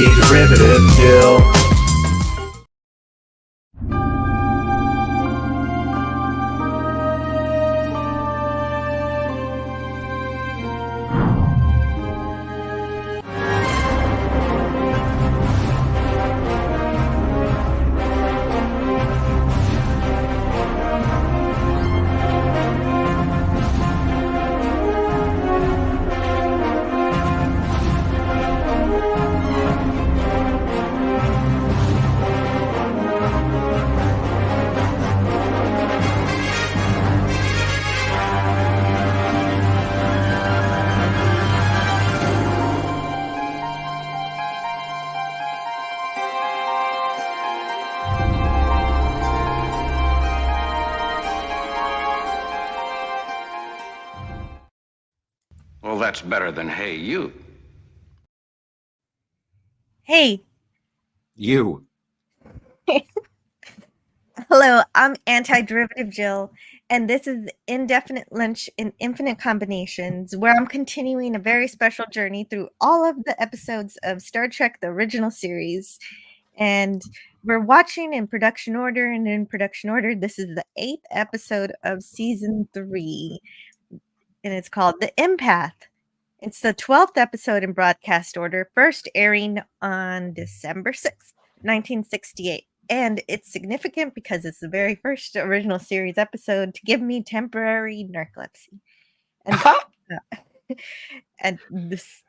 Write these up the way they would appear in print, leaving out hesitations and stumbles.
Anti-derivative Jill. Well, that's better than hey, you. Hey. You. Hello, I'm Anti-Derivative Jill, and this is Indefinite Lunch in Infinite Combinations, where I'm continuing a very special journey through all of the episodes of Star Trek, the original series. And we're watching in production order, and in production order, this is the 8th episode of Season 3, and it's called The Empath. It's the 12th episode in broadcast order, first airing on December 6th, 1968. And it's significant because it's the very first original series episode to give me temporary narcolepsy. And, and this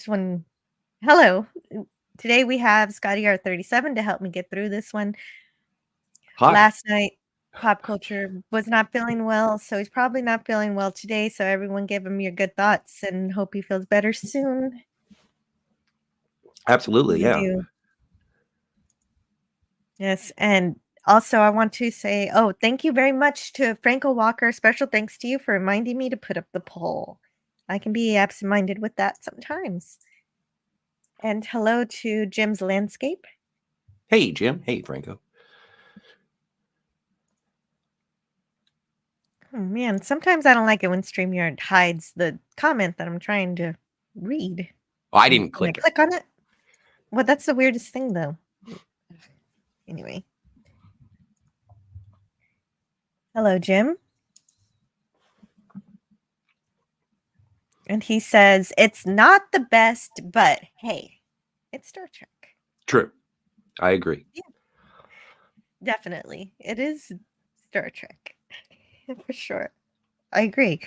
one, hello. Today we have Scotty R37 to help me get through this one. Hi. Last night, Pop Culture was not feeling well, so he's probably not feeling well today. So everyone give him your good thoughts and hope he feels better soon. Absolutely, yeah. Yes, and also I want to say, thank you very much to Franco Walker. Special thanks to you for reminding me to put up the poll. I can be absent-minded with that sometimes. And hello to Jim's Landscape. Hey, Jim. Hey, Franco. Oh, man, sometimes I don't like it when StreamYard hides the comment that I'm trying to read. Oh, I didn't click it. Click on it? Well, that's the weirdest thing, though. Anyway. Hello, Jim. And he says, it's not the best, but hey, it's Star Trek. True. I agree. Yeah. Definitely. It is Star Trek. For sure. I agree.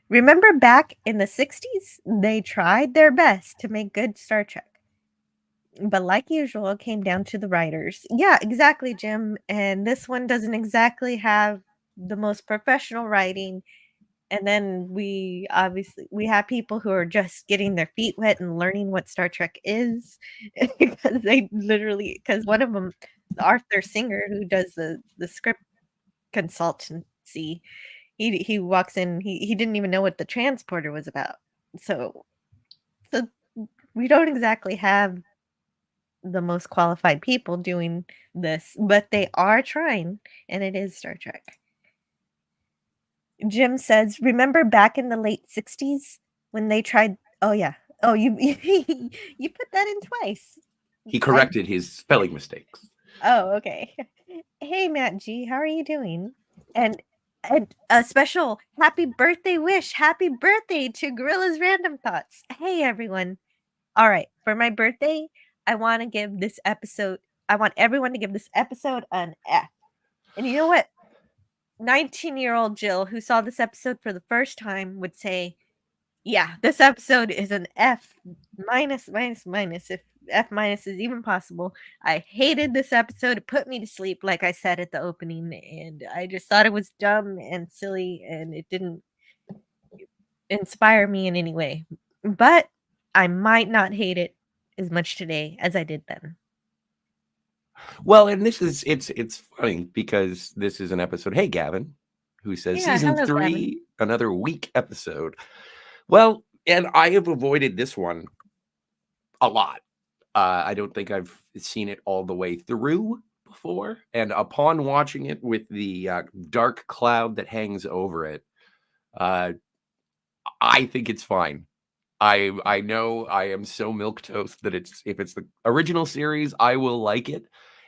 Remember back in the 60s, they tried their best to make good Star Trek. But like usual, it came down to the writers. Yeah, exactly, Jim. And this one doesn't exactly have the most professional writing. And then we have people who are just getting their feet wet and learning what Star Trek is. Because one of them, Arthur Singer, who does the script consultancy, he walks in, he didn't even know what the transporter was about. So we don't exactly have the most qualified people doing this, but they are trying, and it is Star Trek. Jim says, remember back in the late 60s when they tried, you put that in twice. He corrected his spelling mistakes. Oh, okay. Hey, Matt G, how are you doing? And a special happy birthday wish. Happy birthday to Gorilla's Random Thoughts. Hey, everyone. All right. For my birthday, I want everyone to give this episode an F. And you know what? 19-year-old Jill, who saw this episode for the first time, would say, yeah, this episode is an F minus, if F minus is even possible. I hated this episode. It put me to sleep, like I said at the opening, and I just thought it was dumb and silly, and it didn't inspire me in any way. But I might not hate it as much today as I did then. Well, and it's funny because this is an episode. Hey, Gavin, who says season 3, Gavin. Another weak episode. Well, and I have avoided this one a lot. I don't think I've seen it all the way through before. And upon watching it with the dark cloud that hangs over it, I think it's fine. I know I am so milquetoast that if it's the original series, I will like it.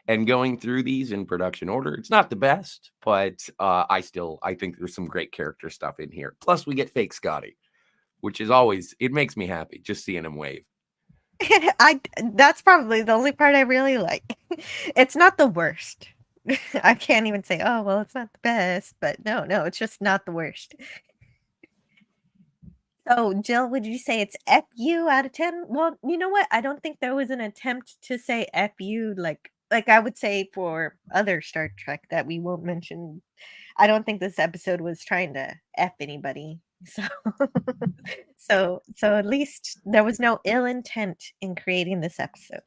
And going through these in production order, it's not the best, but I think there's some great character stuff in here. Plus, we get fake Scotty, which is always, it makes me happy just seeing him wave. That's probably the only part I really like. It's not the worst. I can't even say, oh, well, it's not the best, but no, it's just not the worst. So, Jill, would you say it's FU out of 10? Well, you know what? I don't think there was an attempt to say FU like I would say for other Star Trek that we won't mention. I don't think this episode was trying to F anybody. So so at least there was no ill intent in creating this episode.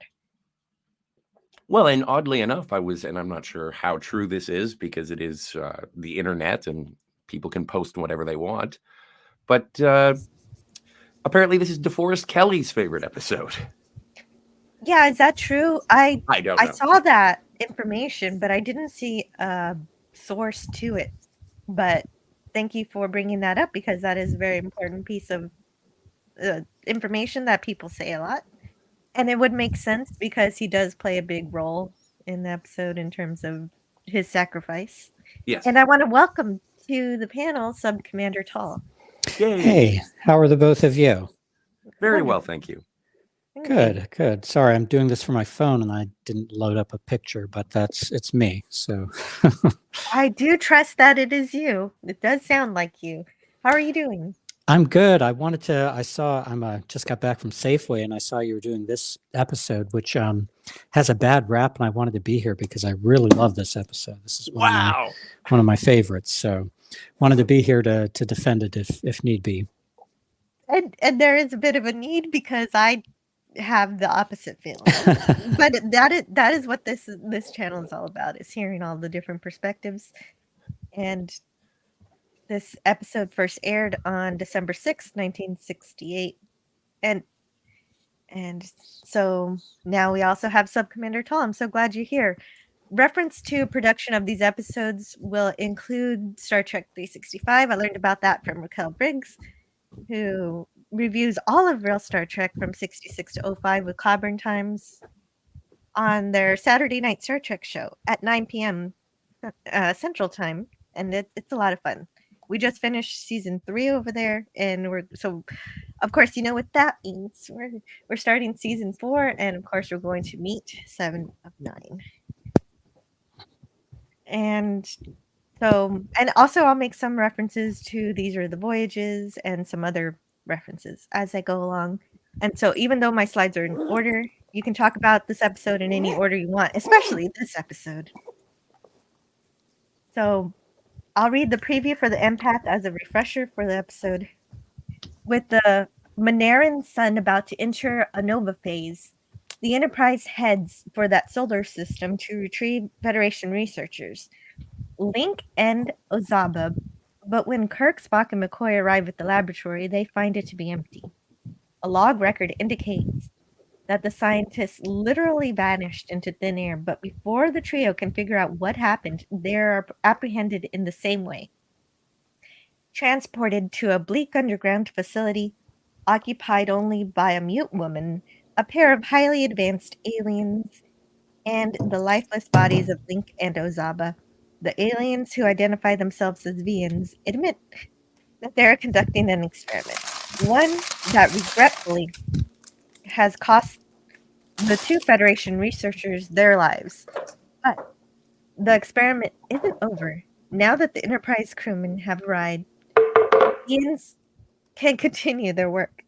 Well, and oddly enough, and I'm not sure how true this is because it is the internet and people can post whatever they want. But apparently this is DeForest Kelly's favorite episode. Yeah, is that true? I don't know. I saw that information, but I didn't see a source to it. But thank you for bringing that up because that is a very important piece of information that people say a lot. And it would make sense because he does play a big role in the episode in terms of his sacrifice. Yes. And I want to welcome to the panel Sub Commander Tall. Yay. Hey, how are the both of you? Very well, thank you. Good. Sorry, I'm doing this for my phone and I didn't load up a picture, but it's me. So I do trust that it is you. It does sound like you. How are you doing? I'm good. I just got back from Safeway and I saw you were doing this episode, which has a bad rap, and I wanted to be here because I really love this episode. This is one of my favorites. So wanted to be here to defend it if need be. And there is a bit of a need because I have the opposite feeling. But that is what this channel is all about, is hearing all the different perspectives. And this episode first aired on December 6th, 1968. And so now we also have Sub Commander Tall. I'm so glad you're here. Reference to production of these episodes will include Star Trek 365. I learned about that from Raquel Briggs, who reviews all of real Star Trek from 66 to 05 with Cloburn Times on their Saturday night Star Trek show at 9 p.m. Central Time. And it's a lot of fun. We just finished season 3 over there, and of course, you know what that means. We're starting season 4, and of course, we're going to meet 7 of 9. And also I'll make some references to These Are the Voyages and some other references as I go along. And so even though my slides are in order, you can talk about this episode in any order you want, especially this episode. So I'll read the preview for the Empath as a refresher for the episode. With the Monaran sun about to enter a nova phase, the Enterprise heads for that solar system to retrieve Federation researchers, Link and Ozaba. But when Kirk, Spock, and McCoy arrive at the laboratory, they find it to be empty. A log record indicates that the scientists literally vanished into thin air, but before the trio can figure out what happened, they are apprehended in the same way. Transported to a bleak underground facility occupied only by a mute woman, a pair of highly advanced aliens, and the lifeless bodies of Link and Ozaba. The aliens, who identify themselves as Vians, admit that they are conducting an experiment, one that regretfully has cost the 2 Federation researchers their lives. But the experiment isn't over. Now that the Enterprise crewmen have arrived, Vians can continue their work,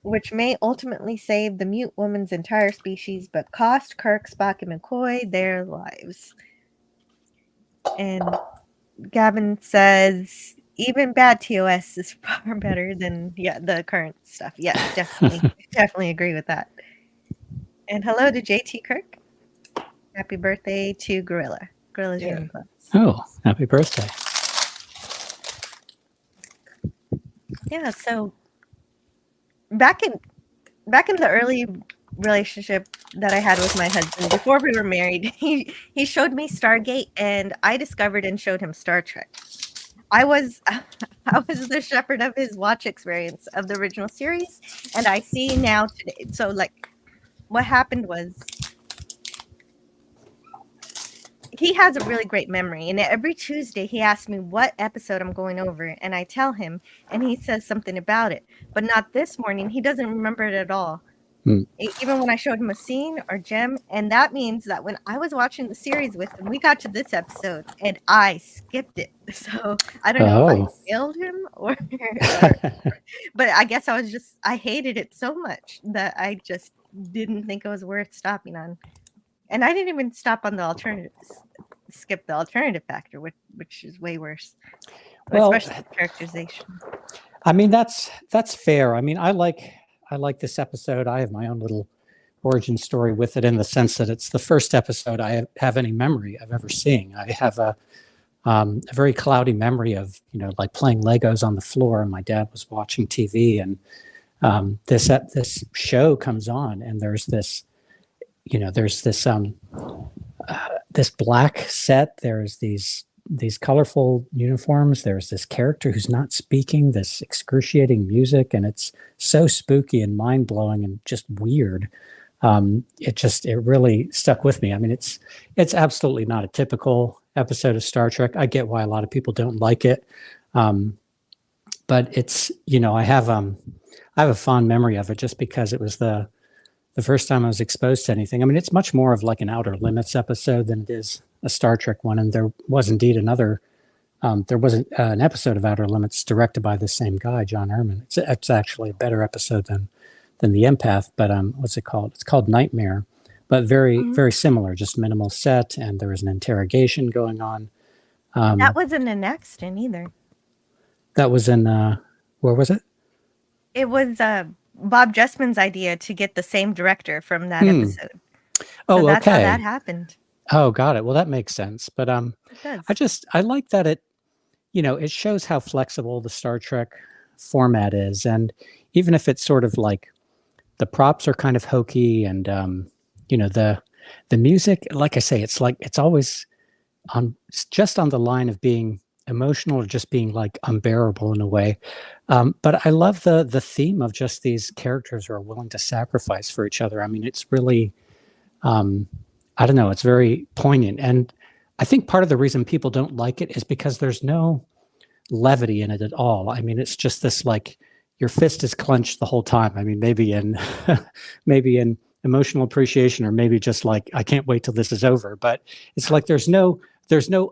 which may ultimately save the mute woman's entire species, but cost Kirk, Spock, and McCoy their lives. And Gavin says, even bad TOS is far better than the current stuff. Yes, definitely. Definitely agree with that. And hello to JT Kirk. Happy birthday to Gorilla. Gorilla's Union Club. Oh, happy birthday. Yeah, so back in the early relationship that I had with my husband before we were married, he showed me Stargate, and I discovered and showed him Star Trek. I was I was the shepherd of his watch experience of the original series, and I see now today. So, like, what happened was he has a really great memory, and every Tuesday he asks me what episode I'm going over, and I tell him, and he says something about it. But not this morning. He doesn't remember it at all. Even when I showed him a scene or gem, and that means that when I was watching the series with him, we got to this episode and I skipped it. So I don't know if I failed him or but I guess I hated it so much that I just didn't think it was worth stopping on. And I didn't even stop on the skip the alternative factor, which is way worse. Well, especially the characterization. I mean, that's fair. I mean, I like this episode. I have my own little origin story with it in the sense that it's the first episode I have any memory of ever seeing. I have a very cloudy memory of, like playing Legos on the floor, and my dad was watching TV, and this show comes on, and there's this this black set. There's these colorful uniforms. There's this character who's not speaking, this excruciating music, and it's so spooky and mind-blowing and just weird. It really stuck with me. I mean, it's absolutely not a typical episode of Star Trek. I get why a lot of people don't like it. But it's, I have a fond memory of it just because it was the first time I was exposed to anything. I mean, it's much more of like an Outer Limits episode than it is a Star Trek one. And there was indeed an episode of Outer Limits directed by the same guy, John Erman. It's actually a better episode than the Empath, but what's it called? It's called Nightmare, but very, very similar, just minimal set. And there was an interrogation going on. That wasn't in Exton either. That was in, where was it? It was Bob Justman's idea to get the same director from that episode. So that's how that happened. Oh, got it. Well, that makes sense. But I like that it shows how flexible the Star Trek format is. And even if it's sort of like the props are kind of hokey and, the music, like I say, it's always just on the line of being emotional or just being like unbearable in a way. But I love the theme of just these characters who are willing to sacrifice for each other. I mean, it's really, I don't know, it's very poignant. And I think part of the reason people don't like it is because there's no levity in it at all. I mean, it's just this like your fist is clenched the whole time. I mean, maybe in emotional appreciation, or maybe just like, I can't wait till this is over. But it's like there's no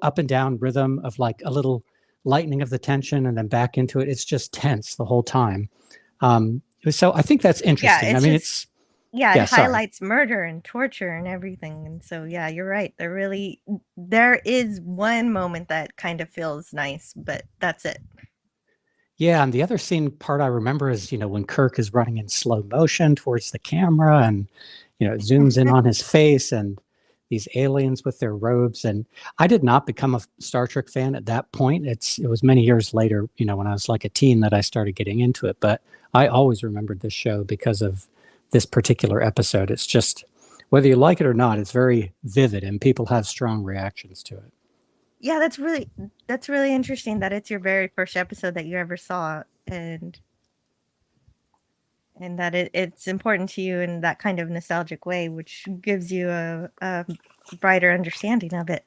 up and down rhythm of like a little lightening of the tension and then back into it. It's just tense the whole time. So I think that's interesting. Yeah, I mean, it highlights murder and torture and everything. And so, yeah, you're right. There is one moment that kind of feels nice, but that's it. Yeah. And the other scene part I remember is, when Kirk is running in slow motion towards the camera and, it zooms in on his face and these aliens with their robes. And I did not become a Star Trek fan at that point. It was many years later, when I was like a teen that I started getting into it. But I always remembered this show because of this particular episode. It's just, whether you like it or not, it's very vivid and people have strong reactions to it. Yeah, that's really interesting that it's your very first episode that you ever saw, and that it's important to you in that kind of nostalgic way, which gives you a brighter understanding of it.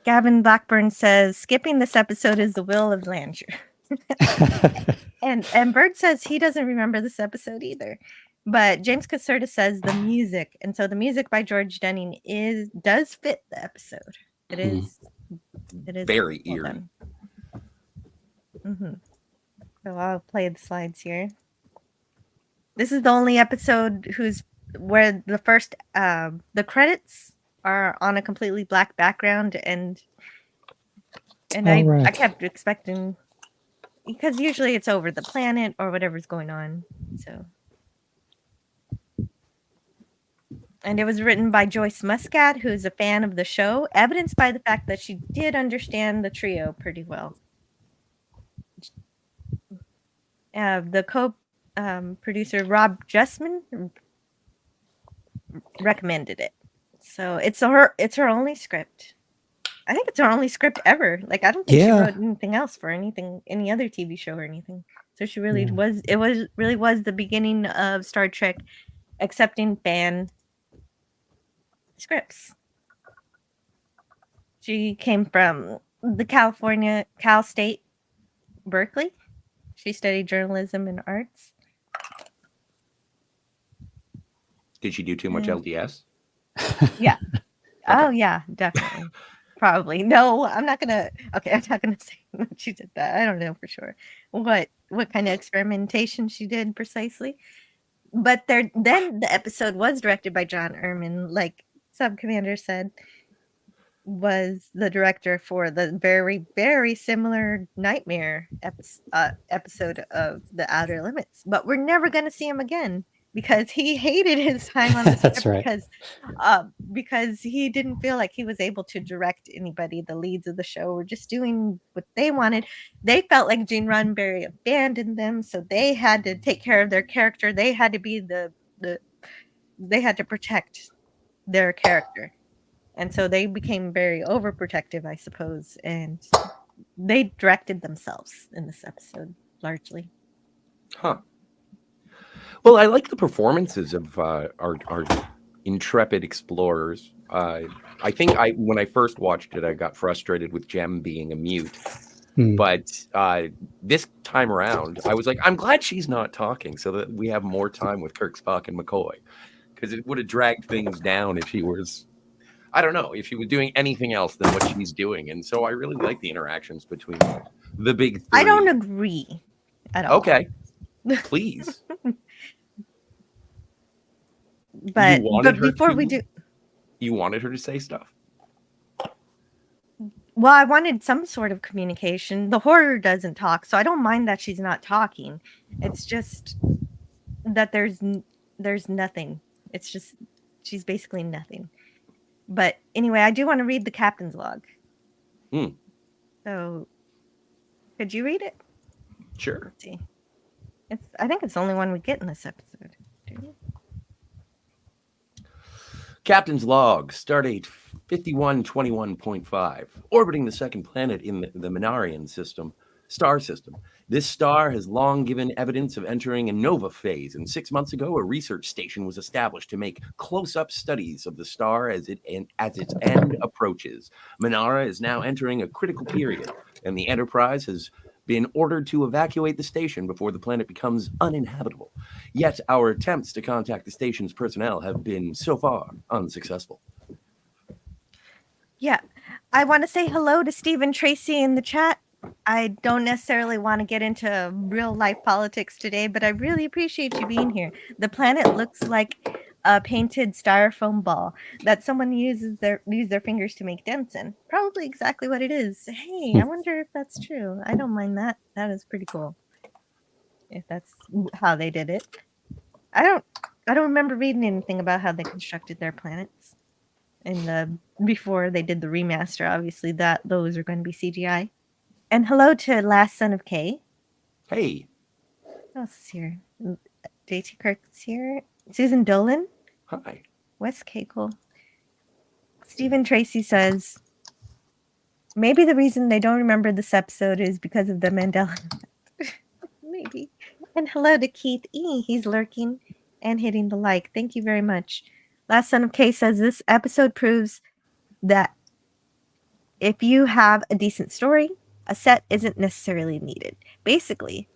Gavin Blackburn says, skipping this episode is the will of Langer. and Bird says he doesn't remember this episode either. But James Caserta says the music. And so the music by George Dunning does fit the episode. It is. It is very eerie. Mm-hmm. So I'll play the slides here. This is the only episode where the first the credits are on a completely black background, and I kept expecting, because usually it's over the planet or whatever's going on. So, and it was written by Joyce Muscat, who's a fan of the show, evidenced by the fact that she did understand the trio pretty well. The co-producer Rob Justman recommended it, so it's her only script. I think it's her only script ever. Like, I don't think she wrote anything else for any other TV show or anything. So she really was. It really was the beginning of Star Trek accepting fan scripts. She came from the Cal State, Berkeley. She studied journalism and arts. Did she do too much LDS? Yeah. Okay. Oh, yeah, definitely. Probably. No, I'm not gonna. Okay, I'm not gonna say that she did that. I don't know for sure what kind of experimentation she did precisely. But then the episode was directed by John Erman, like Sub Commander said, was the director for the very, very similar Nightmare episode of The Outer Limits. But we're never gonna see him again because he hated his time on the That's script right. because he didn't feel like he was able to direct anybody. The leads of the show were just doing what they wanted. They felt like Gene Roddenberry abandoned them, so they had to take care of their character. They had to be they had to protect their character. And so they became very overprotective, I suppose, and they directed themselves in this episode, largely. Huh. Well, I like the performances of our intrepid explorers. I think when I first watched it, I got frustrated with Jem being a mute. But this time around, I was like, I'm glad she's not talking so that we have more time with Kirk, Spock, and McCoy. Because it would have dragged things down if she was, I don't know, if she was doing anything else than what she's doing. And so I really like the interactions between the big three. I don't agree at all. Okay. Please. But before we do... You wanted her to say stuff? Well, I wanted some sort of communication. The horror doesn't talk, so I don't mind that she's not talking. It's just that there's nothing. It's just she's basically nothing. But anyway, I do want to read the captain's log. So, could you read it? Sure. Let's see. I think it's the only one we get in this episode. Captain's log, stardate 5121.5, orbiting the second planet in the Minarian star system. This star has long given evidence of entering a nova phase, and 6 months ago, a research station was established to make close-up studies of the star as its end approaches. Minara is now entering a critical period, and the Enterprise has been ordered to evacuate the station before the planet becomes uninhabitable. Yet our attempts to contact the station's personnel have been so far unsuccessful. Yeah, I want to say hello to Stephen Tracy in the chat. I don't necessarily want to get into real life politics today, but I really appreciate you being here. The planet looks like a painted styrofoam ball that someone use their fingers to make dents in. Probably exactly what it is. Hey, I wonder if that's true. I don't mind that. That is pretty cool. If that's how they did it. I don't remember reading anything about how they constructed their planets. Before they did the remaster, obviously those are going to be CGI. And hello to Last Son of K. Hey. Who else is here? JT Kirk's here. Susan Dolan. Hi. Wes Cagle. Stephen Tracy says, maybe the reason they don't remember this episode is because of the Mandela effect. Maybe. And hello to Keith E. He's lurking and hitting the like. Thank you very much. Last Son of K says, this episode proves that if you have a decent story, a set isn't necessarily needed. Basically,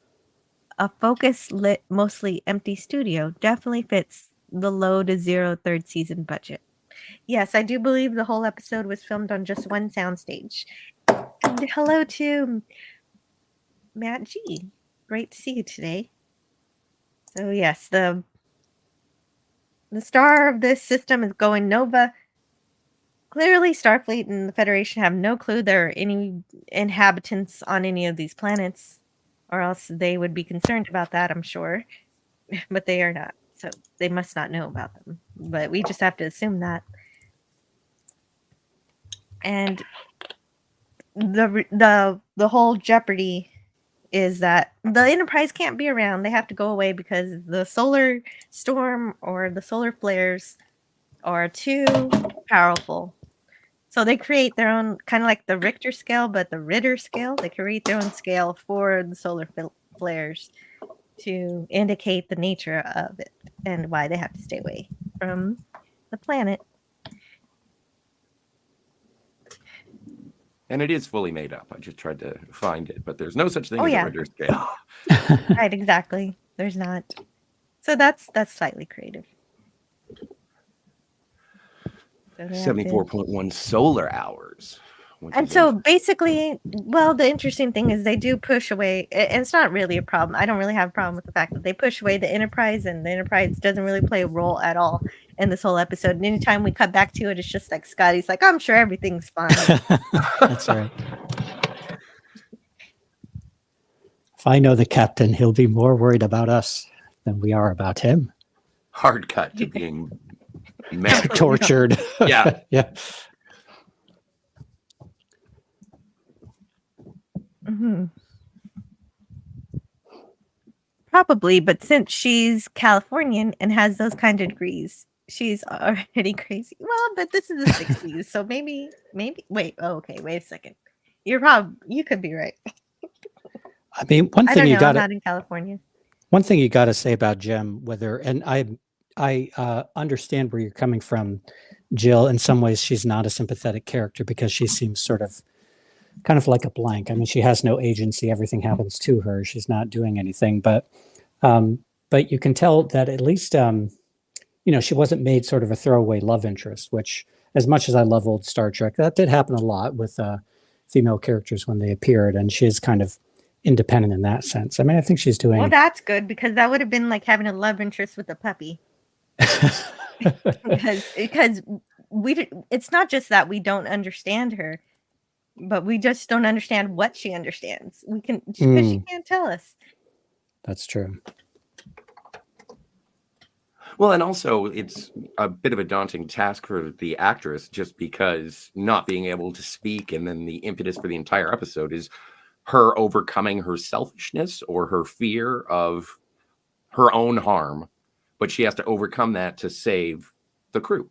a focus-lit, mostly empty studio definitely fits the low to zero third season budget. Yes, I do believe the whole episode was filmed on just one soundstage. And hello to Matt G. Great to see you today. So yes, the star of this system is going nova. Clearly, Starfleet and the Federation have no clue there are any inhabitants on any of these planets, or else they would be concerned about that, I'm sure. But they are not, so they must not know about them. But we just have to assume that. And the whole jeopardy is that the Enterprise can't be around. They have to go away because the solar storm or the solar flares are too powerful. So they create their own, kind of like the Richter scale, but the Ritter scale. They create their own scale for the solar flares to indicate the nature of it and why they have to stay away from the planet. And it is fully made up. I just tried to find it, but there's no such thing as a Ritter scale. Right, exactly. There's not. So that's slightly creative. So 74.1 solar hours. And so basically, well, the interesting thing is they do push away, and it's not really a problem. I don't really have a problem with the fact that they push away the Enterprise, and the Enterprise doesn't really play a role at all in this whole episode. And anytime we cut back to it, it's just like Scotty's like, I'm sure everything's fine. That's right. If I know the captain, he'll be more worried about us than we are about him. Hard cut to being tortured. Yeah. Yeah. Mm-hmm. Probably, but since she's Californian and has those kind of degrees, she's already crazy. Well, but this is the 60s, so maybe. Wait, okay, wait a second. You could be right. I mean, one thing you got not in California. One thing you got to say about Jem, and I understand where you're coming from, Jill. In some ways, she's not a sympathetic character because she seems sort of kind of like a blank. I mean, she has no agency. Everything happens to her. She's not doing anything. But you can tell that at least, she wasn't made sort of a throwaway love interest, which, as much as I love old Star Trek, that did happen a lot with female characters when they appeared. And she is kind of independent in that sense. I mean, I think she's doing... Well, that's good, because that would have been like having a love interest with a puppy. because it's not just that we don't understand her, but we just don't understand what she understands. Because she can't tell us. That's true. Well, and also it's a bit of a daunting task for the actress, just because not being able to speak, and then the impetus for the entire episode is her overcoming her selfishness or her fear of her own harm, but she has to overcome that to save the crew.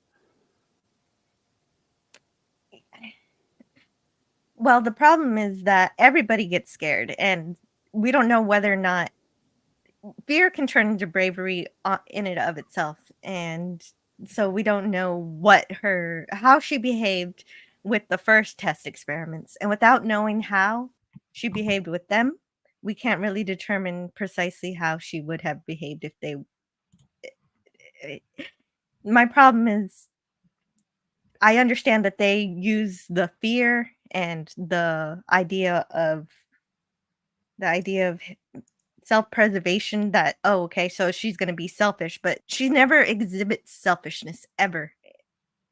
Well, the problem is that everybody gets scared, and we don't know whether or not fear can turn into bravery in and of itself. And so we don't know how she behaved with the first test experiments. And without knowing how she behaved with them, we can't really determine precisely how she would have behaved if they... My problem is, I understand that they use the fear and the idea of self-preservation, that, oh, okay, so she's going to be selfish, but she never exhibits selfishness ever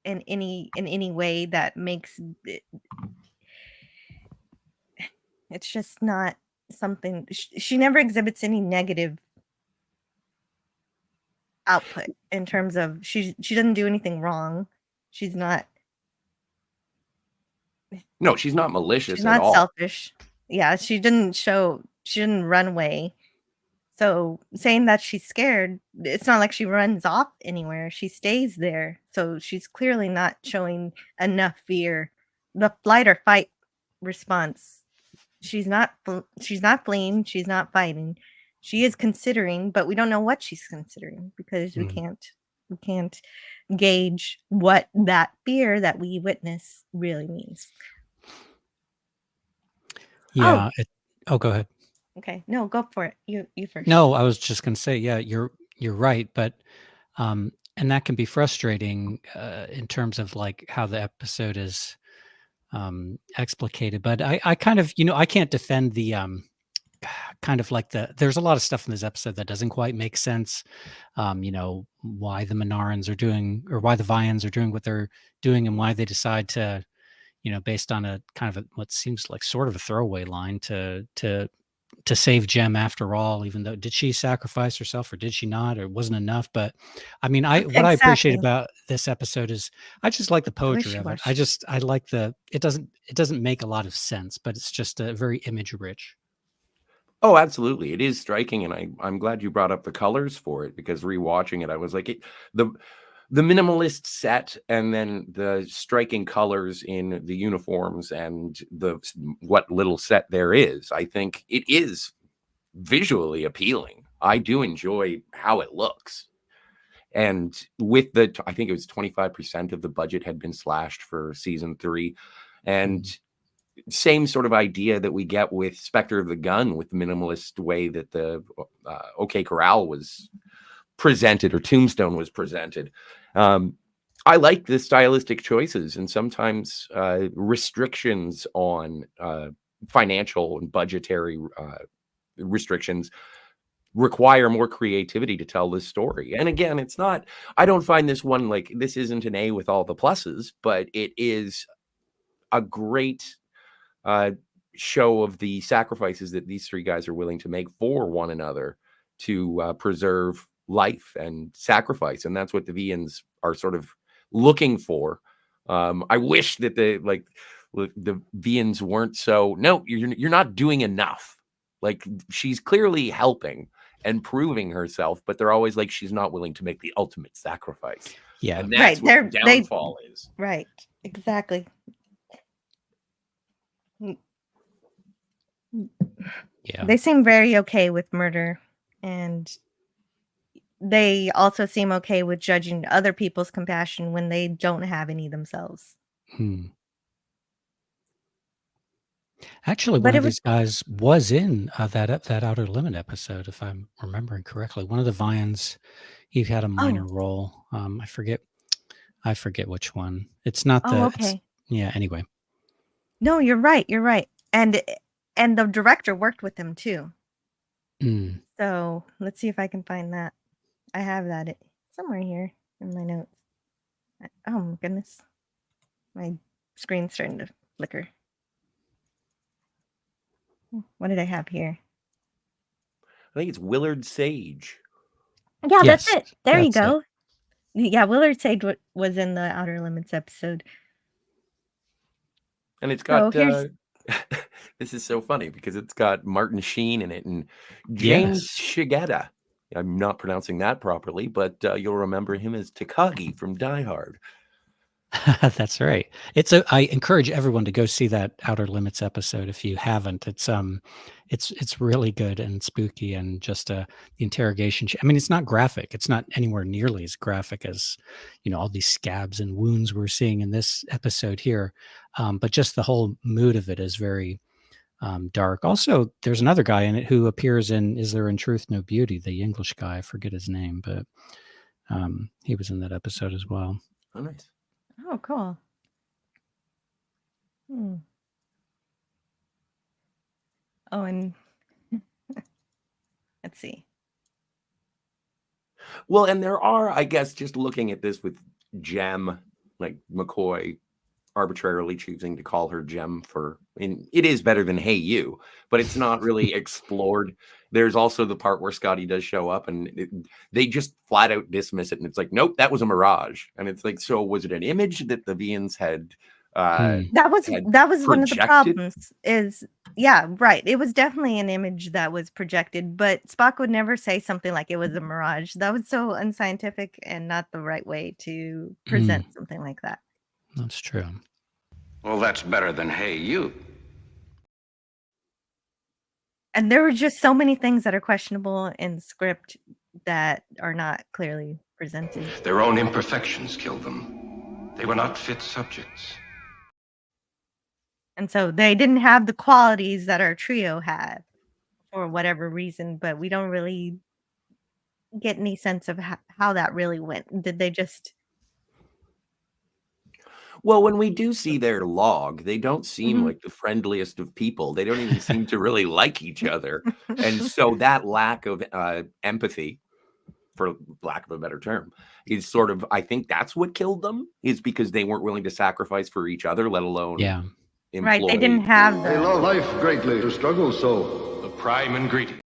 in any way that makes it... It's just not something... She never exhibits any negative output in terms of she doesn't do anything wrong. She's not... No, she's not malicious she's at not all. selfish. Yeah, she didn't run away. So saying that she's scared, it's not like she runs off anywhere. She stays there. So she's clearly not showing enough fear. The flight or fight response, she's not fleeing, she's not fighting. She is considering, but we don't know what she's considering, because we can't gauge what that fear that we witness really means. Yeah. Go ahead. Okay. No, go for it. You first. No, I was just going to say, yeah, you're right. But, and that can be frustrating in terms of like how the episode is explicated. But I kind of, I can't defend the kind of like there's a lot of stuff in this episode that doesn't quite make sense. Why the Minarans are doing, or why the Vians are doing what they're doing, and why they decide to, based on a kind of what seems like sort of a throwaway line to save Jem after all, even though, did she sacrifice herself or did she not, or it wasn't enough? But I mean, what I appreciate about this episode is I just like the poetry of it. I like it doesn't make a lot of sense, but it's just a very image rich. Oh, absolutely. It is striking. And I'm glad you brought up the colors for it, because rewatching it, I was like, the minimalist set and then the striking colors in the uniforms and what little set there is, I think it is visually appealing. I do enjoy how it looks. And with I think it was 25% of the budget had been slashed for season 3. And same sort of idea that we get with Spectre of the Gun, with the minimalist way that the OK Corral was presented, or Tombstone was presented. I like the stylistic choices, and sometimes restrictions on financial and budgetary restrictions require more creativity to tell this story. And again, it's not, I don't find this one like, this isn't an A with all the pluses, but it is a great show of the sacrifices that these 3 guys are willing to make for one another to preserve life and sacrifice. And that's what the Vians are sort of looking for. I wish that the Vians weren't so, no, you're not doing enough. Like, she's clearly helping and proving herself, but they're always like, she's not willing to make the ultimate sacrifice. Yeah. And that's what the downfall is. Right. Exactly. Yeah. They seem very okay with murder, and they also seem okay with judging other people's compassion when they don't have any themselves. Actually, one of these guys was in that Outer Limit episode, if I'm remembering correctly. One of the Vians, he had a minor role. I forget which one. It's not the. Okay. Yeah. Anyway. No, you're right. You're right. And the director worked with him too. So let's see if I can find that. I have that somewhere here in my notes. Oh my goodness, my screen's starting to flicker. What did I have here? I think it's Willard Sage. Yeah, yes, that's it. There you go. Yeah, Willard Sage was in the Outer Limits episode. And it's got, this is so funny because it's got Martin Sheen in it and James Shigeta. I'm not pronouncing that properly, but you'll remember him as Takagi from Die Hard. That's right. I encourage everyone to go see that Outer Limits episode if you haven't. It's really good and spooky, and just the interrogation. I mean, it's not graphic. It's not anywhere nearly as graphic as, all these scabs and wounds we're seeing in this episode here. But just the whole mood of it is very dark. Also, there's another guy in it who appears in Is There in Truth No Beauty? The English guy. I forget his name, but he was in that episode as well. Oh, nice. Oh, cool. Oh, and let's see. Well, and there are, I guess, just looking at this with Jem, like McCoy arbitrarily choosing to call her Jem it is better than Hey You, but it's not really explored. There's also the part where Scotty does show up and they just flat out dismiss it. And it's like, nope, that was a mirage. And it's like, so was it an image that the Vians had? That was one of the problems is, yeah, right. It was definitely an image that was projected, but Spock would never say something like it was a mirage. That was so unscientific and not the right way to present something like that. That's true. Well, that's better than Hey You. And there were just so many things that are questionable in the script that are not clearly presented. Their own imperfections killed them. They were not fit subjects. And so they didn't have the qualities that our trio had for whatever reason, but we don't really get any sense of how that really went. Did they just... Well, when we do see their log, they don't seem like the friendliest of people. They don't even seem to really like each other. And so that lack of empathy, for lack of a better term, is sort of, I think that's what killed them, is because they weren't willing to sacrifice for each other, let alone Right, they didn't have They love life greatly to struggle so. The prime ingredient.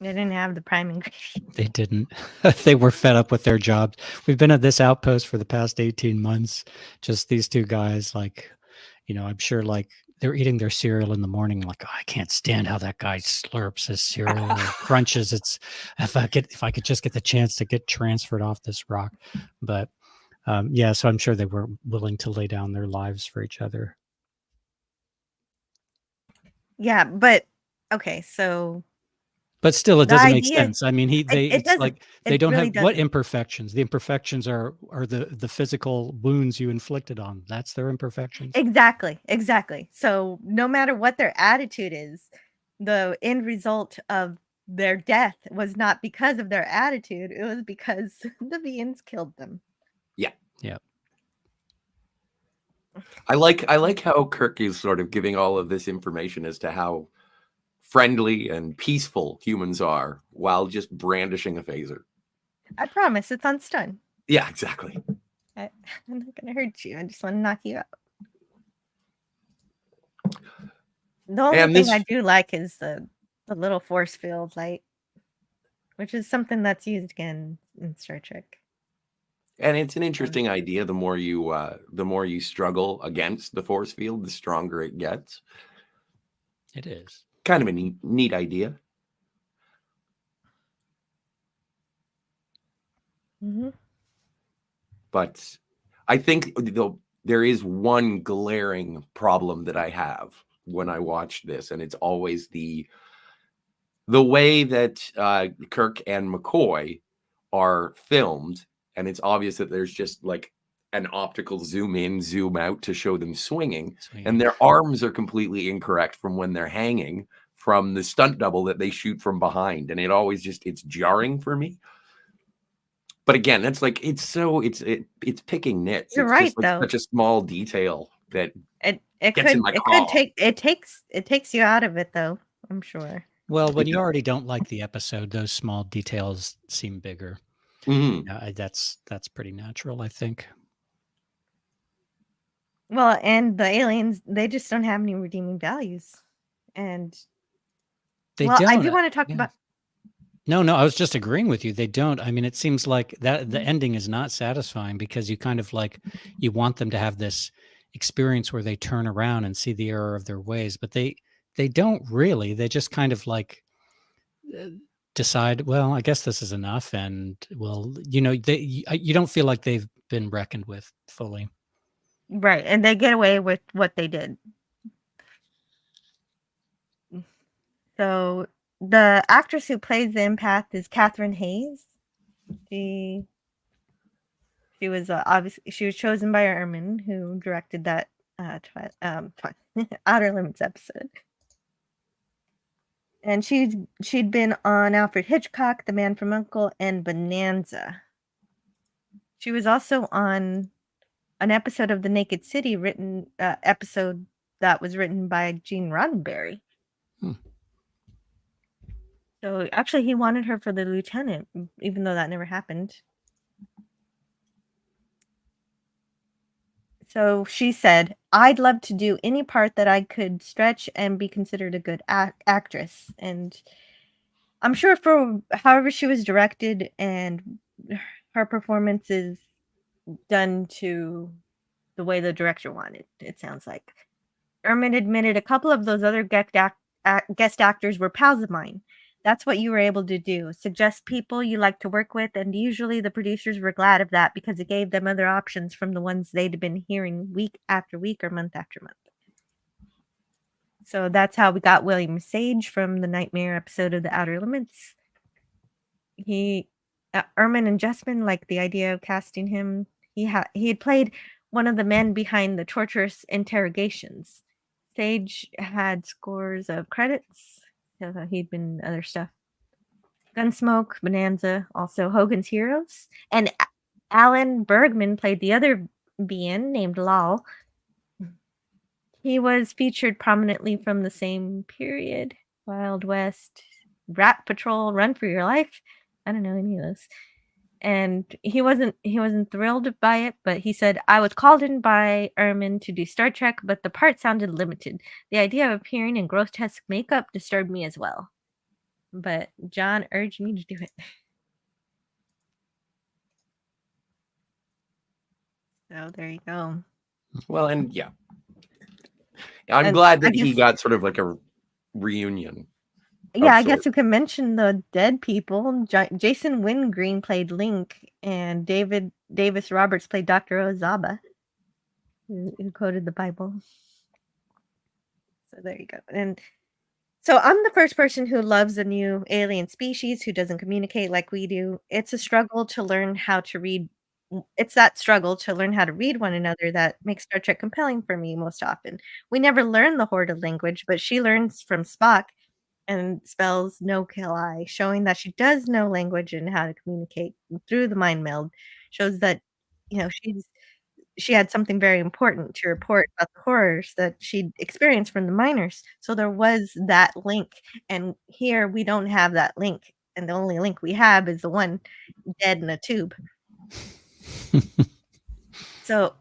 They didn't have the prime ingredient. They didn't. They were fed up with their jobs. We've been at this outpost for the past 18 months. Just these two guys, I'm sure they're eating their cereal in the morning, like, oh, I can't stand how that guy slurps his cereal or crunches. If I could just get the chance to get transferred off this rock. But yeah, so I'm sure they were willing to lay down their lives for each other. Yeah, but okay, so but still, it doesn't make sense. I mean, it doesn't. They don't really have what imperfections. The imperfections are the physical wounds you inflicted on. That's their imperfections. Exactly. So no matter what their attitude is, the end result of their death was not because of their attitude. It was because the beings killed them. Yeah. Yeah. I like how Kirk is sort of giving all of this information as to how friendly and peaceful humans are while just brandishing a phaser. I promise it's on stun. Yeah, exactly. I'm not going to hurt you. I just want to knock you out. The only thing I do like is the little force field light, which is something that's used again in Star Trek. And it's an interesting idea. The more you struggle against the force field, the stronger it gets. It is kind of a neat idea. Mm-hmm. But I think there is one glaring problem that I have when I watch this, and it's always the way that Kirk and McCoy are filmed, and it's obvious that there's just like an optical zoom in, zoom out to show them swinging, and their arms are completely incorrect from when they're hanging from the stunt double that they shoot from behind, and it's jarring for me. But again, that's like it's picking nits. You're it's right, just like though. Such a small detail that it takes you out of it, though. I'm sure. Well, when you already don't like the episode, those small details seem bigger. Mm-hmm. That's pretty natural, I think. Well, and the aliens, they just don't have any redeeming values, and I do want to talk about. No, I was just agreeing with you. They don't. I mean, it seems like that the ending is not satisfying because you kind of like you want them to have this experience where they turn around and see the error of their ways, but they don't really. They just kind of like decide, well, I guess this is enough, and well, you don't feel like they've been reckoned with fully. Right, and they get away with what they did. So the actress who plays the empath is Catherine Hayes. She was obviously she was chosen by Ehrman, who directed that Outer Limits episode. And she'd been on Alfred Hitchcock, The Man from U.N.C.L.E., and Bonanza. She was also on an episode of The Naked City, episode that was written by Gene Roddenberry. So actually, he wanted her for the lieutenant, even though that never happened. So she said, "I'd love to do any part that I could stretch and be considered a good actress." And I'm sure for however she was directed and her performance is done to the way the director wanted, it sounds like. Ehrman admitted a couple of those other guest actors were pals of mine. That's what you were able to do. Suggest people you like to work with, and usually the producers were glad of that because it gave them other options from the ones they'd been hearing week after week or month after month. So that's how we got William Sage from the Nightmare episode of The Outer Limits. Ehrman and Jessman liked the idea of casting him. He had played one of the men behind the torturous interrogations. Sage had scores of credits. So he'd been in other stuff. Gunsmoke, Bonanza, also Hogan's Heroes. And Alan Bergman played the other being named Lal. He was featured prominently from the same period. Wild West, Rat Patrol, Run for Your Life. I don't know any of those. And he wasn't thrilled by it, but he said, "I was called in by Ehrman to do Star Trek, but the part sounded limited. The idea of appearing in grotesque makeup disturbed me as well. But John urged me to do it." So there you go. Well, and yeah. I'm And glad I that he guess, got sort of like a reunion yeah, of I guess sorts. we can mention the dead people. Jason Wingreen played Link, and David Davis Roberts played Dr. Ozaba, who quoted the Bible. So there you go. And so I'm the first person who loves a new alien species who doesn't communicate like we do. It's a struggle to learn how to read. It's that struggle to learn how to read one another that makes Star Trek compelling for me most often. We never learn the Horde language, but she learns from Spock and spells no kill eye, showing that she does know language and how to communicate through the mind meld. Shows that, she had something very important to report about the horrors that she'd experienced from the miners. So there was that link, and here we don't have that link, and the only link we have is the one dead in a tube. So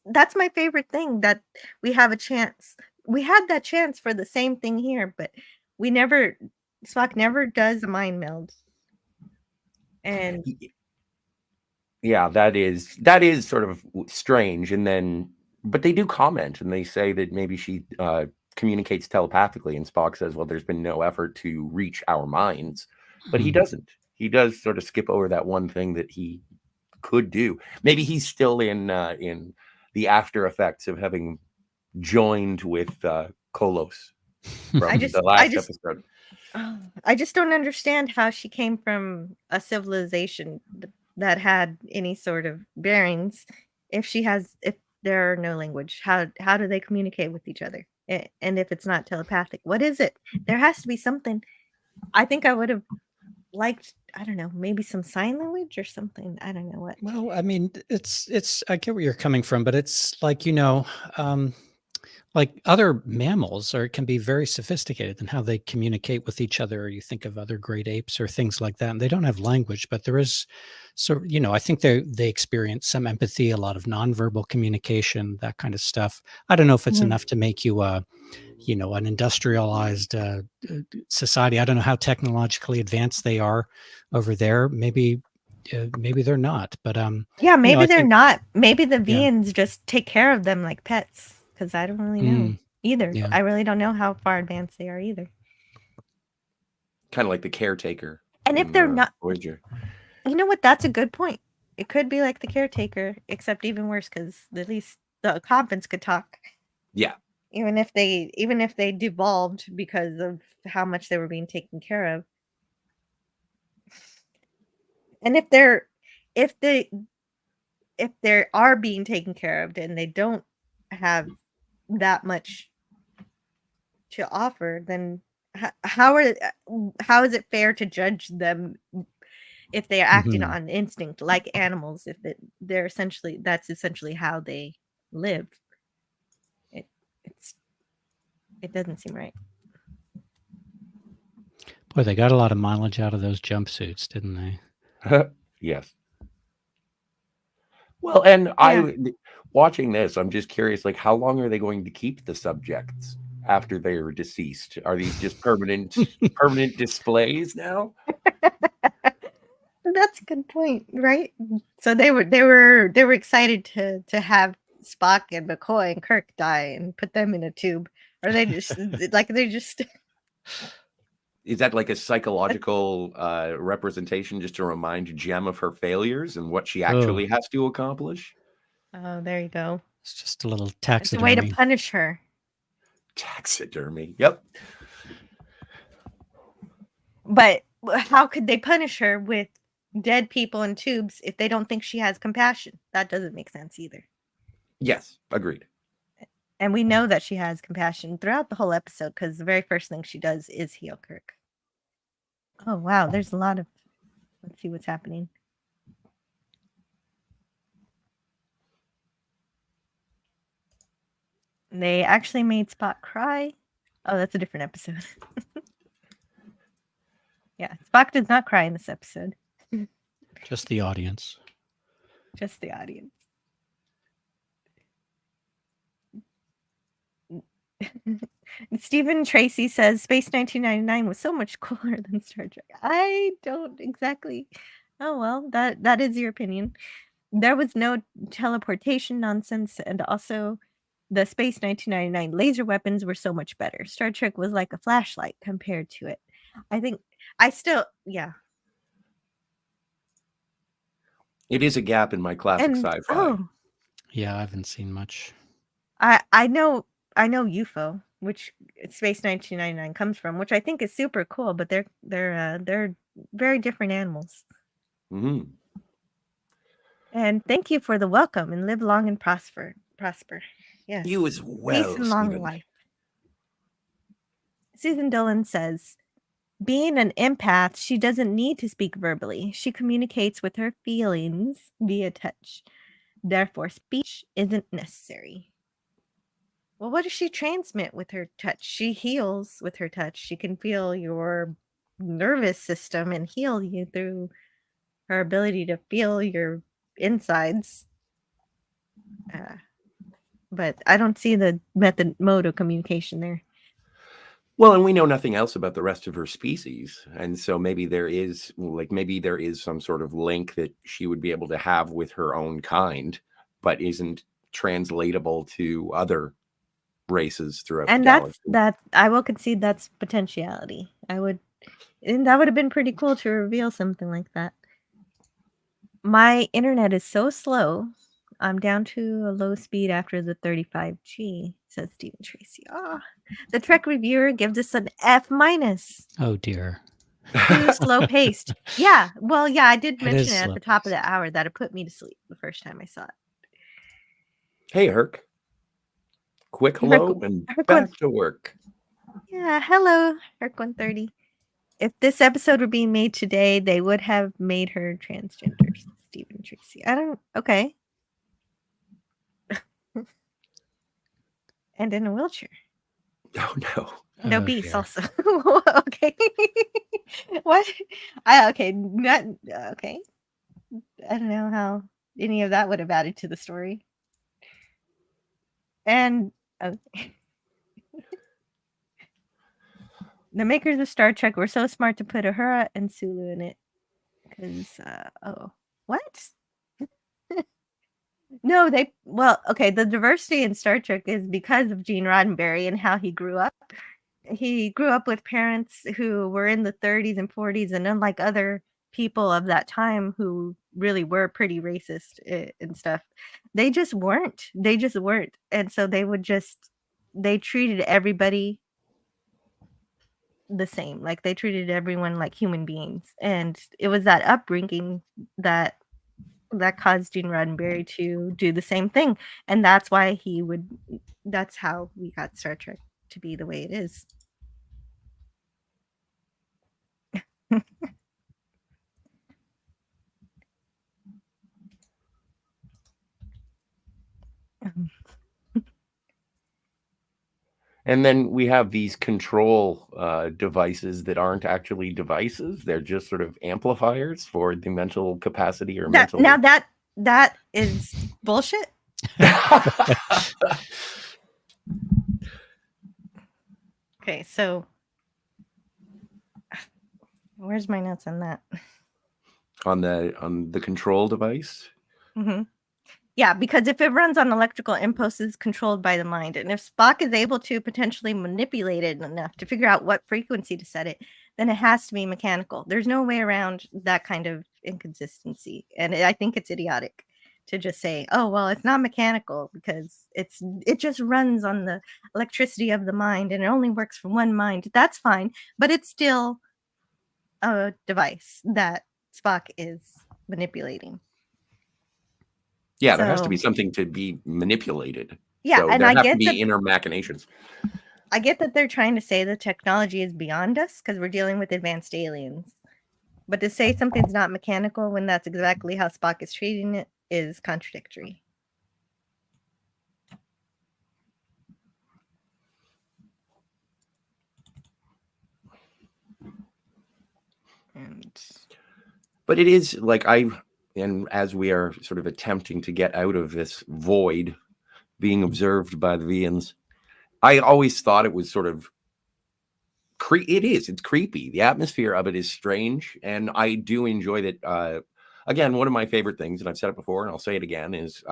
that's my favorite thing, that we have a chance. We had that chance for the same thing here, but we never Spock never does a mind meld. And Yeah, that is sort of strange. And then, but they do comment and they say that maybe she communicates telepathically, and Spock says, well, there's been no effort to reach our minds, but he doesn't. He does sort of skip over that one thing that he could do. Maybe he's still in the after effects of having joined with Kolos from the last episode. I just don't understand how she came from a civilization that had any sort of bearings if there are no language. How do they communicate with each other? And if it's not telepathic, what is it? There has to be something. I think I would have liked, I don't know, maybe some sign language or something. I don't know what. Well, I mean, it's I get where you're coming from, but it's like, like other mammals can be very sophisticated in how they communicate with each other. Or you think of other great apes or things like that, and they don't have language, but there is, so I think they experience some empathy, a lot of nonverbal communication, that kind of stuff. I don't know if it's enough to make you an industrialized society. I don't know how technologically advanced they are over there. Maybe they're not, but yeah, maybe they're think, not. Maybe the Vians just take care of them like pets, because I don't really know either. Yeah. I really don't know how far advanced they are either. Kind of like the caretaker. And if they're not, Voyager. You know what? That's a good point. It could be like the caretaker, except even worse, because at least the Coffins could talk. Yeah. Even if they devolved because of how much they were being taken care of. And if they are being taken care of and they don't have that much to offer, then how is it fair to judge them if they are acting on instinct like animals? If that's essentially how they live, it doesn't seem right. Boy, they got a lot of mileage out of those jumpsuits, didn't they? Yes. Well, and watching this, I'm just curious, like, how long are they going to keep the subjects after they are deceased? Are these just permanent displays now? That's a good point, right? So they were excited to have Spock and McCoy and Kirk die and put them in a tube. Or they just Is that like a psychological representation just to remind Jem of her failures and what she actually has to accomplish? Oh, there you go. It's just a little taxidermy. It's a way to punish her. Taxidermy. Yep. But how could they punish her with dead people in tubes if they don't think she has compassion? That doesn't make sense either. Yes, agreed. And we know that she has compassion throughout the whole episode, because the very first thing she does is heal Kirk. Oh, wow. There's a lot of... Let's see what's happening. They actually made Spock cry. Oh, that's a different episode. Yeah, Spock does not cry in this episode. Just the audience. Just the audience. Stephen Tracy says Space 1999 was so much cooler than Star Trek. I don't exactly. Oh well, that is your opinion. There was no teleportation nonsense, and also The Space 1999 laser weapons were so much better. Star Trek was like a flashlight compared to it. I think yeah. It is a gap in my classic sci-fi. Oh, Yeah, I haven't seen much. I know UFO, which Space 1999 comes from, which I think is super cool, but they're very different animals. Mm-hmm. And thank you for the welcome, and live long and prosper. Yes. You as well, Peace and long Stephen. life. Susan Dillon says, being an empath, she doesn't need to speak verbally. She communicates with her feelings via touch. Therefore, speech isn't necessary. Well, what does she transmit with her touch? She heals with her touch. She can feel your nervous system and heal you through her ability to feel your insides. But I don't see the mode of communication there. Well, and we know nothing else about the rest of her species. And so maybe there is some sort of link that she would be able to have with her own kind, but isn't translatable to other races throughout the galaxy. That I will concede that's potentiality. That would have been pretty cool to reveal something like that. My internet is so slow. I'm down to a low speed after the 35G, says Stephen Tracy. The Trek reviewer gives us an F-. Oh dear. Too slow paced. Yeah. Well, yeah, I did mention it at the top of the hour that it put me to sleep the first time I saw it. Hey, Herc. Quick hello and back to work. Yeah, hello, Herc 130. If this episode were being made today, they would have made her transgender, Stephen Tracy. Okay. And in a wheelchair. Oh, no. No beast also. Okay. What? Okay. Okay. I don't know how any of that would have added to the story. And okay. The makers of Star Trek were so smart to put Uhura and Sulu in it. Because, what? No, the diversity in Star Trek is because of Gene Roddenberry and how he grew up. He grew up with parents who were in the 30s and 40s, and unlike other people of that time who really were pretty racist and stuff, they just weren't. And so they treated everybody the same. Like, they treated everyone like human beings. And it was that upbringing that caused Gene Roddenberry to do the same thing. And that's why that's how we got Star Trek to be the way it is. And then we have these control devices that aren't actually devices. They're just sort of amplifiers for the mental capacity or mental. Now that is bullshit. Okay, so where's my notes on that? On the control device? Mm-hmm. Yeah, because if it runs on electrical impulses controlled by the mind, and if Spock is able to potentially manipulate it enough to figure out what frequency to set it, then it has to be mechanical. There's no way around that kind of inconsistency. And I think it's idiotic to just say, oh, well, it's not mechanical because it just runs on the electricity of the mind and it only works for one mind. That's fine, but it's still a device that Spock is manipulating. Yeah, there has to be something to be manipulated. Yeah, so and there I have get to be that, inner machinations. I get that they're trying to say the technology is beyond us because we're dealing with advanced aliens. But to say something's not mechanical when that's exactly how Spock is treating it is contradictory. But it is like and as we are sort of attempting to get out of this void being observed by the Vians, I always thought it was sort of it's creepy. The atmosphere of it is strange, and I do enjoy that. Again, one of my favorite things, and I've said it before and I'll say it again, is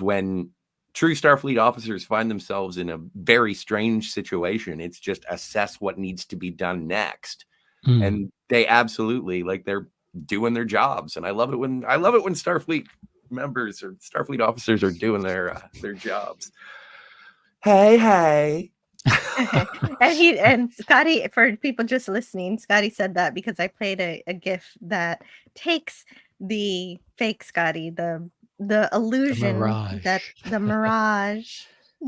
when true Starfleet officers find themselves in a very strange situation. It's just assess what needs to be done next. And they absolutely, like, they're doing their jobs. And I love it when Starfleet members or Starfleet officers are doing their jobs. Hey. and Scotty, for people just listening, Scotty said that because I played a GIF that takes the fake Scotty, the illusion, the mirage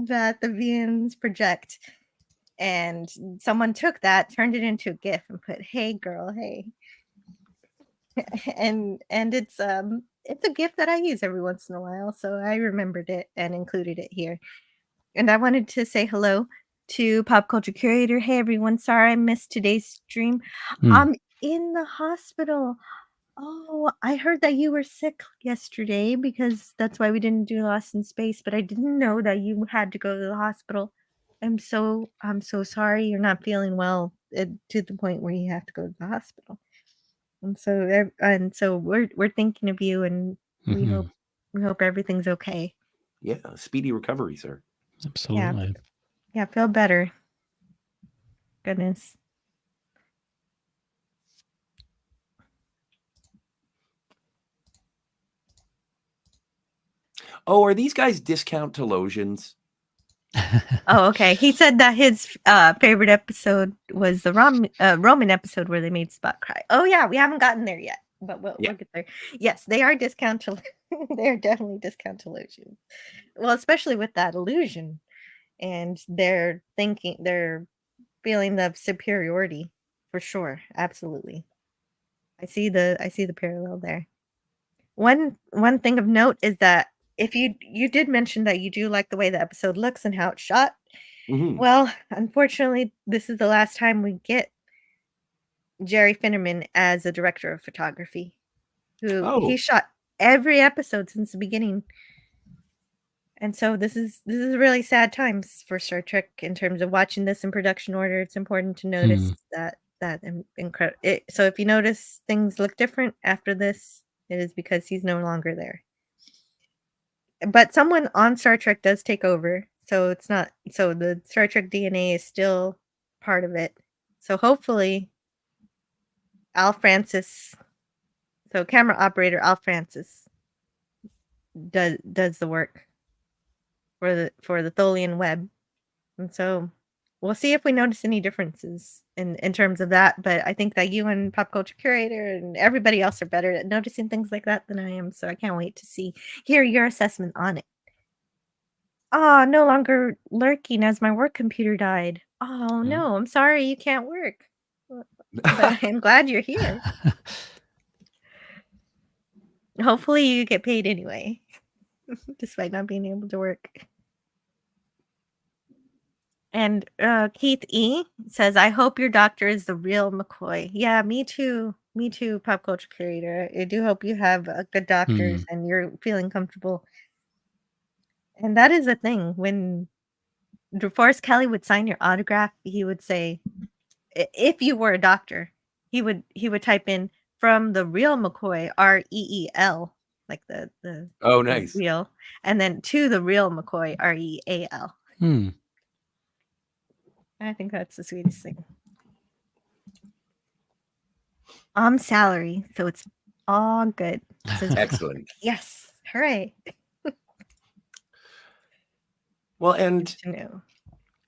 that the Vians project, and someone took that, turned it into a GIF, and put "Hey girl, hey," and it's a GIF that I use every once in a while, so I remembered it and included it here. And I wanted to say hello to Pop Culture Curator. Hey everyone, sorry I missed today's stream. I'm in the hospital. Oh, I heard that you were sick yesterday because that's why we didn't do Lost in Space, but I didn't know that you had to go to the hospital. I'm so sorry you're not feeling well to the point where you have to go to the hospital. And so we're thinking of you, and we hope everything's okay. Yeah, speedy recovery, sir. Absolutely. Yeah, feel better. Goodness. Oh, are these guys discount Telosians? Oh, okay. He said that his favorite episode was the Roman episode where they made Spock cry. Oh yeah, we haven't gotten there yet, but we'll get there. Yes, they are discount. They are definitely discount illusions. Well, especially with that illusion, and they're feeling the superiority for sure. Absolutely, I see the parallel there. One thing of note is that if you did mention that you do like the way the episode looks and how it's shot. Well, unfortunately, this is the last time we get Jerry Finnerman as a director of photography. He shot every episode since the beginning. And so this is really sad times for Star Trek in terms of watching this in production order. It's important to notice that incredible. So if you notice things look different after this, it is because he's no longer there. But someone on Star Trek does take over. So it's not, so the Star Trek DNA is still part of it. So hopefully Al Francis, so camera operator Al Francis does the work for the Tholian web. And so we'll see if we notice any differences in terms of that. But I think that you and Pop Culture Curator and everybody else are better at noticing things like that than I am. So I can't wait to hear your assessment on it. Oh, no longer lurking as my work computer died. Oh no, I'm sorry you can't work. But I'm glad you're here. Hopefully you get paid anyway, despite not being able to work. And Keith E says, I hope your doctor is the real McCoy. Yeah, me too. Me too, Pop Culture Curator. I do hope you have good doctors and you're feeling comfortable. And that is a thing. When DeForest Kelly would sign your autograph, he would say, if you were a doctor, he would type in from the real McCoy, REEL, like the oh nice real, and then to the real McCoy, REAL. I think that's the sweetest thing. I'm salary, so it's all good. Excellent. Yes, hooray. Well, and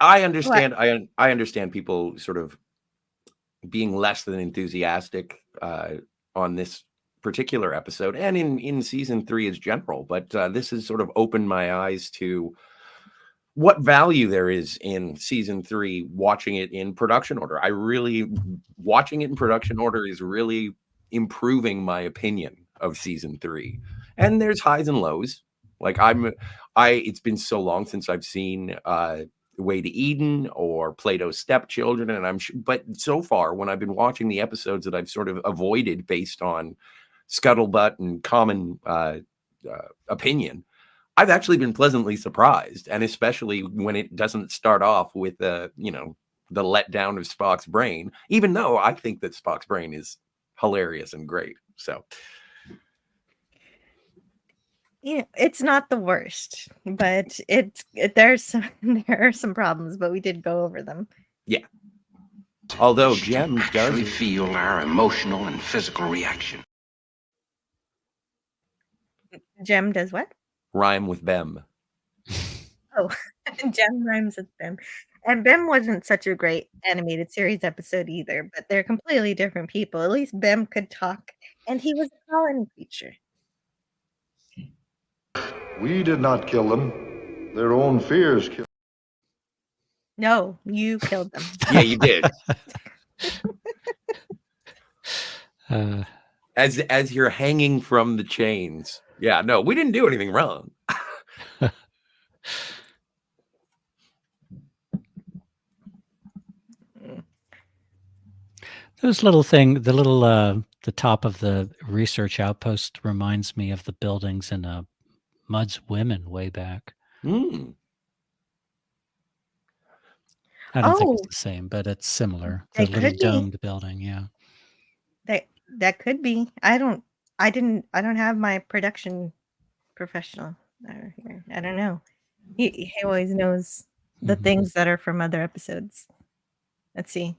I understand. I understand people sort of being less than enthusiastic on this particular episode, and in season 3 as general. But this has sort of opened my eyes to what value there is in season 3, watching it in production order. Watching it in production order is really improving my opinion of season 3. And there's highs and lows. Like it's been so long since I've seen Way to Eden or Plato's Stepchildren, and but so far when I've been watching the episodes that I've sort of avoided based on scuttlebutt and common opinion, I've actually been pleasantly surprised, and especially when it doesn't start off with the letdown of Spock's brain, even though I think that Spock's brain is hilarious and great. So Yeah, it's not the worst, but there are some problems, but we did go over them. Yeah. Although Jem actually does feel our emotional and physical reaction. Jem does what? rhyme with Bem. Oh, Jem rhymes with Bem. And Bem wasn't such a great animated series episode either, but they're completely different people. At least Bem could talk, and he was a pollen creature. We did not kill them. Their own fears killed. No, you killed them. Yeah, you did. As you're hanging from the chains. Yeah, no, we didn't do anything wrong. Those little thing, the top of the research outpost reminds me of the buildings in Mud's Women way back. Mm. I don't think it's the same, but it's similar. The little domed building, yeah. That could be. I don't have my production professional here. I don't know. He always knows the things that are from other episodes. Let's see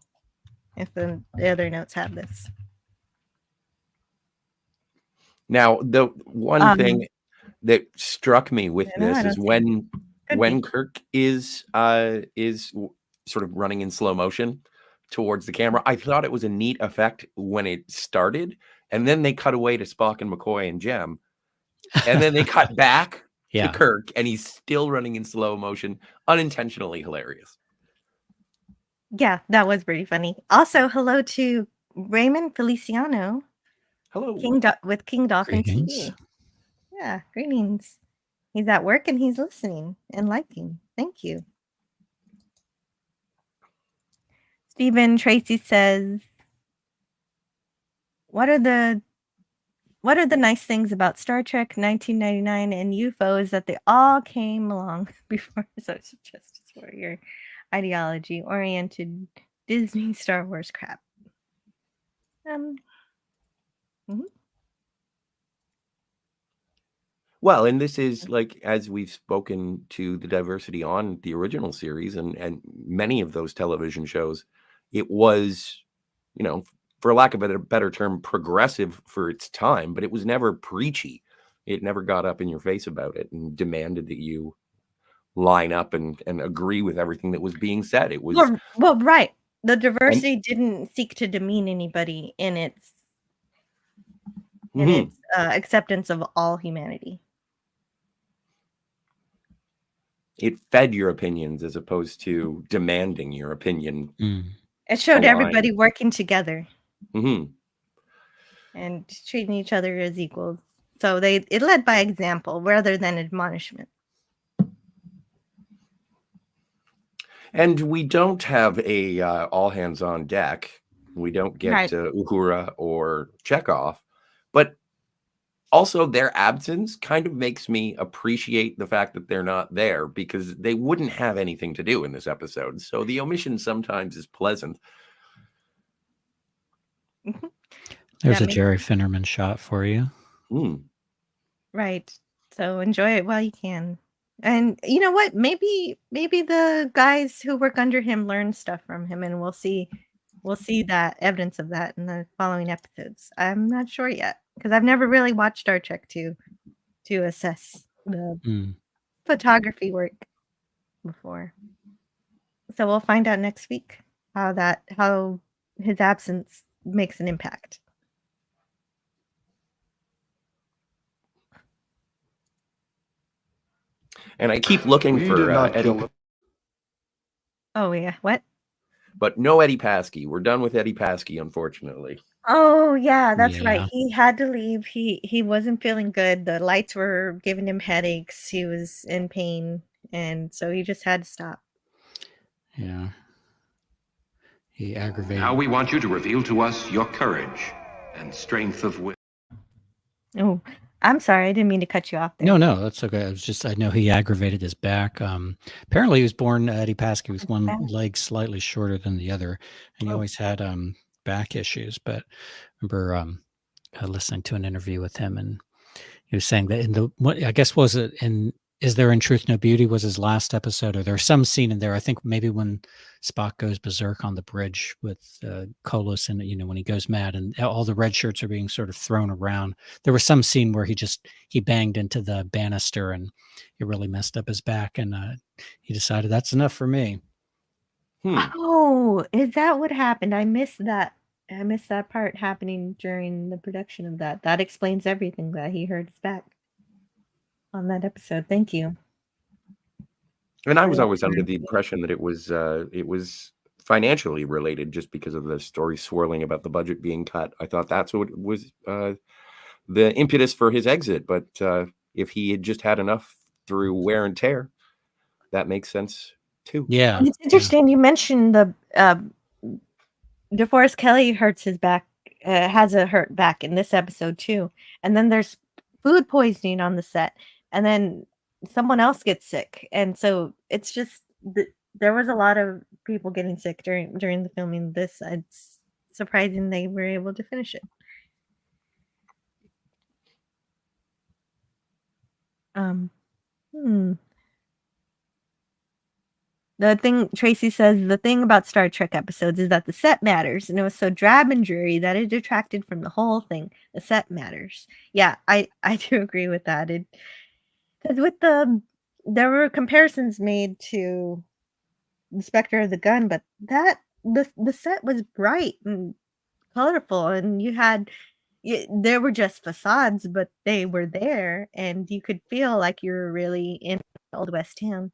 if the other notes have this. Now, the one thing that struck me with this is when Kirk is sort of running in slow motion towards the camera. I thought it was a neat effect when it started, and then they cut away to Spock and McCoy and Jem, and then they cut back to Kirk, and he's still running in slow motion, unintentionally hilarious. Yeah, that was pretty funny. Also, hello to Raymond Feliciano. Hello. With King Dolphin TV. Yeah, greetings. He's at work and he's listening and liking. Thank you. Stephen Tracy says, what are the nice things about Star Trek 1999 and UFO is that they all came along before social justice warrior ideology oriented Disney Star Wars crap. Well, and this is like, as we've spoken to the diversity on the original series and many of those television shows, it was, for lack of a better term, progressive for its time, but it was never preachy. It never got up in your face about it and demanded that you line up and agree with everything that was being said. It was well, right. The diversity didn't seek to demean anybody in its acceptance of all humanity. It fed your opinions as opposed to demanding your opinion. It showed everybody working together and treating each other as equals. So it led by example rather than admonishment. And we don't have a all hands on deck. We don't get Uhura or Chekhov, but also their absence kind of makes me appreciate the fact that they're not there, because they wouldn't have anything to do in this episode. So the omission sometimes is pleasant. There's a Jerry Finnerman shot for you. Right. So enjoy it while you can. And you know what? Maybe the guys who work under him learn stuff from him, and we'll see that evidence of that in the following episodes. I'm not sure yet, because I've never really watched Star Trek to assess the photography work before. So we'll find out next week how his absence makes an impact. And I keep looking for Eddie. Oh yeah, what? But no Eddie Paskey. We're done with Eddie Paskey, unfortunately. Oh yeah, that's right. He had to leave. He wasn't feeling good. The lights were giving him headaches. He was in pain, and so he just had to stop. Yeah. He aggravated. Now we want you to reveal to us your courage and strength of will. Oh, I'm sorry. I didn't mean to cut you off there. No, that's okay. I know he aggravated his back. Apparently he was born, Eddie Paskey, with one leg slightly shorter than the other. And he always had back issues. But I remember listening to an interview with him, and he was saying that in the what I guess was it in Is There in Truth No Beauty was his last episode, or there's some scene in there. I think maybe when Spock goes berserk on the bridge with Kolos, and when he goes mad and all the red shirts are being sort of thrown around. There was some scene where he banged into the banister and it really messed up his back, and he decided that's enough for me. Oh, is that what happened? I missed that. I missed that part happening during the production of that. That explains everything, that he hurt his back on that episode. Thank you. And I was always under the impression that it was financially related, just because of the story swirling about the budget being cut. I thought that's what was the impetus for his exit. But if he had just had enough through wear and tear, that makes sense too. Yeah, and it's interesting. You mentioned the DeForest Kelley hurts his back, has a hurt back in this episode too. And then there's food poisoning on the set, and then someone else gets sick, and so it's just there was a lot of people getting sick during the filming of this. It's surprising they were able to finish it. The thing Tracy says, the thing about Star Trek episodes is that the set matters, and it was so drab and dreary that it detracted from the whole thing. The set matters. Yeah, I do agree with that. Because there were comparisons made to the Spectre of the Gun, but the set was bright and colorful, and there were just facades, but they were there, and you could feel like you were really in Old West town.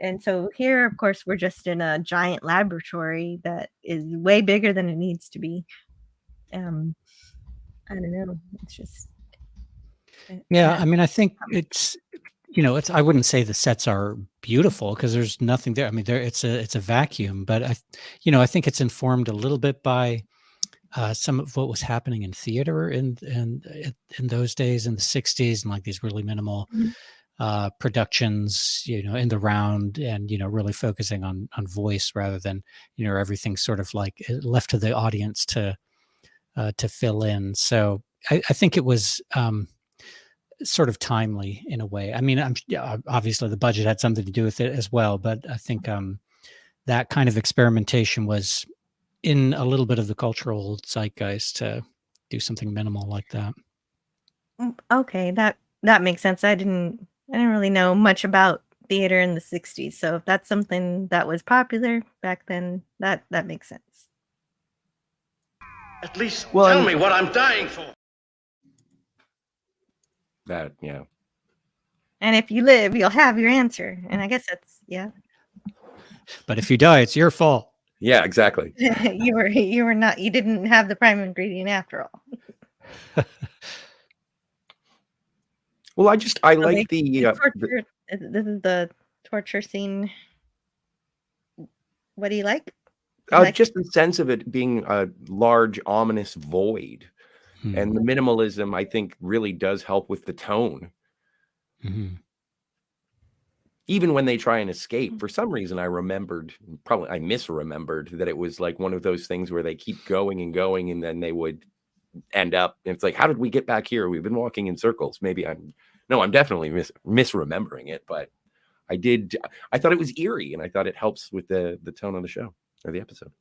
And so here, of course, we're just in a giant laboratory that is way bigger than it needs to be. I don't know. It's just. Yeah, I mean, I think it's I wouldn't say the sets are beautiful because there's nothing there. I mean, it's a vacuum, but I think it's informed a little bit by some of what was happening in theater in those days in the 60s, and like these really minimal productions, in the round, and really focusing on voice rather than everything sort of like left to the audience to fill in. So I think it was sort of timely in a way. I mean, obviously the budget had something to do with it as well, but I think that kind of experimentation was in a little bit of the cultural zeitgeist to do something minimal like that. Okay, that makes sense. I didn't really know much about theater in the 60s, so if that's something that was popular back then, that makes sense. At least tell me what I'm dying for. That, yeah. And if you live, you'll have your answer. And I guess that's, yeah. But if you die, it's your fault. Yeah, exactly. You didn't have the prime ingredient after all. Well, I like the torture. This is the torture scene. What do you like? Just the sense of it being a large, ominous void. And the minimalism, I think, really does help with the tone. Mm-hmm. Even when they try and escape, for some reason, I misremembered that it was like one of those things where they keep going and going, and then they would end up. And it's like, how did we get back here? We've been walking in circles. I'm definitely misremembering it, but I thought it was eerie, and I thought it helps with the tone of the show or the episode.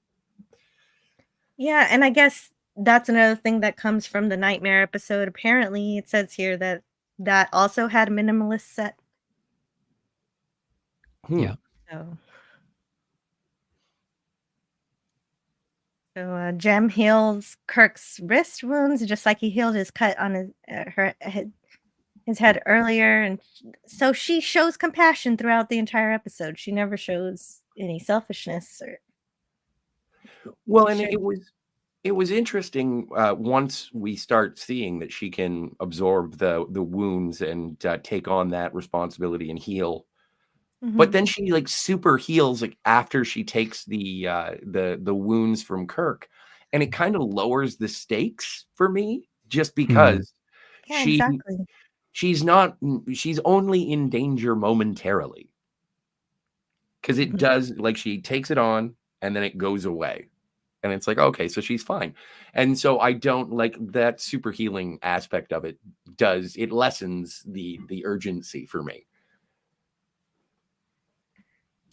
Yeah, and I guess that's another thing that comes from the Nightmare episode. Apparently, it says here that also had a minimalist set. Yeah. So Jem heals Kirk's wrist wounds just like he healed his cut on his head earlier, and so she shows compassion throughout the entire episode. She never shows any selfishness and it was interesting once we start seeing that she can absorb the wounds and take on that responsibility and heal. Mm-hmm. But then she like super heals like after she takes the wounds from Kirk, and it kind of lowers the stakes for me just because she's only in danger momentarily, because it does, like, she takes it on and then it goes away. And it's like, okay, so she's fine. And so I don't like that super healing aspect of it. It lessens the urgency for me.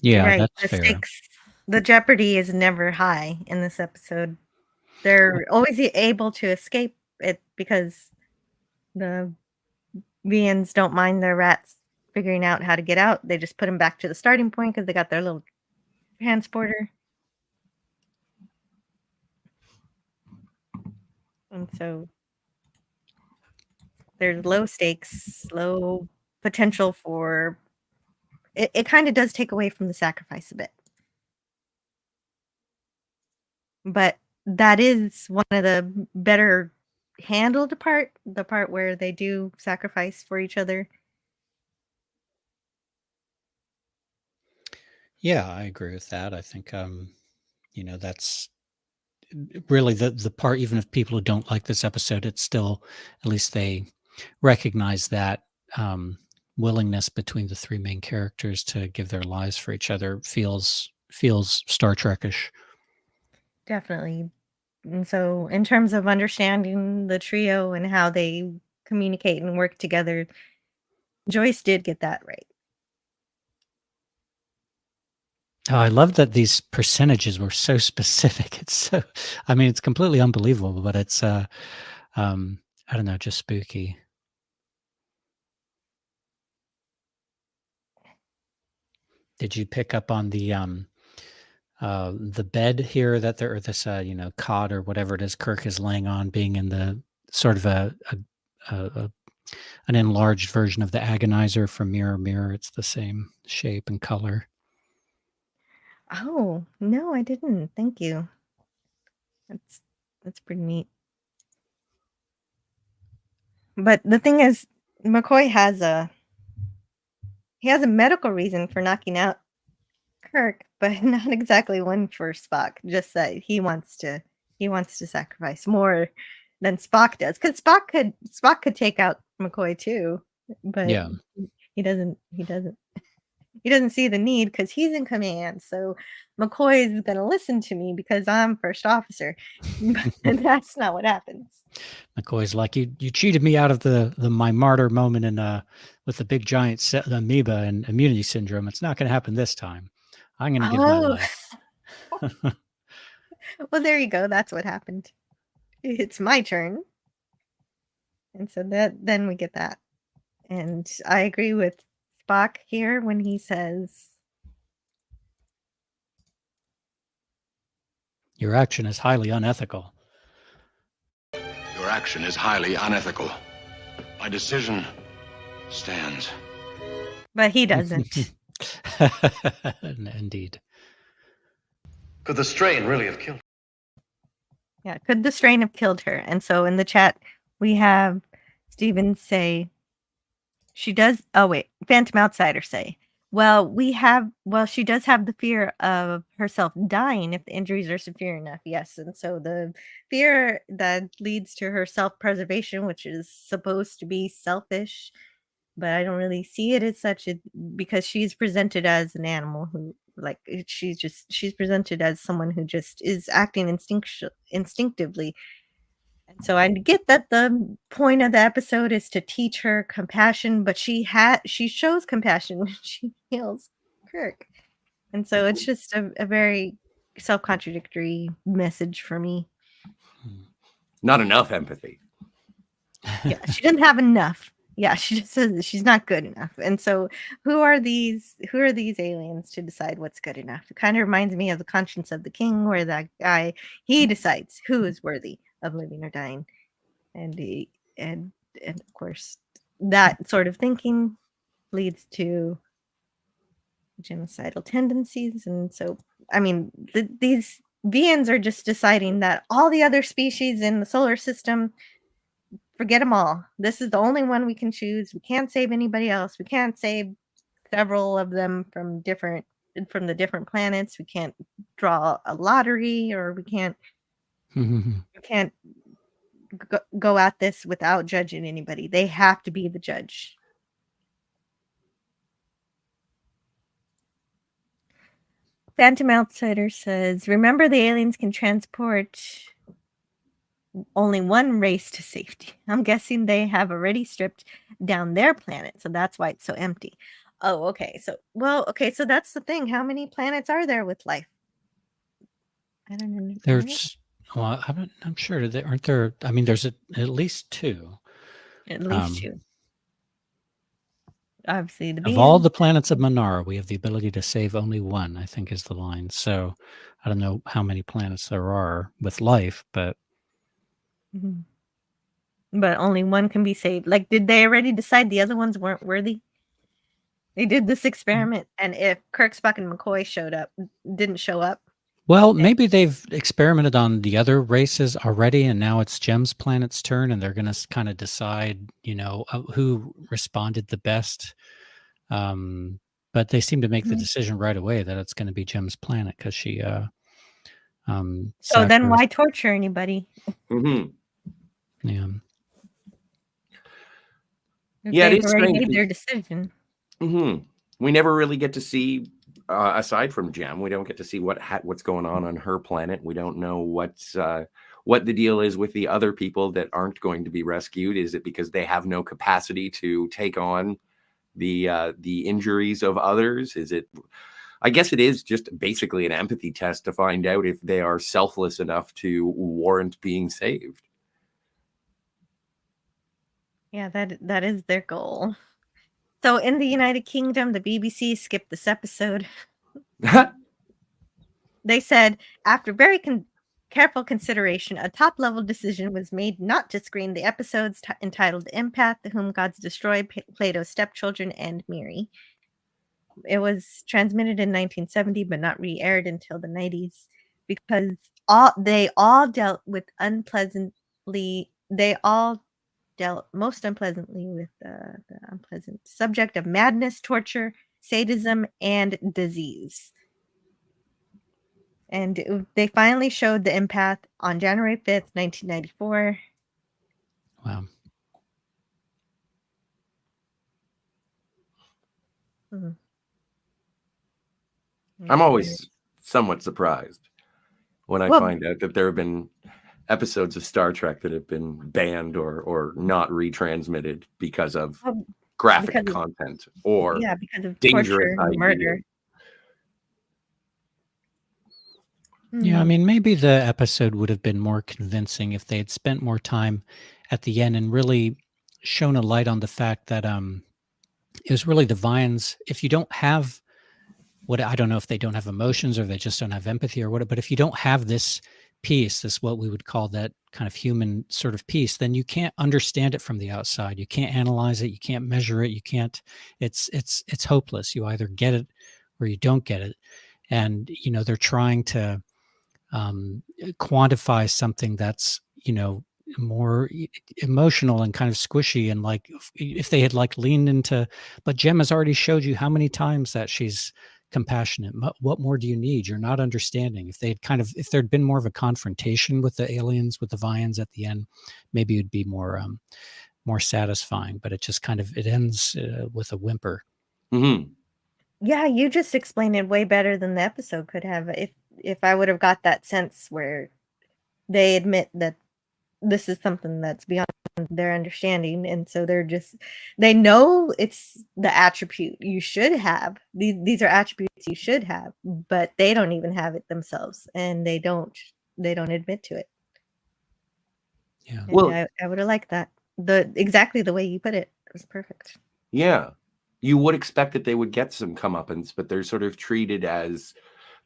Yeah, right. that's The fair. stakes, the jeopardy is never high in this episode. They're always able to escape it because the Vians don't mind their rats figuring out how to get out. They just put them back to the starting point because they got their little transporter. And so there's low stakes, low potential for it kind of does take away from the sacrifice a bit. But that is one of the better handled the part where they do sacrifice for each other. Yeah, I agree with that. I think that's really the part, even if people who don't like this episode, it's still, at least they recognize that willingness between the three main characters to give their lives for each other feels Star Trek-ish. Definitely. And so in terms of understanding the trio and how they communicate and work together, Joyce did get that right. Oh, I love that these percentages were so specific. It's it's completely unbelievable, but it's I don't know, just spooky. Did you pick up on the bed here that there, or this cot or whatever it is Kirk is laying on, being in the sort of an enlarged version of the agonizer from Mirror Mirror? It's the same shape and color. Oh, no, I didn't. Thank you. That's pretty neat. But the thing is, McCoy has a medical reason for knocking out Kirk, but not exactly one for Spock. Just that he wants to sacrifice more than Spock does, because Spock could take out McCoy too, but Yeah, he doesn't see the need because he's in command. So McCoy is going to listen to me because I'm first officer. And that's not what happens. McCoy's like, you cheated me out of the my martyr moment with the big giant amoeba and immunity syndrome. It's not going to happen this time. I'm going to give my life. Well, there you go. That's what happened. It's my turn. And so then we get that. And I agree with Spock here when he says, your action is highly unethical. Your action is highly unethical. My decision stands. But he doesn't. Indeed. Could the strain really have killed her? Yeah, could the strain have killed her? And so in the chat, we have Steven say, she does. Oh, wait. Phantom Outsider say, she does have the fear of herself dying if the injuries are severe enough. Yes. And so the fear that leads to her self-preservation, which is supposed to be selfish, but I don't really see it as such, because she's presented as an animal who, like, she's presented as someone who just is acting instinctively. And so I get that the point of the episode is to teach her compassion, but she shows compassion when she heals Kirk. And so it's just a very self-contradictory message for me. Not enough empathy. Yeah, she didn't have enough. Yeah, she just says she's not good enough. And so who are these aliens to decide what's good enough? It kind of reminds me of the Conscience of the King, where that guy, he decides who is worthy of living or dying. And of course that sort of thinking leads to genocidal tendencies. And so I mean, these Vians are just deciding that all the other species in the solar system, forget them all. This is the only one we can choose. We can't save anybody else. We can't save several of them from the different planets. We can't draw a lottery, or we can't go at this without judging anybody. They have to be the judge. Phantom Outsider says, remember the aliens can transport only one race to safety. I'm guessing they have already stripped down their planet, so that's why it's so empty. Oh, okay. So that's the thing. How many planets are there with life? I don't know. There's, well, I'm sure there aren't there. I mean, there's at least two. At least two. Obviously, of all the planets of Minara, we have the ability to save only one, I think is the line. So I don't know how many planets there are with life, but only one can be saved. Like, did they already decide the other ones weren't worthy? They did this experiment, and if Kirk, Spock, and McCoy didn't show up. Well, maybe they've experimented on the other races already, and now it's Jem's planet's turn, and they're going to kind of decide, who responded the best. But they seem to make the decision right away that it's going to be Jem's planet because she. So then, why torture anybody? Mm-hmm. Yeah. They've already made their decision. Mm-hmm. We never really get to see. Aside from Jem, we don't get to see what's going on her planet. We don't know what the deal is with the other people that aren't going to be rescued. Is it because they have no capacity to take on the injuries of others? Is it? I guess it is just basically an empathy test to find out if they are selfless enough to warrant being saved. Yeah, that is their goal. So in the United Kingdom, the BBC skipped this episode. They said, after very careful consideration, a top-level decision was made not to screen the episodes entitled Empath, The Whom Gods Destroy, Plato's Stepchildren, and Miri. It was transmitted in 1970, but not re-aired until the 90s because they all dealt most unpleasantly with the unpleasant subject of madness, torture, sadism, and disease. And they finally showed the Empath on January 5th, 1994. Wow. I'm always somewhat surprised when I find out that there have been episodes of Star Trek that have been banned or not retransmitted because of graphic content or because of dangerous torture and murder. Yeah, I mean, maybe the episode would have been more convincing if they had spent more time at the end and really shown a light on the fact that it was really the Vians. If you don't have I don't know if they don't have emotions or they just don't have empathy or what, but if you don't have this piece, this what we would call that kind of human sort of piece, then you can't understand it from the outside. You can't analyze it. You can't measure it. You can't. It's hopeless. You either get it or you don't get it. And they're trying to quantify something that's more emotional and kind of squishy, and like if they had leaned into, but Jem has already showed you how many times that she's compassionate. What more do you need? You're not understanding. If there'd been more of a confrontation with the aliens, with the Vians at the end, maybe it'd be more satisfying. But it just it ends with a whimper. Mm-hmm. Yeah, you just explained it way better than the episode could have. If I would have got that sense where they admit that this is something that's beyond their understanding, and so they know it's the attribute you should have. These are attributes you should have, but they don't even have it themselves, and they don't admit to it. Yeah. And well, I would have liked that. Exactly the way you put it. It was perfect. Yeah. You would expect that they would get some comeuppance, but they're sort of treated as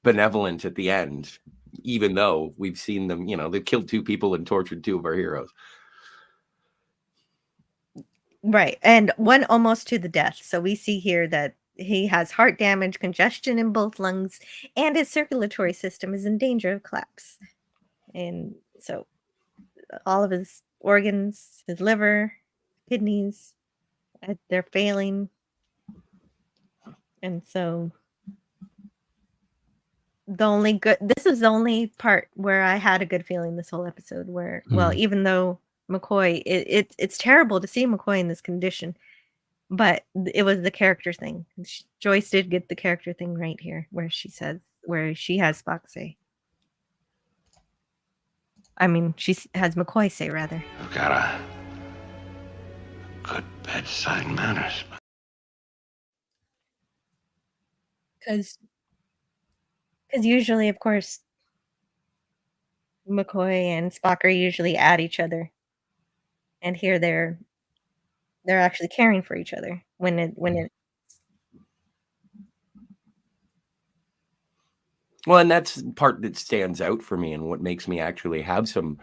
benevolent at the end, even though we've seen them, they've killed 2 people and tortured 2 of our heroes. Right. And one almost to the death. So we see here that he has heart damage, congestion in both lungs, and his circulatory system is in danger of collapse. And so all of his organs, his liver, kidneys, they're failing. And so this is the only part where I had a good feeling this whole episode where, well, even though McCoy, it's terrible to see McCoy in this condition, but it was the character thing. Joyce did get the character thing right here where she says, where she has Spock say. I mean, she has McCoy say, rather. You've got a good bedside manners. Because usually, of course, McCoy and Spock are usually at each other, and here they're actually caring for each other when it. Well, and that's part that stands out for me, and what makes me actually have some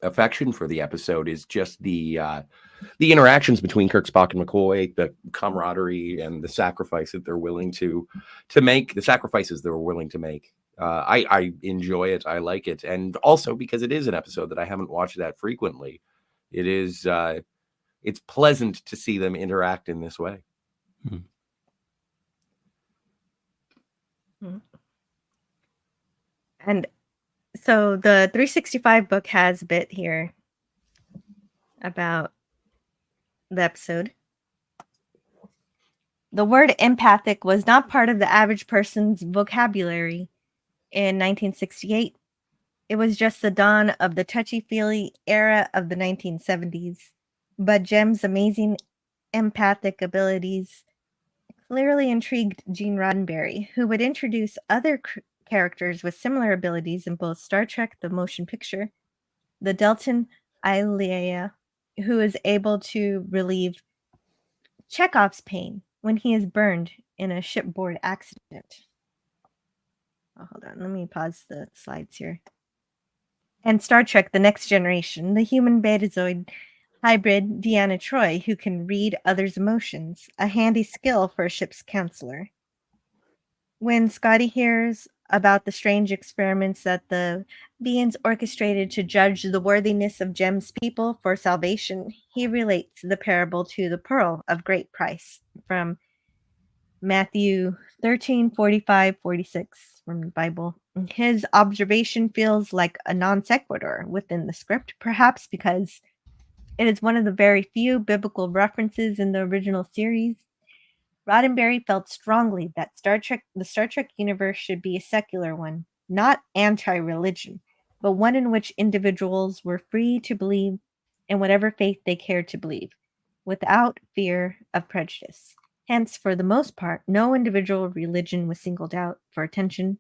affection for the episode is just the interactions between Kirk, Spock, and McCoy, the camaraderie, and the sacrifice that they're willing to make. The sacrifices they're willing to make. I enjoy it. I like it, and also because it is an episode that I haven't watched that frequently, it is. It's pleasant to see them interact in this way. Mm-hmm. And so the 365 book has a bit here about the episode. The word empathic was not part of the average person's vocabulary in 1968. It was just the dawn of the touchy-feely era of the 1970s. But Jem's amazing empathic abilities clearly intrigued Gene Roddenberry, who would introduce other characters with similar abilities in both Star Trek the Motion Picture, the Deltan ILIC, who is able to relieve Chekhov's pain when he is burned in a shipboard accident. Oh, hold on, let me pause the slides here. And Star Trek The Next Generation, the human betazoid hybrid Deanna Troi, who can read others' emotions, a handy skill for a ship's counselor. When Scotty hears about the strange experiments that the beings orchestrated to judge the worthiness of Jem's people for salvation, he relates the parable to the pearl of great price from Matthew 13:45-46 from the Bible. His observation feels like a non sequitur within the script, perhaps because it is one of the very few biblical references in the original series. Roddenberry felt strongly that the Star Trek universe should be a secular one, not anti-religion, but one in which individuals were free to believe in whatever faith they cared to believe, without fear of prejudice. Hence, for the most part, no individual religion was singled out for attention,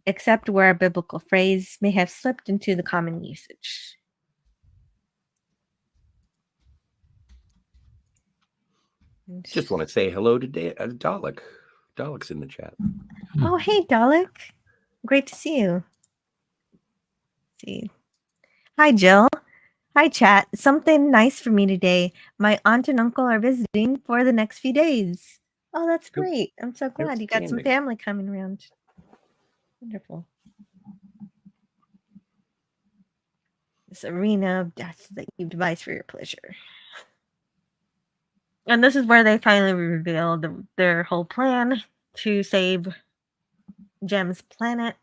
except where a biblical phrase may have slipped into the common usage. Just want to say hello to Dalek. Dalek's in the chat. Oh, hey, Dalek. Great to see you. Let's see. Hi, Jill. Hi, chat. Something nice for me today. My aunt and uncle are visiting for the next few days. Oh, that's great. I'm so glad you got some family coming around. Wonderful. This arena of death that you devise for your pleasure. And this is where they finally reveal their whole plan to save Jem's planet,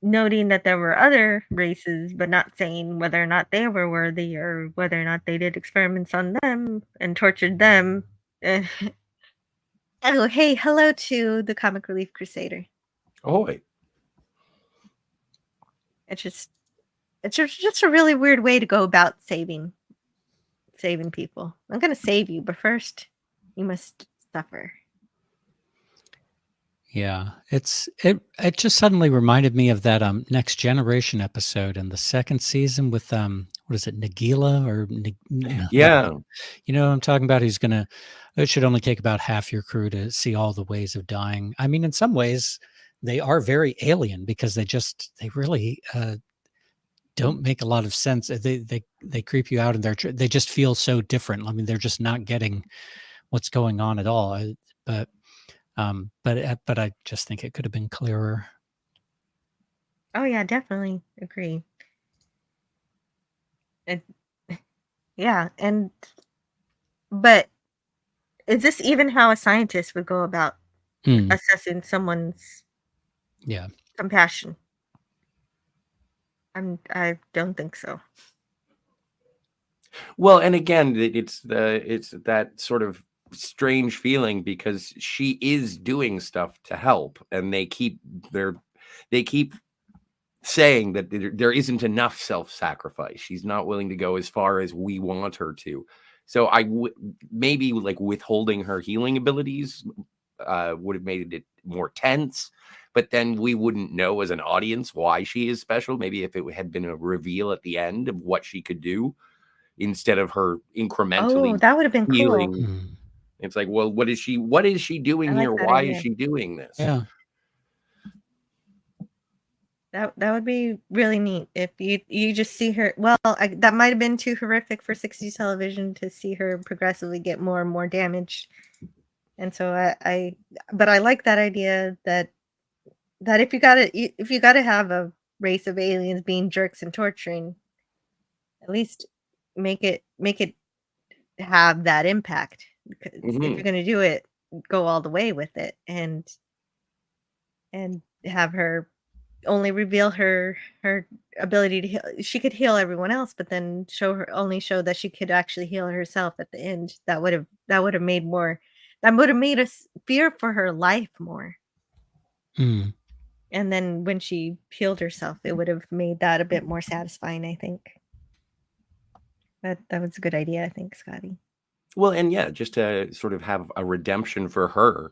noting that there were other races, but not saying whether or not they were worthy or whether or not they did experiments on them and tortured them. Oh, hey, hello to the Comic Relief Crusader. Ahoy. It's just a really weird way to go about saving people. I'm going to save you, but first you must suffer. Yeah, it just suddenly reminded me of that Next Generation episode in the second season with what is it, Nagila or yeah, you know what I'm talking about? It should only take about half your crew to see all the ways of dying. I mean, in some ways they are very alien because they really don't make a lot of sense. They creep you out, and they just feel so different. I mean, they're just not getting what's going on at all. But I just think it could have been clearer. Oh yeah, definitely agree. Yeah, but is this even how a scientist would go about assessing someone's compassion? I don't think so. Well, and again, it's that sort of strange feeling because she is doing stuff to help, and they keep saying that there isn't enough self-sacrifice. She's not willing to go as far as we want her to. So maybe like withholding her healing abilities would have made it more tense, but then we wouldn't know as an audience why she is special. Maybe if it had been a reveal at the end of what she could do instead of her incrementally that would have been healing. cool. It's like, well, what is she doing here? Why is she doing this? Yeah. That would be really neat if you just see her. Well, that might have been too horrific for 60s television to see her progressively get more and more damaged. And so but I like that idea that if you gotta have a race of aliens being jerks and torturing, at least make it have that impact. Because if you're gonna do it, go all the way with it, and have her only reveal her ability to heal. She could heal everyone else, but then show that she could actually heal herself at the end. That would have made us fear for her life more. And then when she healed herself, it would have made that a bit more satisfying, I think. That was a good idea, I think, Scotty. Well, and yeah, just to sort of have a redemption for her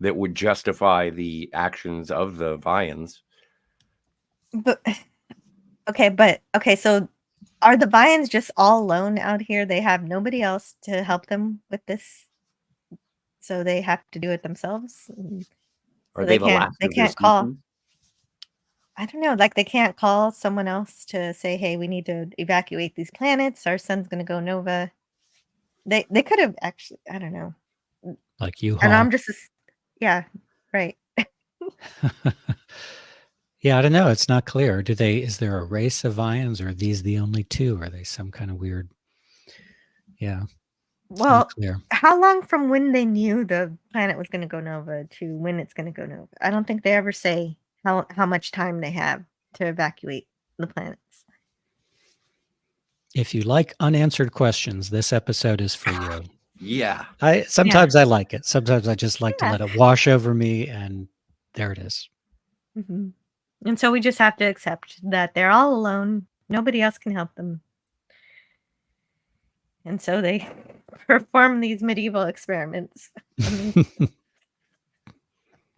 that would justify the actions of the Vians. But okay, so are the Vians just all alone out here? They have nobody else to help them with this, so they have to do it themselves. Are they the last? They can't call. I don't know. Like they can't call someone else to say, "Hey, we need to evacuate these planets. Our sun's going to go nova." They could have actually. I don't know. Like you. And I'm just. Yeah. Right. Yeah, I don't know. It's not clear. Is there a race of Vians, or are these the only two? Are they some kind of weird? Yeah. Well, how long from when they knew the planet was going to go nova to when it's going to go nova? I don't think they ever say how much time they have to evacuate the planets. If you like unanswered questions, this episode is for you. Yeah. Sometimes I like it. Sometimes I just like to let it wash over me, and there it is. Mm-hmm. And so we just have to accept that they're all alone. Nobody else can help them. And so they perform these medieval experiments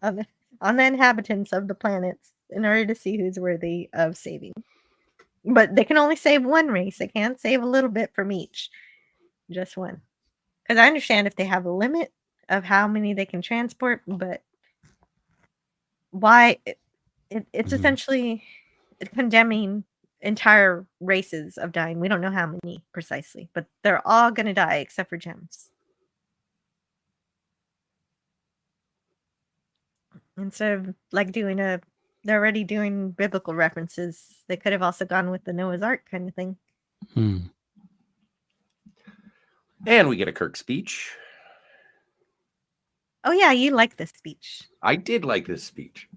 on the inhabitants of the planets in order to see who's worthy of saving. But they can only save one race. They can't save a little bit from each. Just one. Because I understand if they have a limit of how many they can transport, but why... It's essentially condemning entire races of dying. We don't know how many precisely, but they're all going to die except for gems. Instead of like they're already doing biblical references. They could have also gone with the Noah's Ark kind of thing. And we get a Kirk speech. Oh yeah, you like this speech. I did like this speech.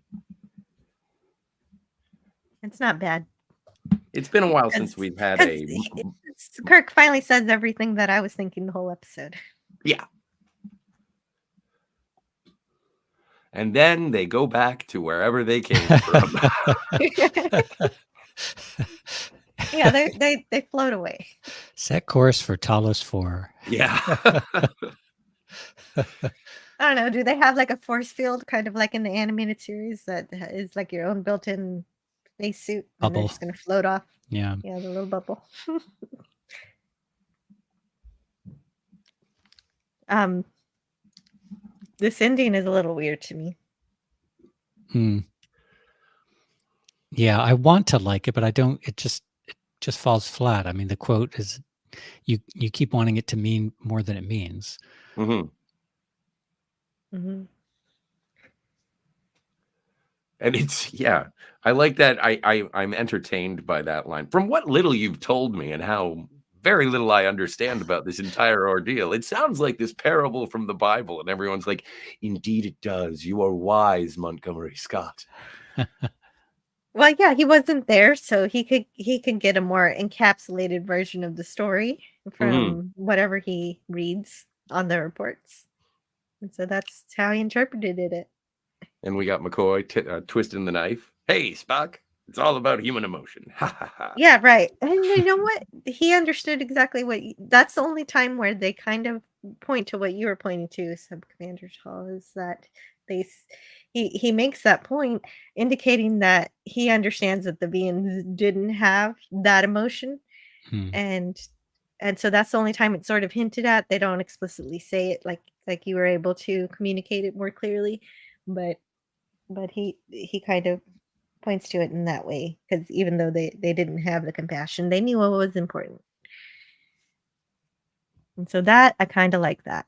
It's not bad. It's been a while since we've had Kirk finally says everything that I was thinking the whole episode. Yeah. And then they go back to wherever they came from. Yeah, they float away. Set course for Talos 4. Yeah. I don't know. Do they have like a force field, kind of like in the animated series, that is like your own built-in space suit, and they're just going to float off? Yeah, the little bubble. This ending is a little weird to me. Yeah, I want to like it, but I don't. It just falls flat. I mean, the quote is, "You keep wanting it to mean more than it means." Mm-hmm. Mm-hmm. And it's, yeah, I like that. I'm entertained by that line. From what little you've told me and how very little I understand about this entire ordeal, it sounds like this parable from the Bible, and everyone's like, indeed it does. You are wise, Montgomery Scott. Well, yeah, he wasn't there, so he could get a more encapsulated version of the story from whatever he reads. on the reports. And so that's how he interpreted it. And we got McCoy twisting the knife. Hey, Spock, it's all about human emotion. Ha ha ha. Yeah, right. And you know what? He understood exactly that's the only time where they kind of point to what you were pointing to, Sub-Commander Tall, is that he makes that point, indicating that he understands that the beings didn't have that emotion. And so that's the only time it's sort of hinted at. They don't explicitly say it like you were able to communicate it more clearly, but he kind of points to it in that way, because even though they didn't have the compassion, they knew what was important. And so that I kind of like that.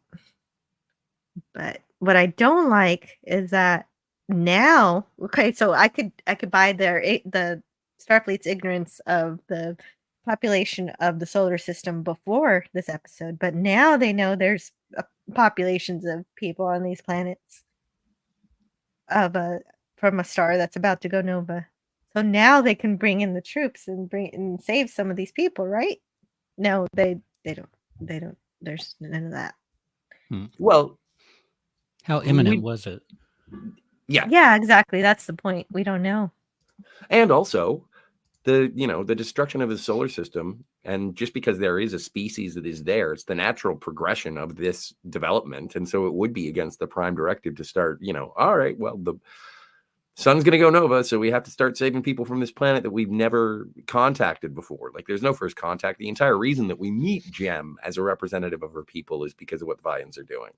But what I don't like is that now, okay, so I could buy the Starfleet's ignorance of the population of the solar system before this episode, but now they know there's populations of people on these planets from a star that's about to go nova. So now they can bring in the troops and save some of these people, right? No, they don't. There's none of that. Well, how imminent was it? Yeah, exactly. That's the point. We don't know. And also the destruction of the solar system, and just because there is a species that is there, it's the natural progression of this development. And so it would be against the prime directive to start, all right, well, the sun's going to go nova, so we have to start saving people from this planet that we've never contacted before. Like, there's no first contact. The entire reason that we meet Jem as a representative of her people is because of what the Vians are doing.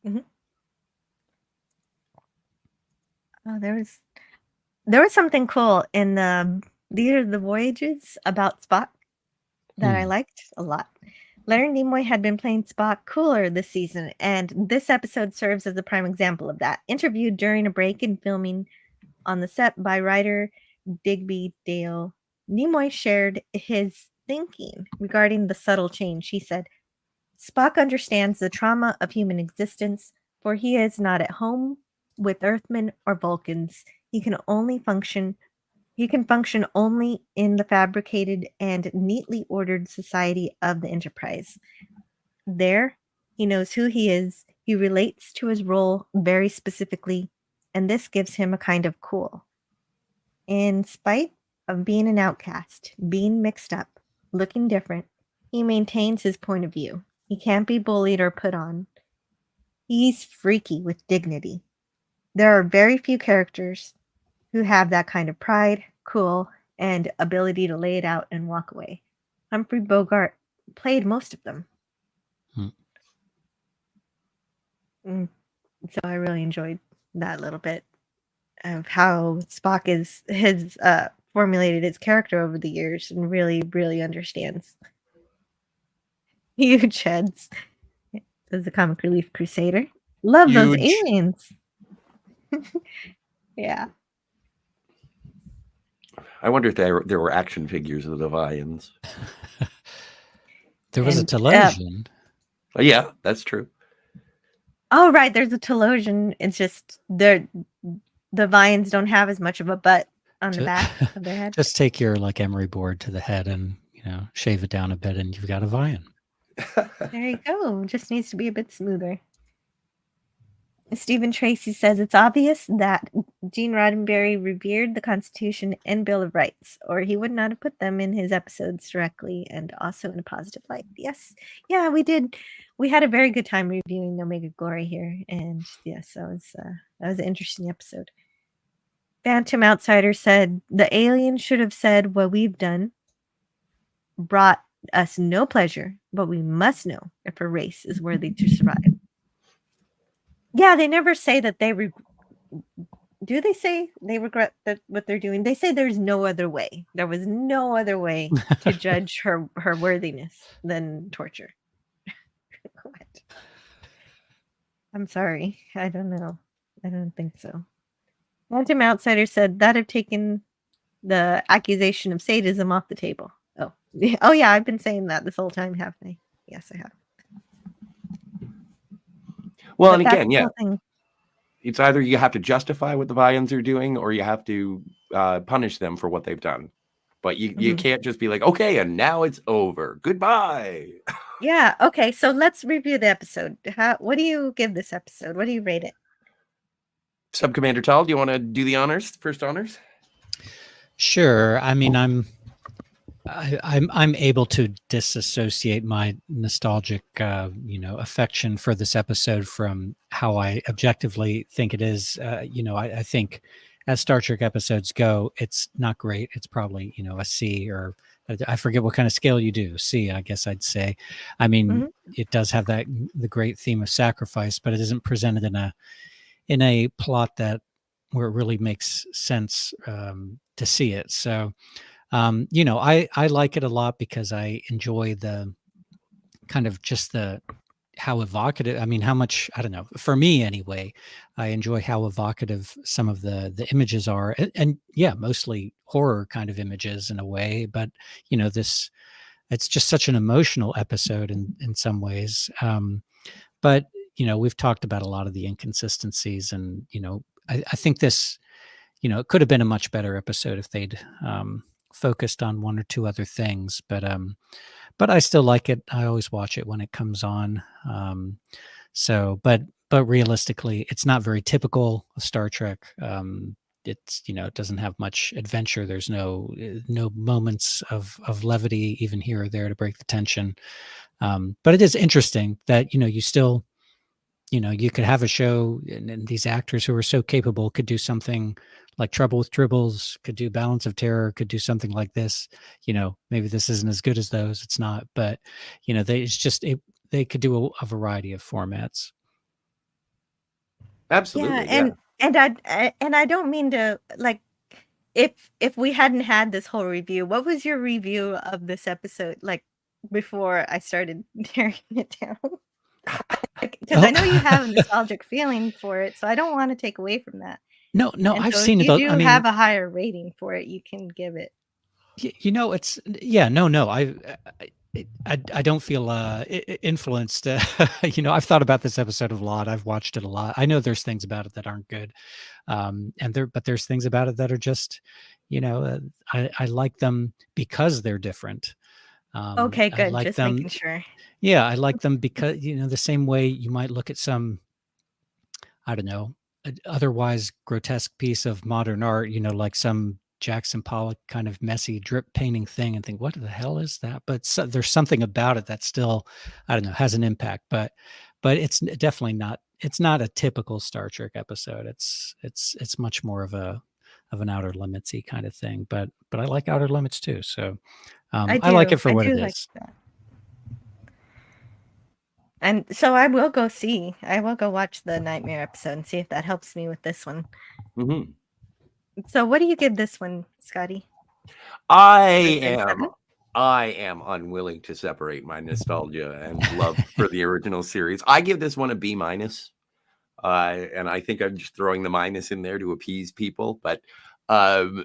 Mm-hmm. Oh, there was something cool in these are the voyages about Spock that I liked a lot. Leonard Nimoy had been playing Spock cooler this season, and this episode serves as a prime example of that. Interviewed during a break in filming on the set by writer Digby Dale, Nimoy shared his thinking regarding the subtle change. He said, Spock understands the trauma of human existence, for he is not at home with Earthmen or Vulcans. He can function only in the fabricated and neatly ordered society of the Enterprise. There, he knows who he is, he relates to his role very specifically, and this gives him a kind of cool. In spite of being an outcast, being mixed up, looking different, he maintains his point of view. He can't be bullied or put on. He's freaky with dignity. There are very few characters who have that kind of pride, cool, and ability to lay it out and walk away. Humphrey Bogart played most of them. So I really enjoyed that little bit of how Spock has formulated his character over the years and really, really understands. Huge heads. As a comic relief crusader. Love those aliens. Yeah. I wonder if there were action figures of the Vians. There was a Telosian. Yeah, that's true. Oh, right. There's a Telosian. It's just the Vians don't have as much of a butt on the back of their head. Just take your emery board to the head and shave it down a bit, and you've got a Vian. There you go. Just needs to be a bit smoother. Stephen Tracy says it's obvious that Gene Roddenberry revered the Constitution and Bill of Rights, or he would not have put them in his episodes directly and also in a positive light. Yes. Yeah, we did. We had a very good time reviewing Omega Glory here. And yes, that was an interesting episode. Phantom Outsider said, the alien should have said what we've done brought us no pleasure, but we must know if a race is worthy to survive. Yeah, they never say that they do they say they regret what they're doing? They say there's no other way. There was no other way to judge her worthiness than torture. What? I'm sorry. I don't know. I don't think so. Phantom Outsider said that have taken the accusation of sadism off the table. Oh yeah, I've been saying that this whole time, haven't I? Yes, I have. Well, and again, yeah, it's either you have to justify what the Vians are doing, or you have to punish them for what they've done. but you can't just be like, okay, and now it's over. Goodbye. Yeah. Okay. So let's review the episode. What do you give this episode? What do you rate it? Sub-Commander Tal, do you want to do the honors? First honors? Sure. I mean, I'm able to disassociate my nostalgic, affection for this episode from how I objectively think it is. I think as Star Trek episodes go, it's not great. It's probably, a C, or I forget what kind of scale you do. C, I guess I'd say. I mean, it does have the great theme of sacrifice, but it isn't presented in a plot where it really makes sense to see it. So, I like it a lot because I enjoy the kind of just how evocative, how much, I don't know, for me anyway, I enjoy how evocative some of the images are, and yeah, mostly horror kind of images in a way, but it's just such an emotional episode in some ways. But we've talked about a lot of the inconsistencies, and I think this, it could have been a much better episode if they'd focused on one or two other things, but I still like it. I always watch it when it comes on. But realistically, it's not very typical of Star Trek. It's, it doesn't have much adventure. There's no moments of levity even here or there to break the tension. But it is interesting that, you still, you could have a show, and these actors who are so capable could do something like Trouble with Tribbles, could do Balance of Terror, could do something like this. Maybe this isn't as good as those. It's not, but they could do a variety of formats. Absolutely. Yeah, and I don't mean to, like, if we hadn't had this whole review, what was your review of this episode like before I started tearing it down? Because I know you have a nostalgic feeling for it, so I don't want to take away from that. No, And I've so seen if it. you do have a higher rating for it, you can give it. It's no. I don't feel influenced. I've thought about this episode a lot. I've watched it a lot. I know there's things about it that aren't good, but there's things about it that are just, I like them because they're different. Okay, good. Like just them, making sure. Yeah, I like them because the same way you might look at some, I don't know, otherwise grotesque piece of modern art, like some Jackson Pollock kind of messy drip painting thing, and think, what the hell is that? But there's something about it that still, I don't know, has an impact. But it's definitely not. It's not a typical Star Trek episode. It's much more of an Outer Limitsy kind of thing. But I like Outer Limits too. So I like it for what it is. That. And so I will go watch the Nightmare episode and see if that helps me with this one. Mm-hmm. So what do you give this one, Scotty? I am unwilling to separate my nostalgia and love for the original series. I give this one a B-. And I think I'm just throwing the minus in there to appease people, but I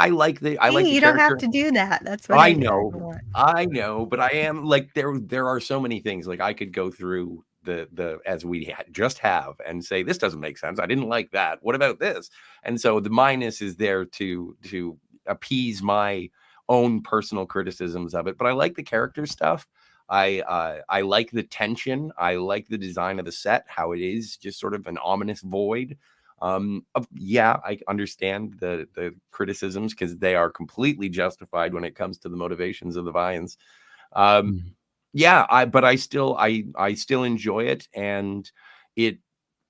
like the you don't have to do that. That's what I know, but I am like, there are so many things, like I could go through the as we just have and say, this doesn't make sense. I didn't like that. What about this? And so the minus is there to appease my own personal criticisms of it. But I like the character stuff. I like the tension. I like the design of the set, how it is just sort of an ominous void. I understand the criticisms because they are completely justified when it comes to the motivations of the Vians. But I still enjoy it, and it,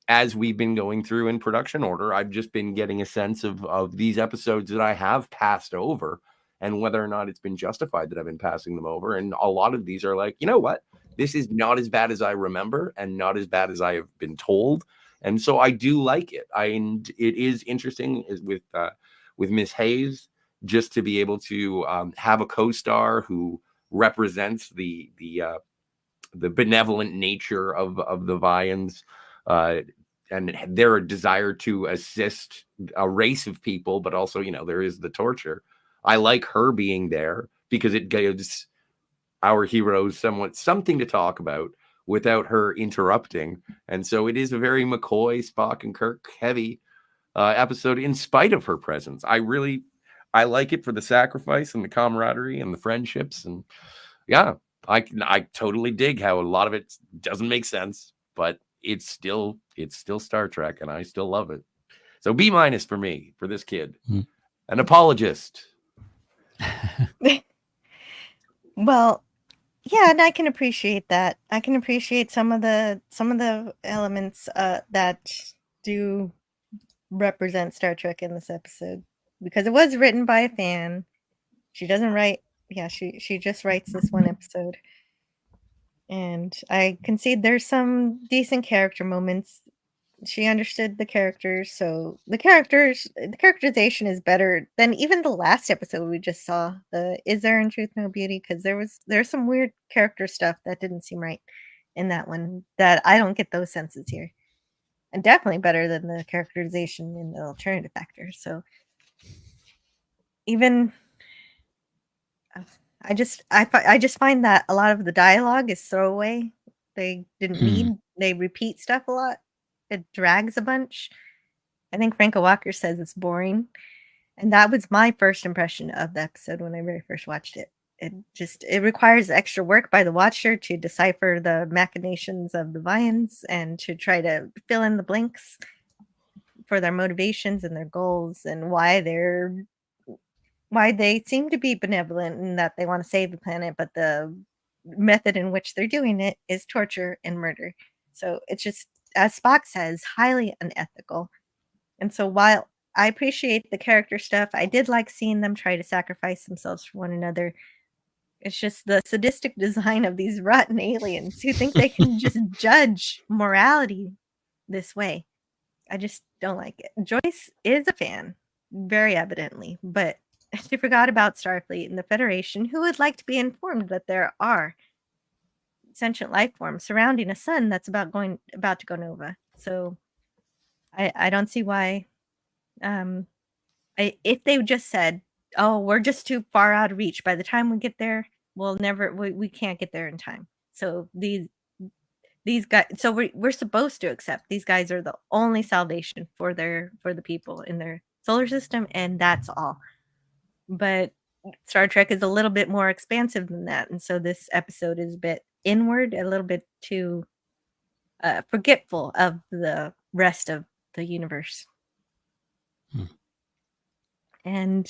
as we've been going through in production order, I've just been getting a sense of these episodes that I have passed over, and whether or not it's been justified that I've been passing them over. And a lot of these are like, you know what, this is not as bad as I remember, and not as bad as I have been told. And so I do like it. And it is interesting with Miss Hayes, just to be able to have a co-star who represents the benevolent nature of the Vians, and their desire to assist a race of people, but also, there is the torture. I like her being there because it gives our heroes something to talk about without her interrupting. And so it is a very McCoy, Spock, and Kirk heavy episode in spite of her presence. I like it for the sacrifice and the camaraderie and the friendships. And yeah, I totally dig how a lot of it doesn't make sense, but it's still Star Trek, and I still love it. So B- for me, for this kid. An apologist. Well, yeah, and I can appreciate that. I can appreciate some of the elements that do represent Star Trek in this episode, because it was written by a fan. She doesn't write. Yeah, she just writes this one episode, and I concede there's some decent character moments. She understood the characters, so the characterization is better than even the last episode we just saw. The Is There in Truth No Beauty? Because there's some weird character stuff that didn't seem right in that one, that I don't get those senses here, and definitely better than the characterization in the alternative factor. So even I just find that a lot of the dialogue is throwaway. They didn't need. They repeat stuff a lot. It drags a bunch. I think Franco Walker says it's boring, and that was my first impression of the episode when I very first watched it. It requires extra work by the watcher to decipher the machinations of the Vians and to try to fill in the blanks for their motivations and their goals, and why they seem to be benevolent and that they want to save the planet, but the method in which they're doing it is torture and murder. So it's just, as Spock says, highly unethical. And so while I appreciate the character stuff, I did like seeing them try to sacrifice themselves for one another. It's just the sadistic design of these rotten aliens who think they can just judge morality this way. I just don't like it. Joyce is a fan, very evidently, but she forgot about Starfleet and the Federation, who would like to be informed that there are sentient life forms surrounding a sun that's about to go nova. So I don't see why. If they just said, "Oh, we're just too far out of reach. By the time we get there, we can't get there in time." So these guys, so we're supposed to accept these guys are the only salvation for the people in their solar system, and that's all. But Star Trek is a little bit more expansive than that, and so this episode is a bit inward, a little bit too forgetful of the rest of the universe. And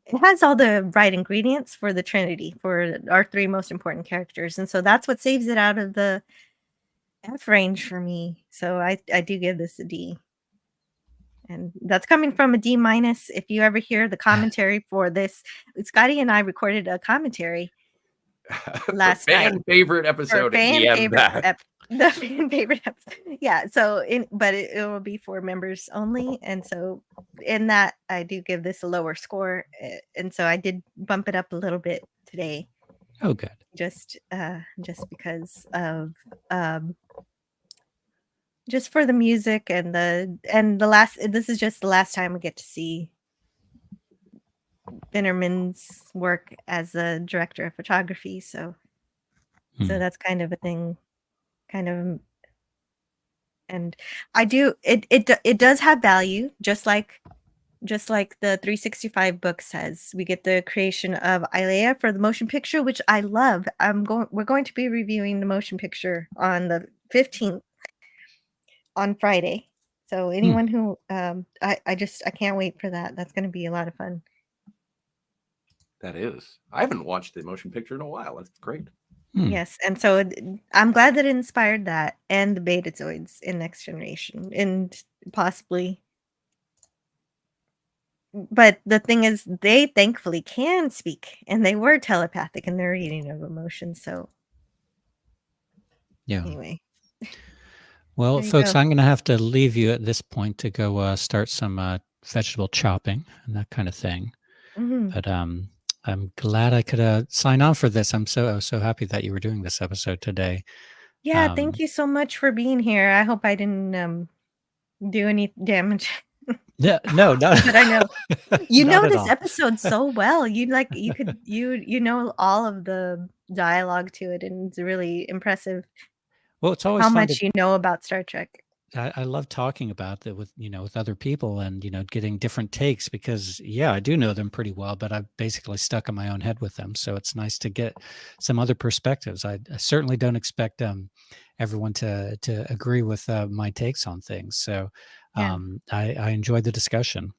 it has all the right ingredients for the Trinity, for our three most important characters, and so that's what saves it out of the F range for me. So I do give this a D. And that's coming from a D-. If you ever hear the commentary for this, Scotty and I recorded a commentary last night. Favorite episode. The fan favorite episode. Yeah. So but it will be for members only. And so in that, I do give this a lower score. And so I did bump it up a little bit today. Oh, good. Just because of just for the music and this is just the last time we get to see Finnerman's work as a director of photography. So that's kind of a thing, and I do, it does have value, just like the 365 book says. We get the creation of ILIC for the motion picture, which I love. We're going to be reviewing the motion picture on the 15th. On Friday. So anyone who I can't wait for that. That's going to be a lot of fun. That is. I haven't watched the motion picture in a while. That's great. Yes, and so I'm glad that it inspired that and the Betazoids in Next Generation, and possibly. But the thing is, they thankfully can speak, and they were telepathic in their reading of emotions. So yeah. Anyway. Well, folks, I'm going to have to leave you at this point to go start some vegetable chopping and that kind of thing. But I'm glad I could sign on for this. I'm so happy that you were doing this episode today. Yeah, thank you so much for being here. I hope I didn't do any damage. Yeah, no, but I know you know this all. episode so well. You know all of the dialogue to it, and it's really impressive. Well, it's always how fun much you know about Star Trek. I love talking about that with, with other people and, getting different takes because, yeah, I do know them pretty well, but I've basically stuck in my own head with them. So it's nice to get some other perspectives. I certainly don't expect everyone to agree with my takes on things. So Yeah. I enjoyed the discussion.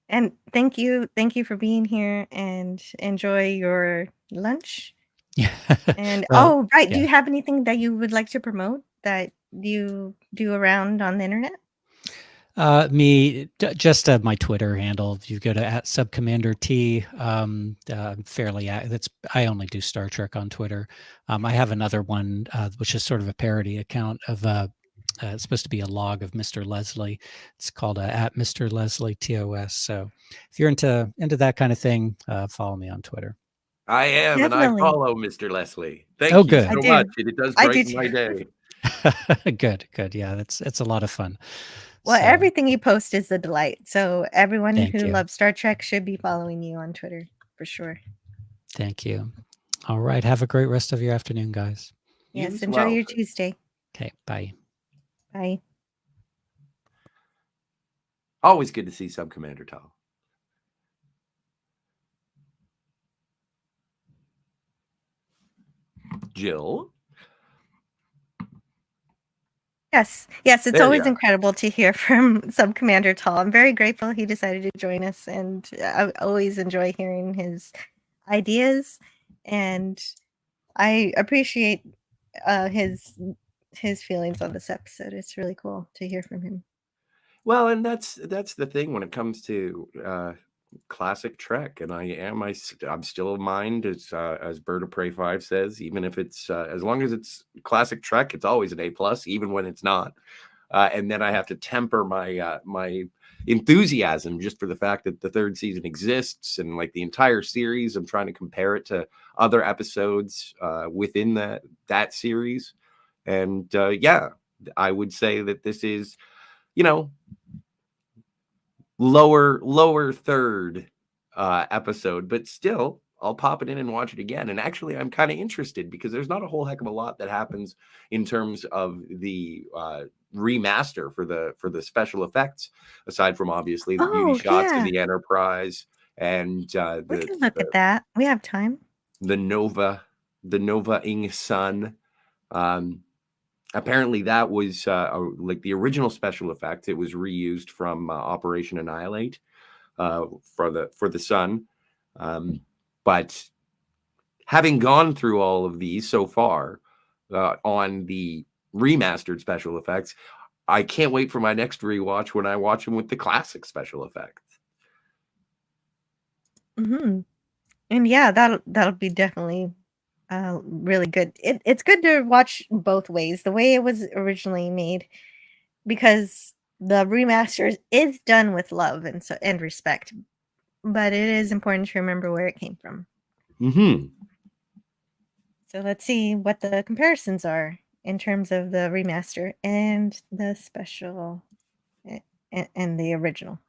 And thank you for being here, and enjoy your lunch. Yeah. And Well, right, do yeah. you have anything that you would like to promote that you do around on the internet? Just my Twitter handle. If you go to @SubcommanderT, fairly. I only do Star Trek on Twitter. I have another one which is sort of a parody account of. It's supposed to be a log of Mr. Leslie. It's called @Mr. Leslie TOS. So if you're into that kind of thing, follow me on Twitter. I am, and I Definitely. follow Mr. Leslie. Thank Oh, you good. I so do. much. It does I do brighten too. my day. Good. Yeah, it's a lot of fun. Well, So everything you post is a delight. So everyone thank who you. loves Star Trek should be following you on Twitter for sure. Thank you. All right. Have a great rest of your afternoon, guys. You Yes, as enjoy well. your Tuesday. Okay. Bye. Bye. Always good to see Sub Commander Tal. Jill? Yes, it's There you always are. incredible to hear from Sub Commander Tall. I'm very grateful he decided to join us, and I always enjoy hearing his ideas, and I appreciate his feelings on this episode. It's really cool to hear from him. Well, and that's the thing when it comes to classic Trek, and I'm still of mind as Bird of Prey 5 says, even if it's as long as it's classic Trek, it's always an A+, even when it's not. And then I have to temper my my enthusiasm just for the fact that the third season exists, and like the entire series, I'm trying to compare it to other episodes within that series. And yeah, I would say that this is, lower third episode, but still I'll pop it in and watch it again. And actually I'm kind of interested because there's not a whole heck of a lot that happens in terms of the remaster for the special effects, aside from obviously the beauty shots of the Enterprise and we can look at that. We have time. the Nova ing Sun. Apparently that was like the original special effect. It was reused from Operation Annihilate for the Sun. But having gone through all of these so far on the remastered special effects, I can't wait for my next rewatch when I watch them with the classic special effects. Mm-hmm. And yeah, that'll be definitely really good. It's good to watch both ways, the way it was originally made, because the remaster is done with love and respect, but it is important to remember where it came from. Mm-hmm. So let's see what the comparisons are in terms of the remaster and the special and the original.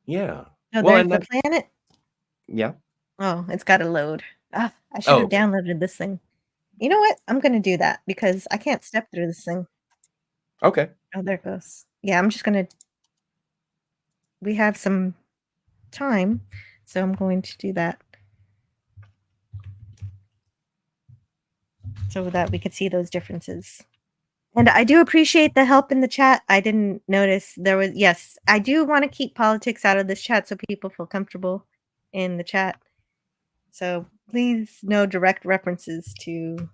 Yeah. Oh, Well, there's and the planet. yeah. Oh, it's got to load. I should have okay. downloaded this thing. You know what? I'm going to do that because I can't step through this thing. Okay. Oh, there it goes. Yeah, I'm just going to. We have some time, so I'm going to do that so that we could see those differences. And I do appreciate the help in the chat. I didn't notice there was. Yes, I do want to keep politics out of this chat so people feel comfortable in the chat. So please, no direct references to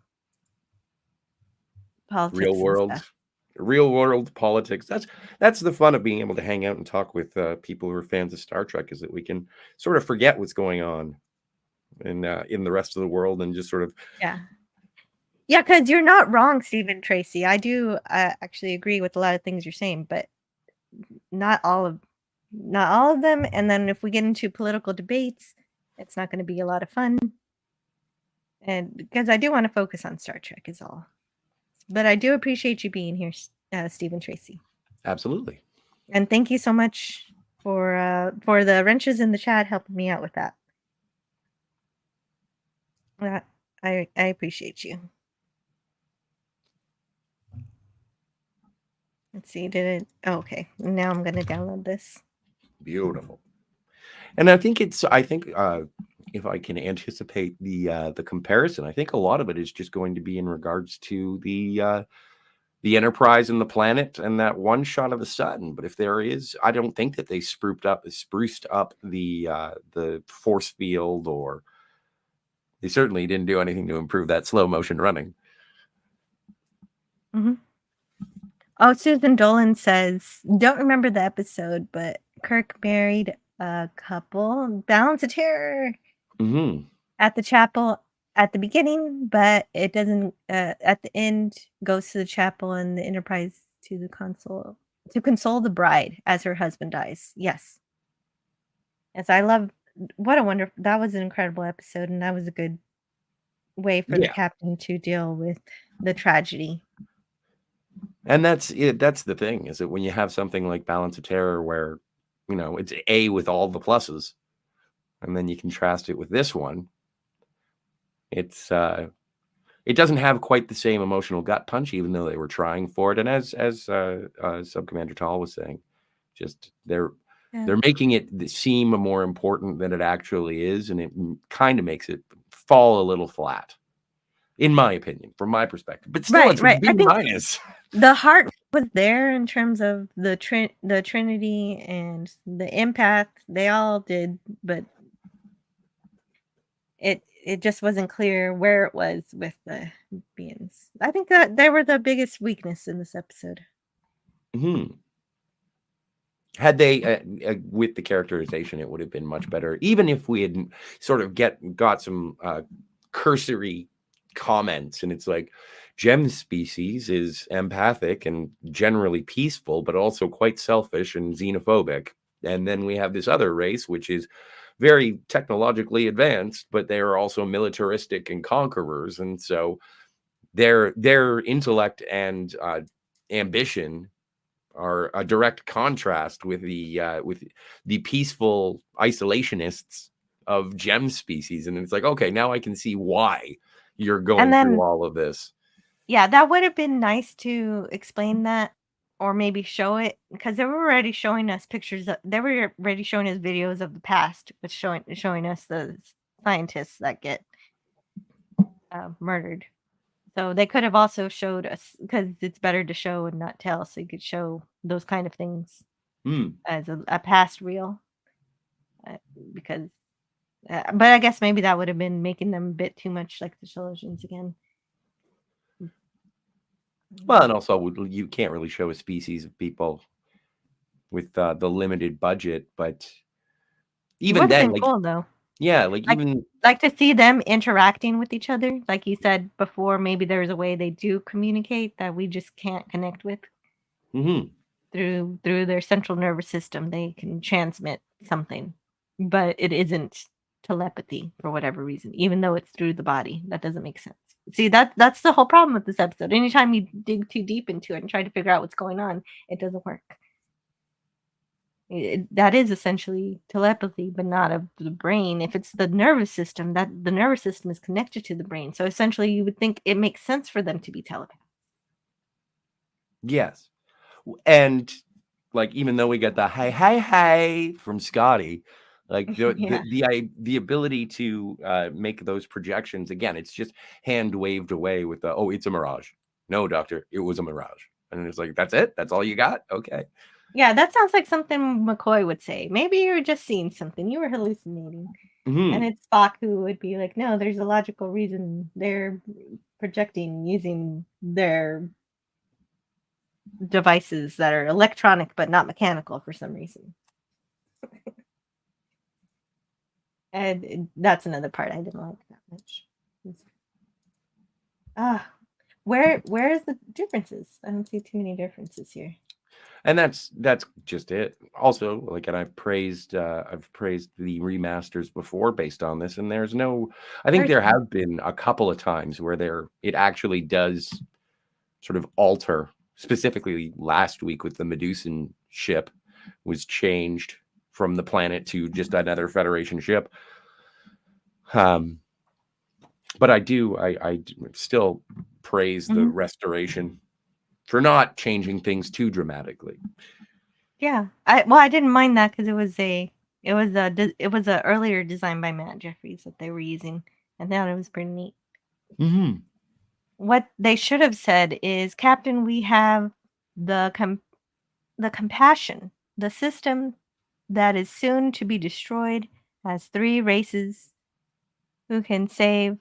politics. Real world politics. That's the fun of being able to hang out and talk with people who are fans of Star Trek, is that we can sort of forget what's going on in the rest of the world and just sort of Yeah, because you're not wrong, Stephen Tracy. I do actually agree with a lot of things you're saying, but not all of them. And then if we get into political debates, it's not going to be a lot of fun. And because I do want to focus on Star Trek is all. But I do appreciate you being here, Stephen Tracy. Absolutely. And thank you so much for the wrenches in the chat helping me out with that. I appreciate you. Let's see, did it? Oh, okay, now I'm gonna download this. Beautiful. And I think if I can anticipate the comparison, I think a lot of it is just going to be in regards to the Enterprise and the planet and that one shot of the sun. But if there is, I don't think that they spruced up the force field, or they certainly didn't do anything to improve that slow motion running. Mm-hmm. Oh, Susan Dolan says, don't remember the episode, but Kirk married a couple, Balance of Terror, at the chapel at the beginning, but it doesn't, at the end, goes to the chapel and the Enterprise to console the bride as her husband dies. Yes. Yes, I love, that was an incredible episode, and that was a good way for the captain to deal with the tragedy. And that's it. That's the thing, is that when you have something like Balance of Terror, where, it's A with all the pluses, and then you contrast it with this one, it doesn't have quite the same emotional gut punch, even though they were trying for it. And as Subcommander Tall was saying, just they're making it seem more important than it actually is, and it kind of makes it fall a little flat, in my opinion, from my perspective. But still, it's a B minus. The heart was there in terms of the Trinity and the Empath. They all did, but it just wasn't clear where it was with the beings. I think that they were the biggest weakness in this episode. Had they, with the characterization, it would have been much better. Even if we had sort of got some cursory comments, and it's like, gem species is empathic and generally peaceful, but also quite selfish and xenophobic. And then we have this other race, which is very technologically advanced, but they are also militaristic and conquerors. And so their intellect and ambition are a direct contrast with the peaceful isolationists of gem species. And it's like, okay, now I can see why you're going through all of this. Yeah, that would have been nice to explain that, or maybe show it, because they were already showing us they were already showing us videos of the past, but showing us the scientists that get murdered. So they could have also showed us, because it's better to show and not tell, so you could show those kind of things as a past reel. But I guess maybe that would have been making them a bit too much like the Solutians again. Well, and also you can't really show a species of people with the limited budget, but even then, like, cool though. Yeah, even like to see them interacting with each other, like you said before. Maybe there's a way they do communicate that we just can't connect with. Through their central nervous system, they can transmit something, but it isn't telepathy for whatever reason, even though it's through the body. That doesn't make sense. See, that's the whole problem with this episode. Anytime you dig too deep into it and try to figure out what's going on, it doesn't work. That is essentially telepathy, but not of the brain. If it's the nervous system, that the nervous system is connected to the brain. So essentially, you would think it makes sense for them to be telepaths. Yes. And like, even though we get the hey from Scotty, like the ability to make those projections, again, it's just hand waved away with the, oh, it's a mirage. No, doctor, it was a mirage. And it's like, that's it? That's all you got? Okay. Yeah, that sounds like something McCoy would say. Maybe you were just seeing something. You were hallucinating. And it's Spock who would be like, no, there's a logical reason they're projecting using their devices that are electronic but not mechanical for some reason. And that's another part I didn't like that much. Where's the differences? I don't see too many differences here. And that's just it. Also, like, and I've praised the remasters before based on this, and there's no, I think there have been a couple of times where it actually does sort of alter. Specifically last week with the Medusan ship was changed from the planet to just another Federation ship. But I still praise the restoration for not changing things too dramatically. Yeah, I didn't mind that because it was a earlier design by Matt Jeffries that they were using, and thought it was pretty neat. Mm-hmm. What they should have said is, Captain, we have the compassion. The system that is soon to be destroyed has 3 races who can save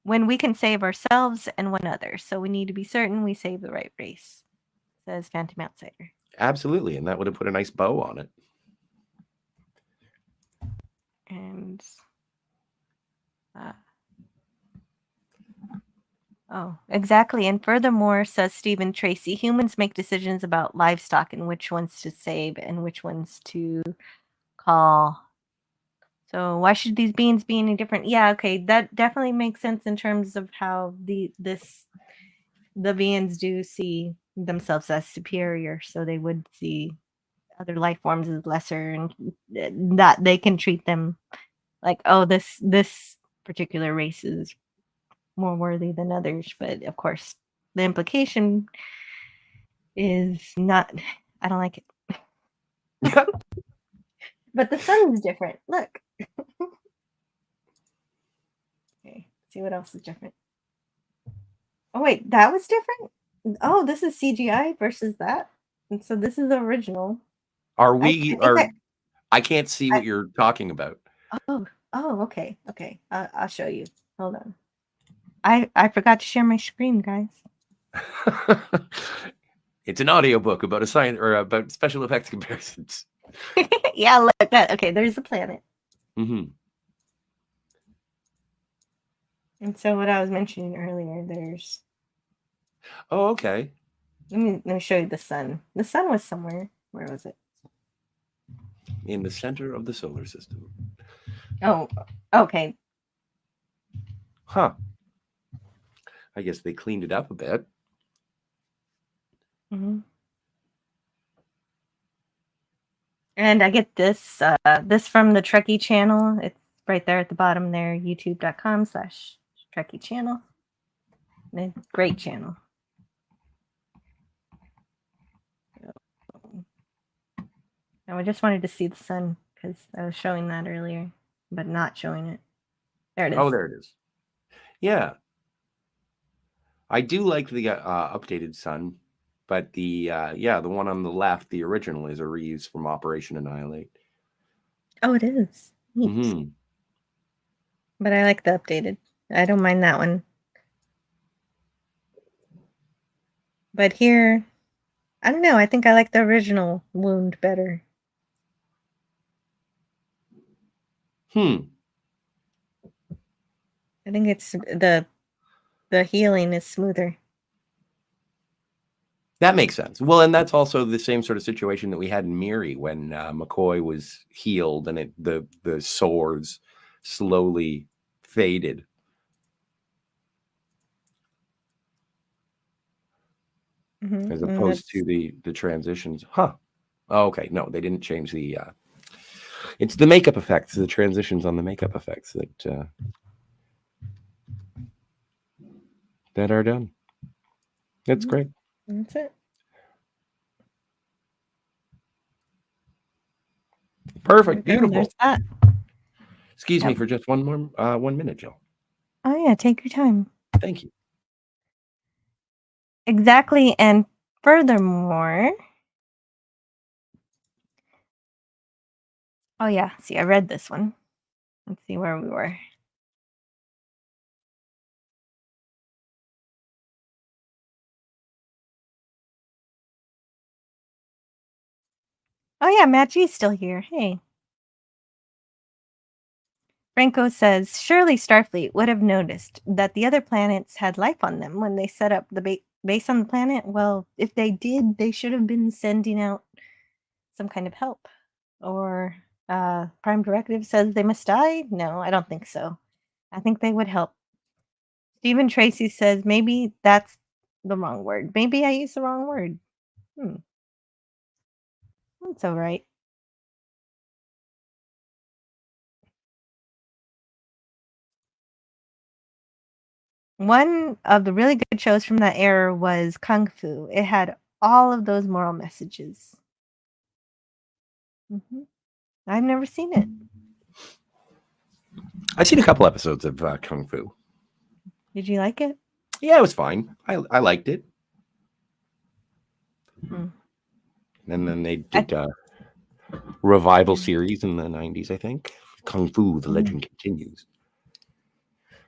when we can save ourselves and one other. So we need to be certain we save the right race, says Phantom Outsider. Absolutely, and that would have put a nice bow on it. And oh, exactly. And furthermore, says Stephen Tracy, humans make decisions about livestock and which ones to save and which ones to call. So why should these beings be any different? Yeah, okay, that definitely makes sense in terms of how the beings do see themselves as superior, so they would see other life forms as lesser, and that they can treat them like, oh, this particular race is more worthy than others. But of course, the implication is not. I don't like it. But the sun's different. Look. Okay, see what else is different. Oh wait, that was different? Oh, this is CGI versus that. And so this is the original. I can't see what you're talking about. Oh, okay. I'll show you. Hold on. I forgot to share my screen, guys. It's an audiobook about about special effects comparisons. Yeah, look that. Okay, there's the planet. Mm-hmm. And so what I was mentioning earlier, there's. Oh, okay. Let me show you the sun. The sun was somewhere. Where was it? In the center of the solar system. Oh, okay. Huh. I guess they cleaned it up a bit. Mm-hmm. And I get this from the Trekkie channel. It's right there at the bottom there, youtube.com/Trekkie channel. Great channel. And I just wanted to see the sun because I was showing that earlier, but not showing it. There it is. Oh, there it is. Yeah. I do like the updated sun, but the one on the left, the original, is a reuse from Operation Annihilate. Oh, it is. Mm-hmm. But I like the updated. I don't mind that one. But here, I don't know. I think I like the original wound better. I think it's the healing is smoother. That makes sense. Well, and that's also the same sort of situation that we had in Miri when McCoy was healed and the sores slowly faded. Mm-hmm. As opposed to the transitions. Huh. Oh, okay. No, they didn't change the it's the makeup effects, the transitions on the makeup effects that are done. That's great. That's it. Perfect. Beautiful. There's that. Excuse me for just one more 1 minute, Jill. Oh yeah, take your time. Thank you. Exactly, and furthermore, oh yeah, see, I read this one. Let's see where we were. Oh yeah, Matt G's still here. Hey. Franco says, surely Starfleet would have noticed that the other planets had life on them when they set up the base on the planet. Well, if they did, they should have been sending out some kind of help. Or Prime Directive says they must die? No, I don't think so. I think they would help. Stephen Tracy says, maybe that's the wrong word. Maybe I used the wrong word. That's all right. One of the really good shows from that era was Kung Fu. It had all of those moral messages. I've never seen it. I've seen a couple episodes of Kung Fu. Did you like it? Yeah, it was fine. I liked it. And then they did a revival series in the 90s, I think. Kung Fu, The Legend Continues.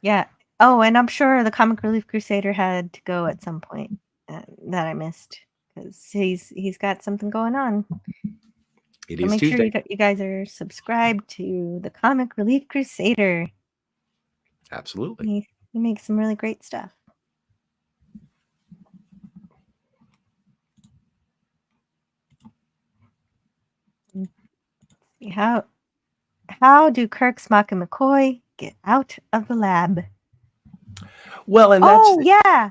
Yeah. Oh, and I'm sure the Comic Relief Crusader had to go at some point that I missed because he's got something going on. It so is make Tuesday. sure you guys are subscribed to the Comic Relief Crusader. Absolutely. He makes some really great stuff. How do Kirk, Spock, and McCoy get out of the lab? Well, and yeah.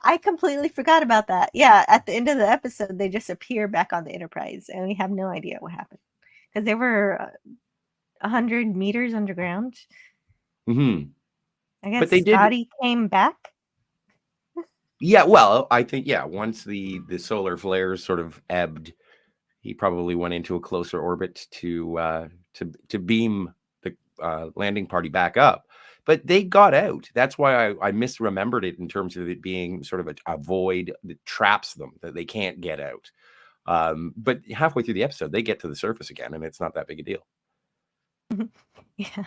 I completely forgot about that. Yeah, at the end of the episode, they just appear back on the Enterprise, and we have no idea what happened because they were 100 meters underground. Mm-hmm. I guess but they Scotty came back. Yeah, well, I think once the solar flares sort of ebbed, he probably went into a closer orbit to beam the landing party back up. But they got out. That's why I misremembered it in terms of it being sort of a void that traps them, that they can't get out. But halfway through the episode, they get to the surface again, and it's not that big a deal. Yeah.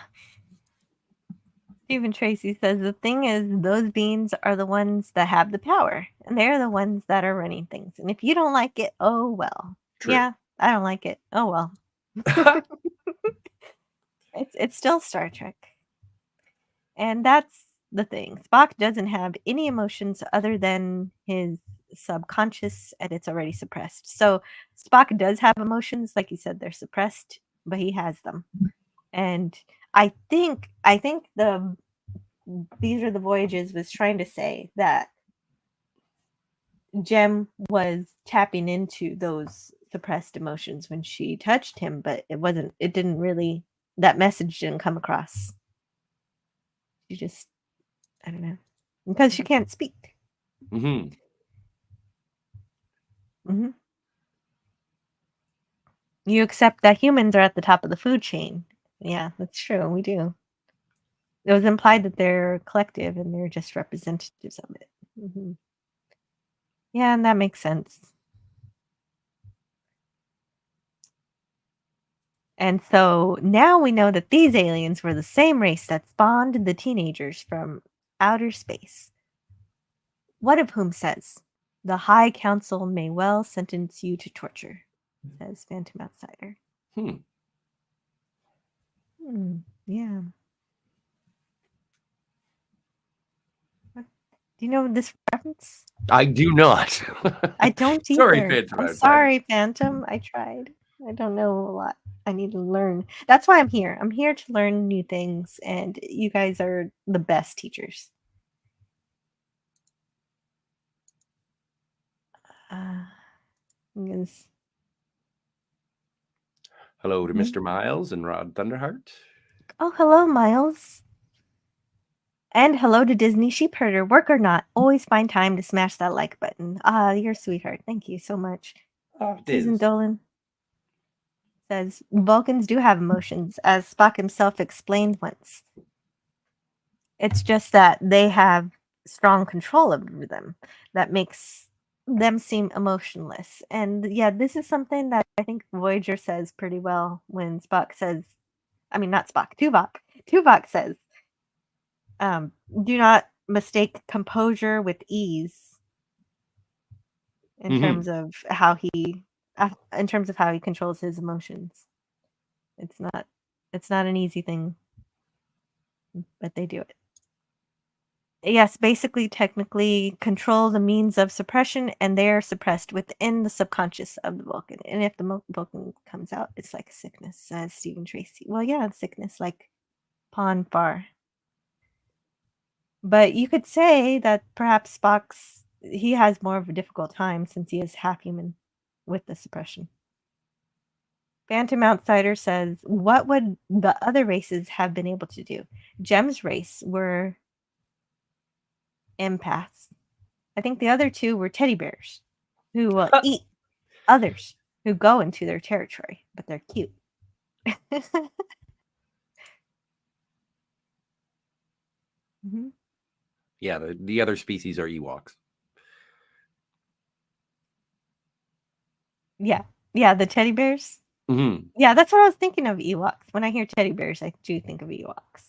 Stephen Tracy says the thing is those beings are the ones that have the power, and they're the ones that are running things. And if you don't like it, oh well. True. Yeah, I don't like it. Oh well. It's still Star Trek. And that's the thing. Spock doesn't have any emotions other than his subconscious, and it's already suppressed. So Spock does have emotions, like you said, they're suppressed, but he has them. And I think These Are the Voyages was trying to say that Jem was tapping into those suppressed emotions when she touched him, but that message didn't come across. She just, I don't know, because she can't speak. Mm-hmm. You accept that humans are at the top of the food chain. Yeah, that's true. We do. It was implied that they're collective and they're just representatives of it. Yeah, and that makes sense. And so now we know that these aliens were the same race that spawned the teenagers from outer space. One of whom says, "The High Council may well sentence you to torture," says Phantom Outsider. Yeah. Do you know this reference? I do not. I don't either. Sorry, Phantom. I'm sorry, Phantom. I tried. I don't know a lot. I need to learn. That's why I'm here. I'm here to learn new things, and you guys are the best teachers. Hello to Mr. Miles and Rod Thunderheart. Oh, hello, Miles. And hello to Disney Sheepherder. Work or not, always find time to smash that like button. You're a sweetheart. Thank you so much. Susan Dolan says, Vulcans do have emotions, as Spock himself explained once. It's just that they have strong control over them that makes them seem emotionless. And yeah, this is something that I think Voyager says pretty well when Spock says, not Spock, Tuvok. Tuvok says, do not mistake composure with ease in terms of how he controls his emotions. It's not an easy thing, but they do it. Yes, basically, technically control the means of suppression, and they're suppressed within the subconscious of the Vulcan. And if the Vulcan comes out, it's like a sickness, says Stephen Tracy. Well, yeah, sickness like Pon farr. But you could say that perhaps he has more of a difficult time since he is half human with the suppression. Phantom Outsider says, what would the other races have been able to do? Jem's race were empaths. I think the other two were teddy bears who will eat others who go into their territory, but they're cute. Mm-hmm. Yeah, the other species are Ewoks. Yeah, the teddy bears. Mm-hmm. Yeah, that's what I was thinking of, Ewoks. When I hear teddy bears, I do think of Ewoks.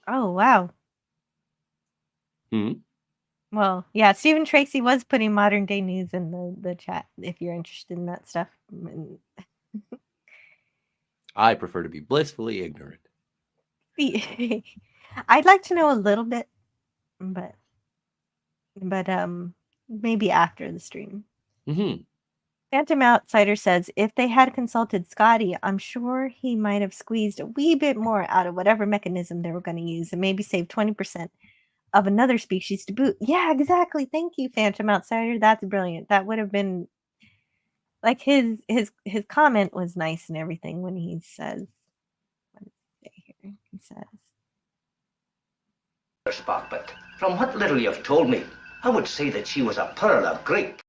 Oh, wow. Mm-hmm. Well, yeah, Stephen Tracy was putting modern day news in the chat if you're interested in that stuff. I prefer to be blissfully ignorant. I'd like to know a little bit, but maybe after the stream. Mm-hmm. Phantom Outsider says if they had consulted Scotty, I'm sure he might have squeezed a wee bit more out of whatever mechanism they were going to use and maybe save 20% of another species to boot. Yeah, exactly. Thank you, Phantom Outsider. That's brilliant. That would have been like his comment was nice and everything when he says, what did he say here? He says, spot, but from what little you've told me, I would say that she was a pearl of great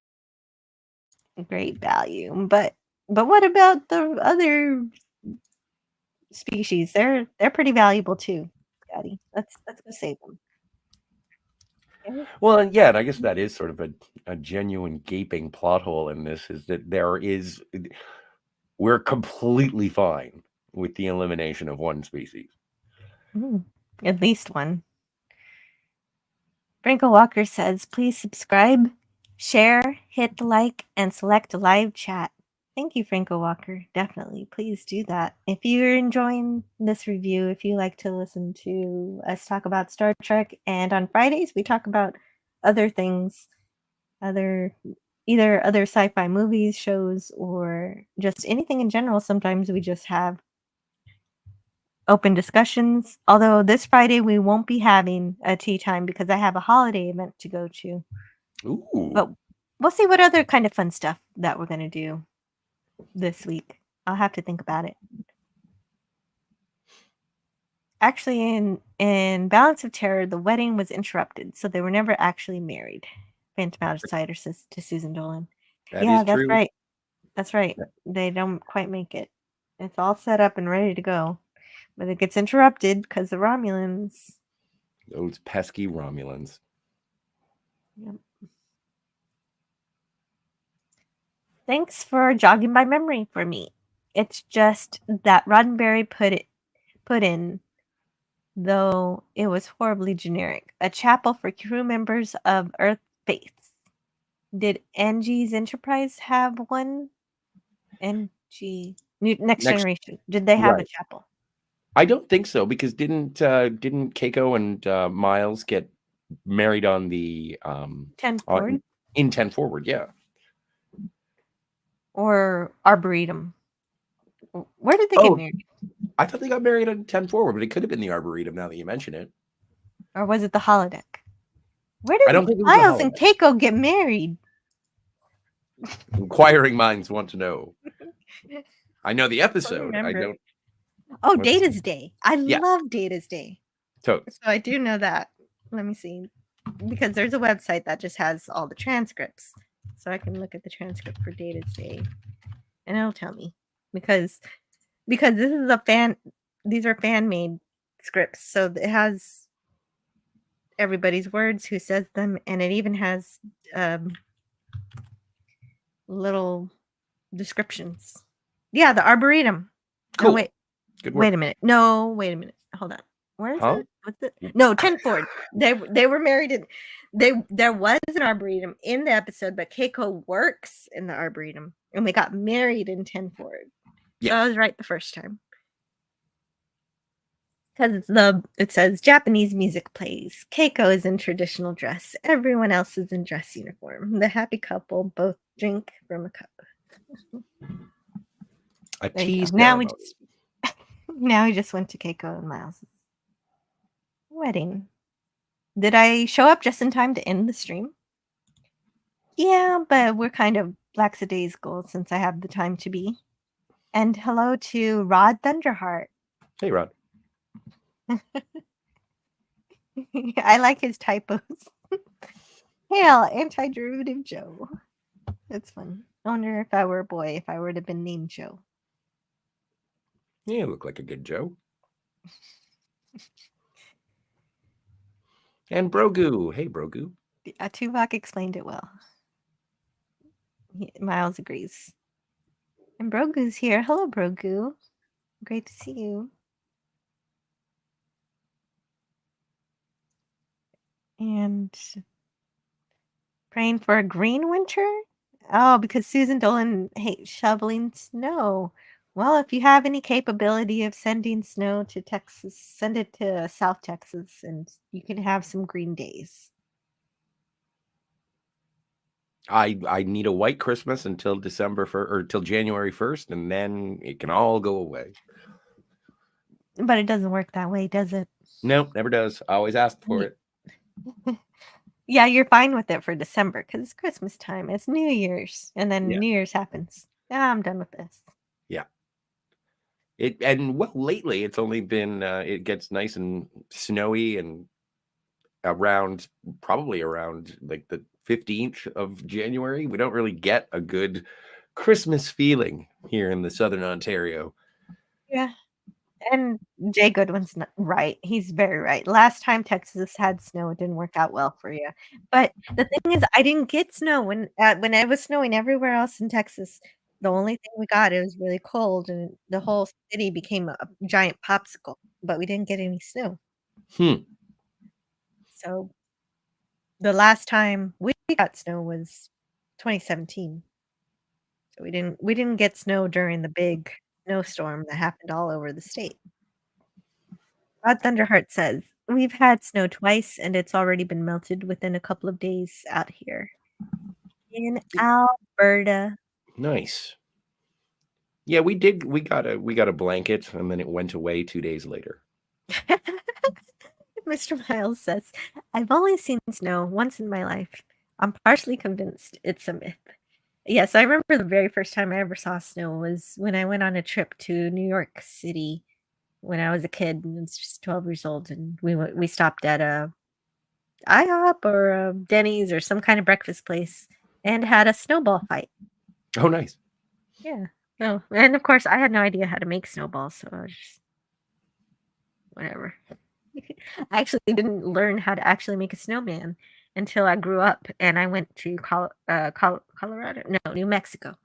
value. But what about the other species? They're pretty valuable too, Scotty. Let's go save them. Okay. Well, yeah, and I guess that is sort of a genuine gaping plot hole in this, is that we're completely fine with the elimination of one species. At least one. Franco Walker says, please subscribe, share, hit the like, and select live chat. Thank you, Franco Walker. Definitely. Please do that. If you're enjoying this review, if you like to listen to us talk about Star Trek, and on Fridays we talk about other things, either other sci-fi movies, shows, or just anything in general. Sometimes we just have open discussions. Although this Friday we won't be having a tea time because I have a holiday event to go to. Ooh. But we'll see what other kind of fun stuff that we're going to do this week. I'll have to think about it. Actually, in Balance of Terror, the wedding was interrupted, so they were never actually married. Phantom Outsider says to Susan Dolan. That's true. right. That's right. They don't quite make it. It's all set up and ready to go. But it gets interrupted because the Romulans. Those pesky Romulans. Yep. Thanks for jogging my memory for me. It's just that Roddenberry put in, though it was horribly generic, a chapel for crew members of Earth faiths. Did NG's Enterprise have one? NG Next Generation. Did they have a chapel? I don't think so, because didn't Keiko and Miles get married on the 10 Forward? In 10 Forward, yeah. Or Arboretum. Where did they get married? I thought they got married on 10 Forward, but it could have been the Arboretum now that you mention it. Or was it the holodeck? Where did Miles and Keiko get married? Inquiring minds want to know. I know the episode. I don't. Oh, Data's Day. I love Data's Day. Totes. So I do know that. Let me see. Because there's a website that just has all the transcripts. So I can look at the transcript for Data's Day. And it'll tell me. Because this is these are fan-made scripts. So it has everybody's words, who says them, and it even has little descriptions. Yeah, the Arboretum. Cool. No, wait. Good work. Wait a minute. No, wait a minute. Hold on. Where is it? What's it? No, 10 Forward. They were married in there was an Arboretum in the episode, but Keiko works in the Arboretum, and they got married in 10 Forward. Yeah. So I was right the first time. Because it says Japanese music plays. Keiko is in traditional dress. Everyone else is in dress uniform. The happy couple both drink from a cup. I teased. Now we just went to Keiko and Miles' wedding. Did I show up just in time to end the stream? Yeah, but we're kind of lackadaisical since I have the time to be. And hello to Rod Thunderheart. Hey, Rod. I like his typos. Hail, Antiderivative Joe. That's fun. I wonder if I were a boy, if I would have been named Joe. Yeah, you look like a good Joe. And Brogu. Hey, Brogu. Tuvok explained it well. Miles agrees. And Brogu's here. Hello, Brogu. Great to see you. And praying for a green winter? Oh, because Susan Dolan hates shoveling snow. Well, if you have any capability of sending snow to Texas, send it to South Texas and you can have some green days. I need a white Christmas until December 1st or till January 1st, and then it can all go away. But it doesn't work that way, does it? Nope, never does. I always ask for it. Yeah, you're fine with it for December because it's Christmas time. It's New Year's, and then New Year's happens. Yeah, I'm done with this. Yeah. Lately it's only been it gets nice and snowy and probably around like the 15th of January. We don't really get a good Christmas feeling here in the Southern Ontario. Yeah. And Jay Goodwin's right. He's very right. Last time Texas had snow, it didn't work out well for you. But the thing is, I didn't get snow when it was snowing everywhere else in Texas. The only thing we got, it was really cold, and the whole city became a giant popsicle. But we didn't get any snow. So the last time we got snow was 2017. So we didn't get snow during the big snowstorm that happened all over the state. Rod Thunderheart says, we've had snow twice and it's already been melted within a couple of days out here in Alberta. Nice. Yeah, we did. We got a blanket and then it went away 2 days later. Mr. Miles says, I've only seen snow once in my life. I'm partially convinced it's a myth. Yes, I remember the very first time I ever saw snow was when I went on a trip to New York City when I was a kid and was just 12 years old, and we stopped at a IHOP or a Denny's or some kind of breakfast place and had a snowball fight. Oh, nice. Yeah. Oh, and of course, I had no idea how to make snowballs, so I was just whatever. I actually didn't learn how to actually make a snowman until I grew up and I went to Colorado, no, New Mexico.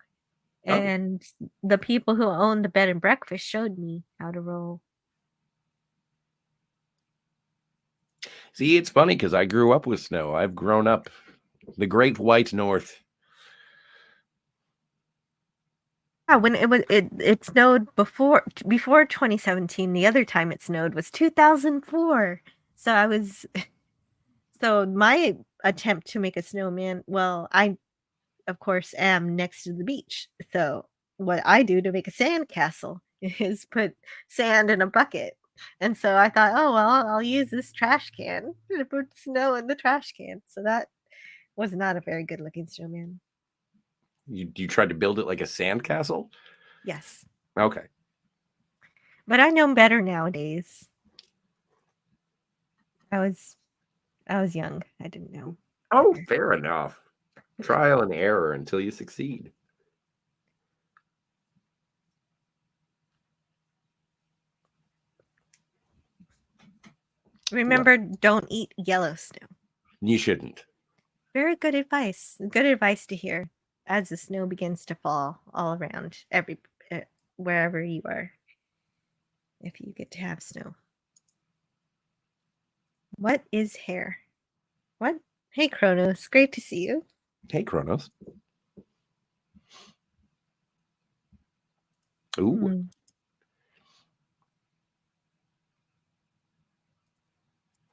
And the people who owned the bed and breakfast showed me how to roll. See, it's funny because I grew up with snow. I've grown up the great white north. Yeah, when it snowed before 2017. The other time it snowed was 2004. So my attempt to make a snowman, well, I of course am next to the beach. So what I do to make a sand castle is put sand in a bucket. And so I thought, oh well, I'll use this trash can to put snow in the trash can. So that was not a very good looking snowman. You tried to build it like a sandcastle? Yes. Okay. But I know better nowadays. I was young. I didn't know. Oh, fair enough. Trial and error until you succeed. Remember, don't eat yellow snow. You shouldn't. Very good advice. Good advice to hear as the snow begins to fall all around wherever you are. If you get to have snow. What is hair? What? Hey, Kronos. Great to see you. Hey, Kronos. Ooh.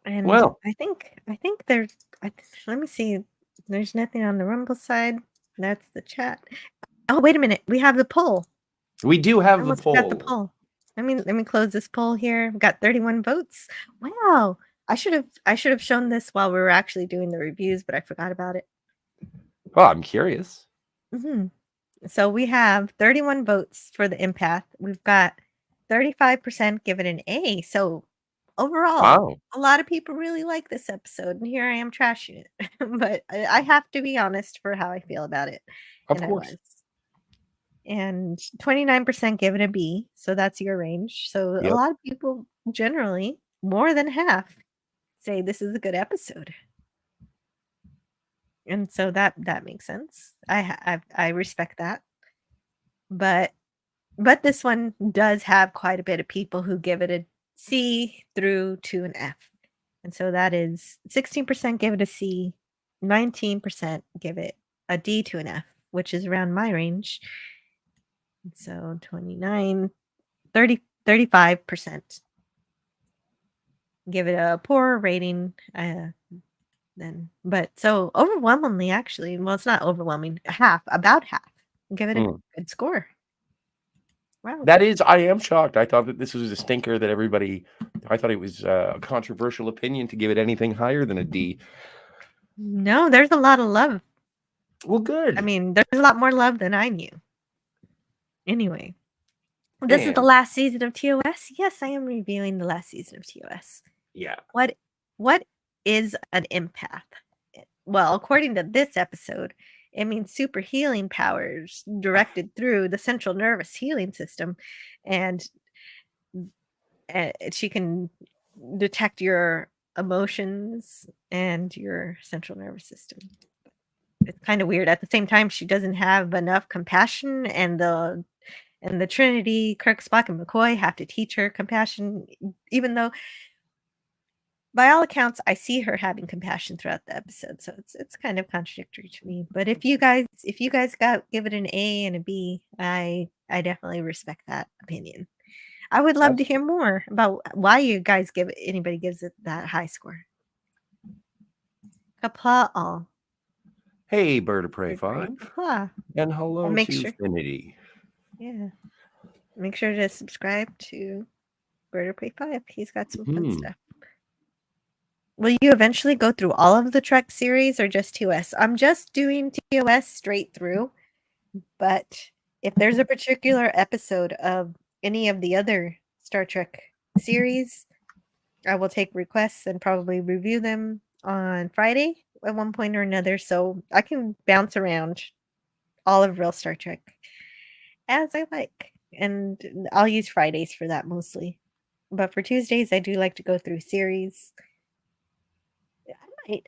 And well, I think there's. Let me see. There's nothing on the Rumble side. That's the chat. Oh, wait a minute. We have the poll. We do have the poll. Got the poll. Let me close this poll here. We've got 31 votes. Wow. I should have shown this while we were actually doing the reviews, but I forgot about it. Well, I'm curious. So we have 31 votes for the Empath. We've got 35% give it an A. So overall, Wow. a lot of people really like this episode, and here I am trashing it. But I have to be honest for how I feel about it. Of And I course. was. And 29% give it a B. So that's your range. So a Yep. lot of people, generally, more than half, say this is a good episode. And so that makes sense. I respect that. But this one does have quite a bit of people who give it a C through to an F. And so that is 16% give it a C, 19% give it a D to an F, which is around my range. So 29, 30, 35% give it a poor rating. But so overwhelmingly, actually, well, it's not overwhelming, about half give it a good score. Wow. That is, I am shocked. I thought that this was a stinker that I thought it was a controversial opinion to give it anything higher than a D. No, there's a lot of love. Well, good. I mean, there's a lot more love than I knew. Anyway, this is the last season of TOS. Yes, I am reviewing the last season of TOS. Yeah. What is an empath? Well, according to this episode, it means super healing powers directed through the central nervous healing system, and she can detect your emotions and your central nervous system. It's kind of weird. At the same time, she doesn't have enough compassion, and the Trinity, Kirk, Spock, and McCoy have to teach her compassion, even though by all accounts, I see her having compassion throughout the episode, so it's kind of contradictory to me. But if you guys give it an A and a B, I definitely respect that opinion. I would love to hear more about why you guys anybody gives it that high score. Kapla all. Hey, Bird of Prey 5. And hello to Infinity. Yeah. Make sure to subscribe to Bird of Prey 5. He's got some fun stuff. Will you eventually go through all of the Trek series or just TOS? I'm just doing TOS straight through. But if there's a particular episode of any of the other Star Trek series, I will take requests and probably review them on Friday at one point or another. So I can bounce around all of real Star Trek as I like. And I'll use Fridays for that mostly. But for Tuesdays, I do like to go through series.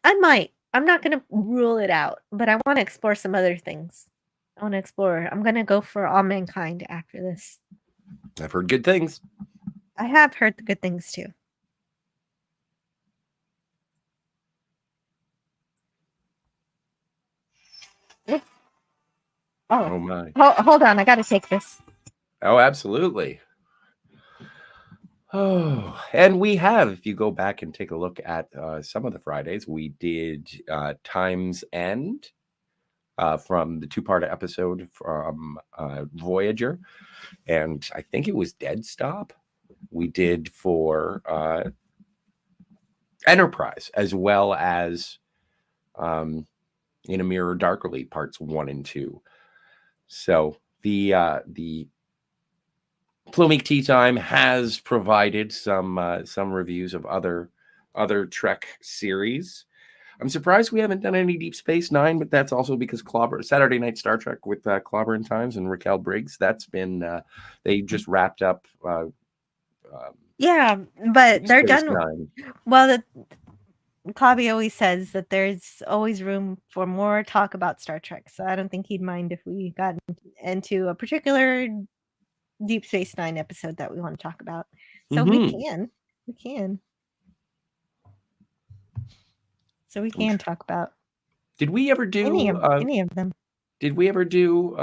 I might. I'm not going to rule it out, but I want to explore some other things. I'm going to go for All Mankind after this. I've heard good things. I have heard the good things too. Oh my. Hold on. I got to take this. Oh, absolutely. Oh, and we have, if you go back and take a look at some of the Fridays, we did Time's End from the two-part episode from Voyager, and I think it was Dead Stop. We did for Enterprise, as well as In a Mirror Darkly parts 1 and 2. So the Plumic Tea Time has provided some reviews of other Trek series. I'm surprised we haven't done any Deep Space Nine, but that's also because Saturday Night Star Trek with Clobber and Times and Raquel Briggs. That's been they just wrapped up. Yeah, but they're Space done. Nine. Well, Clobby always says that there's always room for more talk about Star Trek, so I don't think he'd mind if we got into a particular Deep Space Nine episode that we want to talk about. So we can. So we can talk about. Did we ever do any of them? Did we ever do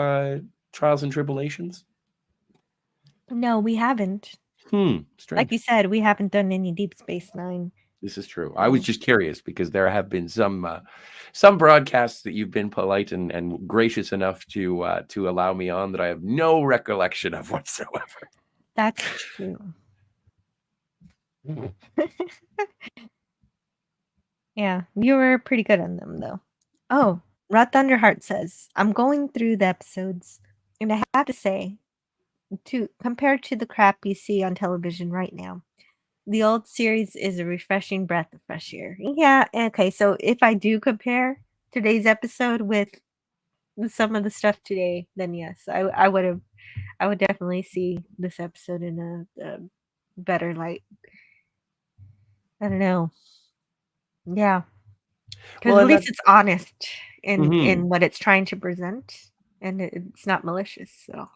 Trials and Tribulations? No, we haven't. Strange. Like you said, we haven't done any Deep Space Nine. This is true. I was just curious because there have been some broadcasts that you've been polite and gracious enough to allow me on that I have no recollection of whatsoever. That's true. Yeah, you were pretty good on them though. Oh, Rod Thunderheart says, I'm going through the episodes, and I have to say, compared to the crap you see on television right now, the old series is a refreshing breath of fresh air. Yeah, okay. So if I do compare today's episode with some of the stuff today, then yes, I would definitely see this episode in a better light. I don't know. Yeah, because Well, at and least it's honest in Mhm. what it's trying to present, and it's not malicious. So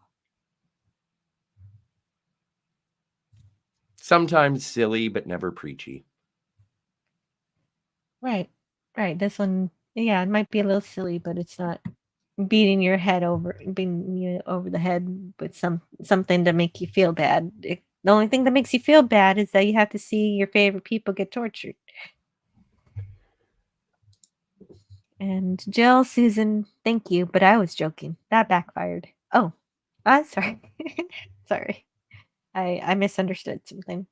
Sometimes silly, but never preachy. right, right. This one, yeah, it might be a little silly, but it's not beating you over the head with something to make you feel bad. The only thing that makes you feel bad is that you have to see your favorite people get tortured. And Jill, Susan, thank you, but I was joking. That backfired. Oh, sorry. Sorry. I misunderstood something.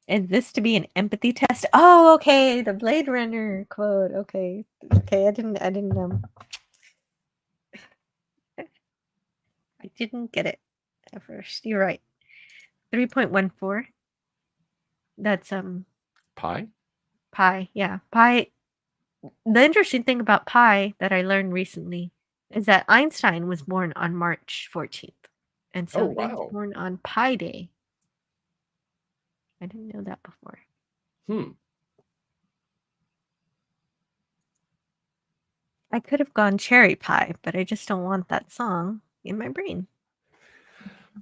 Is this to be an empathy test? Oh, okay. The Blade Runner quote. Okay. Okay, I didn't I didn't get it at first. You're right. 3.14. That's Pie? pi. Yeah. Pi. The interesting thing about pi that I learned recently is that Einstein was born on March 14th. And Oh, so he was wow. born on Pi Day. I didn't know that before. I could have gone cherry pie, but I just don't want that song in my brain.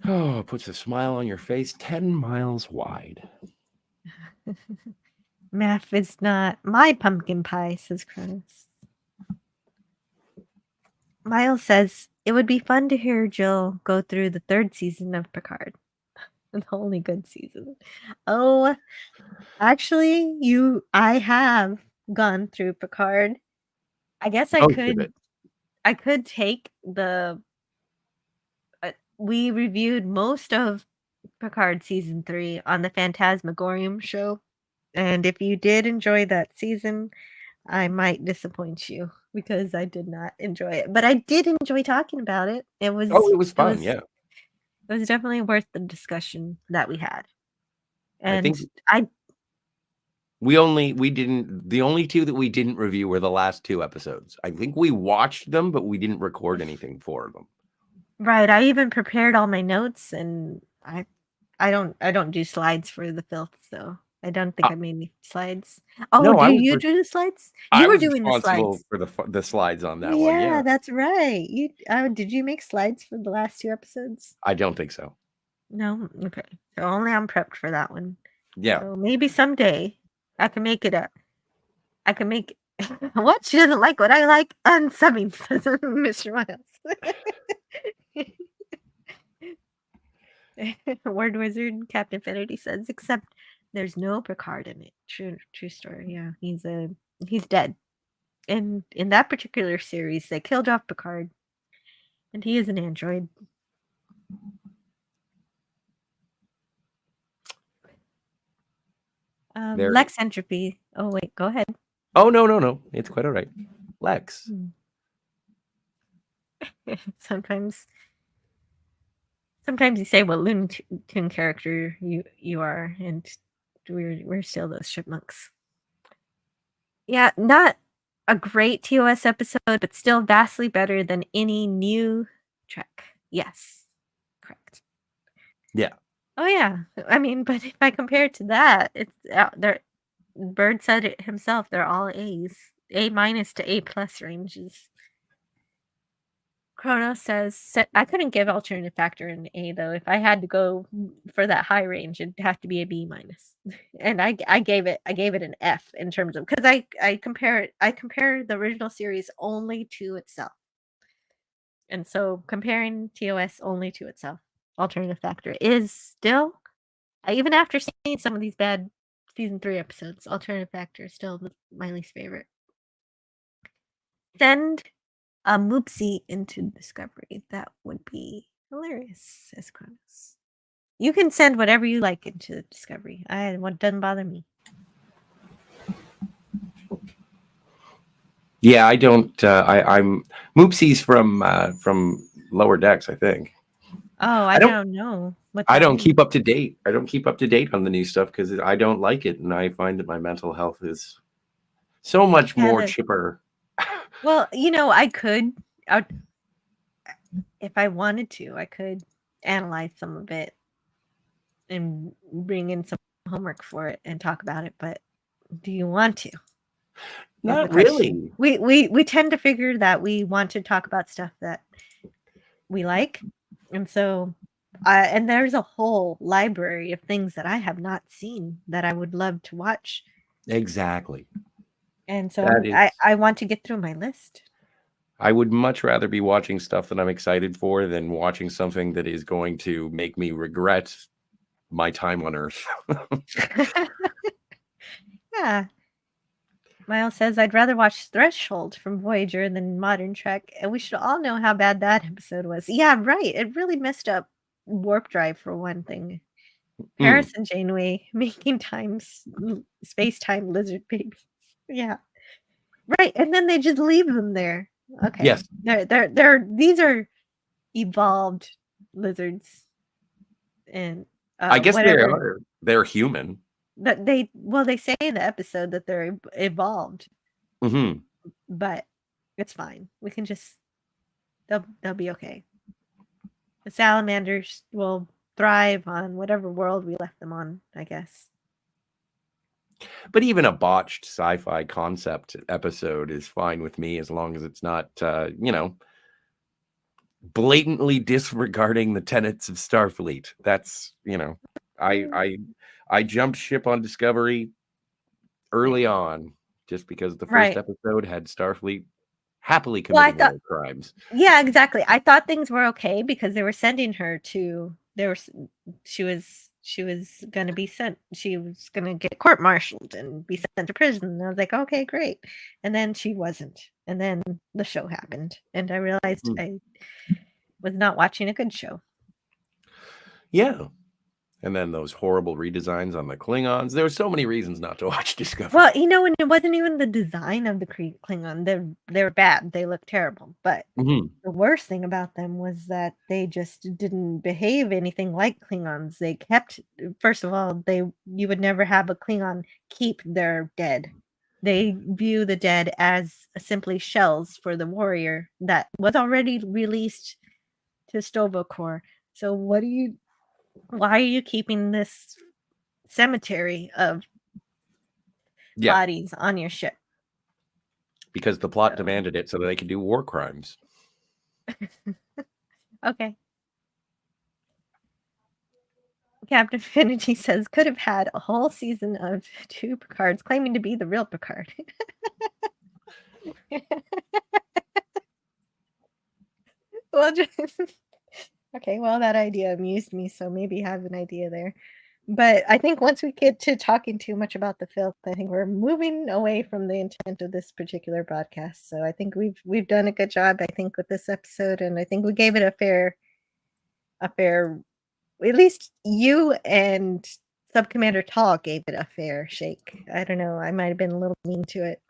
Oh, puts a smile on your face 10 miles wide. Math is not my pumpkin pie, says Cronus. Miles says, it would be fun to hear Jill go through the 3rd season of Picard. The only good season. Oh, actually, I have gone through Picard. I guess I could take the we reviewed most of Picard season 3 on the Phantasmagorium show. And if you did enjoy that season, I might disappoint you because I did not enjoy it. But I did enjoy talking about it. It was fun, yeah. It was definitely worth the discussion that we had. I And think the only two that we didn't review were the last 2 episodes. I think we watched them, but we didn't record anything for them. Right. I even prepared all my notes, and I don't do slides for the filth, so I don't think I made any slides. Oh, No, do you do the slides? I You were was doing the responsible slides. for the slides on that one, Yeah, yeah. that's right. Did you make slides for the last 2 episodes? I don't think so. No? Okay. So only I'm prepped for that one. Yeah. So maybe someday I can make what? She doesn't like what I like? Unsubbing, says Mr. Miles. Word Wizard Captain Finity says, except there's no Picard in it. True story. Yeah, he's dead. And in that particular series, they killed off Picard, and he is an android. Lex Entropy. Oh wait, go ahead. Oh no, it's quite all right. Lex. Sometimes you say what Looney Tune character you are, and we're still those chipmunks. Yeah, not a great TOS episode, but still vastly better than any new Trek. Yes, correct. Yeah. Oh yeah, I mean, but if I compare it to that, it's there. Bird said it himself. They're all A's, A- to A+ ranges. Chronos says, I couldn't give alternative factor an A though. If I had to go for that high range, it'd have to be a B-. And I gave it an F in terms of, because I compare the original series only to itself. And so comparing TOS only to itself, alternative factor is still, even after seeing some of these bad season 3 episodes, alternative factor is still my least favorite. Send a Moopsie into Discovery. That would be hilarious, says Cronus. You can send whatever you like into Discovery. It doesn't bother me. Yeah, I don't. I'm Moopsie's from Lower Decks, I think. Oh, I don't know what I that don't means. keep up to date. I don't keep up to date on the new stuff because I don't like it, and I find that my mental health is so much more chipper. Well, I could, if I wanted to, I could analyze some of it and bring in some homework for it and talk about it. But do you want to? Not really. We tend to figure that we want to talk about stuff that we like, and so and there's a whole library of things that I have not seen that I would love to watch. Exactly. And so I want to get through my list. I would much rather be watching stuff that I'm excited for than watching something that is going to make me regret my time on Earth. Yeah. Miles says, I'd rather watch Threshold from Voyager than Modern Trek, and we should all know how bad that episode was. Yeah, right. It really messed up warp drive for one thing. Paris and Janeway making space-time lizard babies. Yeah. Right. And then they just leave them there. Okay. Yes. These are evolved lizards. And I guess they're human. That they say in the episode that they're evolved. Mm-hmm. But it's fine. We can just they'll be okay. The salamanders will thrive on whatever world we left them on, I guess. But even a botched sci-fi concept episode is fine with me as long as it's not, blatantly disregarding the tenets of Starfleet. That's, I jumped ship on Discovery early on just because the first episode had Starfleet happily committing war crimes. Yeah, exactly. I thought things were okay because they were sending her to. She was going to be sent. She was going to get court-martialed and be sent to prison. And I was like, okay, great. And then she wasn't. And then the show happened, and I realized I was not watching a good show. Yeah. And then those horrible redesigns on the Klingons. There were so many reasons not to watch Discovery. Well, and it wasn't even the design of the Klingon. They were bad. They looked terrible. But the worst thing about them was that they just didn't behave anything like Klingons. They kept, first of all, you would never have a Klingon keep their dead. They view the dead as simply shells for the warrior that was already released to Stovokor. So why are you keeping this cemetery of bodies on your ship? Because the plot demanded it so that they could do war crimes. Okay. Captain Finity says, could have had a whole season of 2 Picards claiming to be the real Picard. Well, okay, well, that idea amused me, so maybe I have an idea there. But I think once we get to talking too much about the filth, I think we're moving away from the intent of this particular broadcast. So I think we've done a good job, I think, with this episode, and I think we gave it a fair, at least you and Subcommander Tall gave it a fair shake. I don't know, I might have been a little mean to it.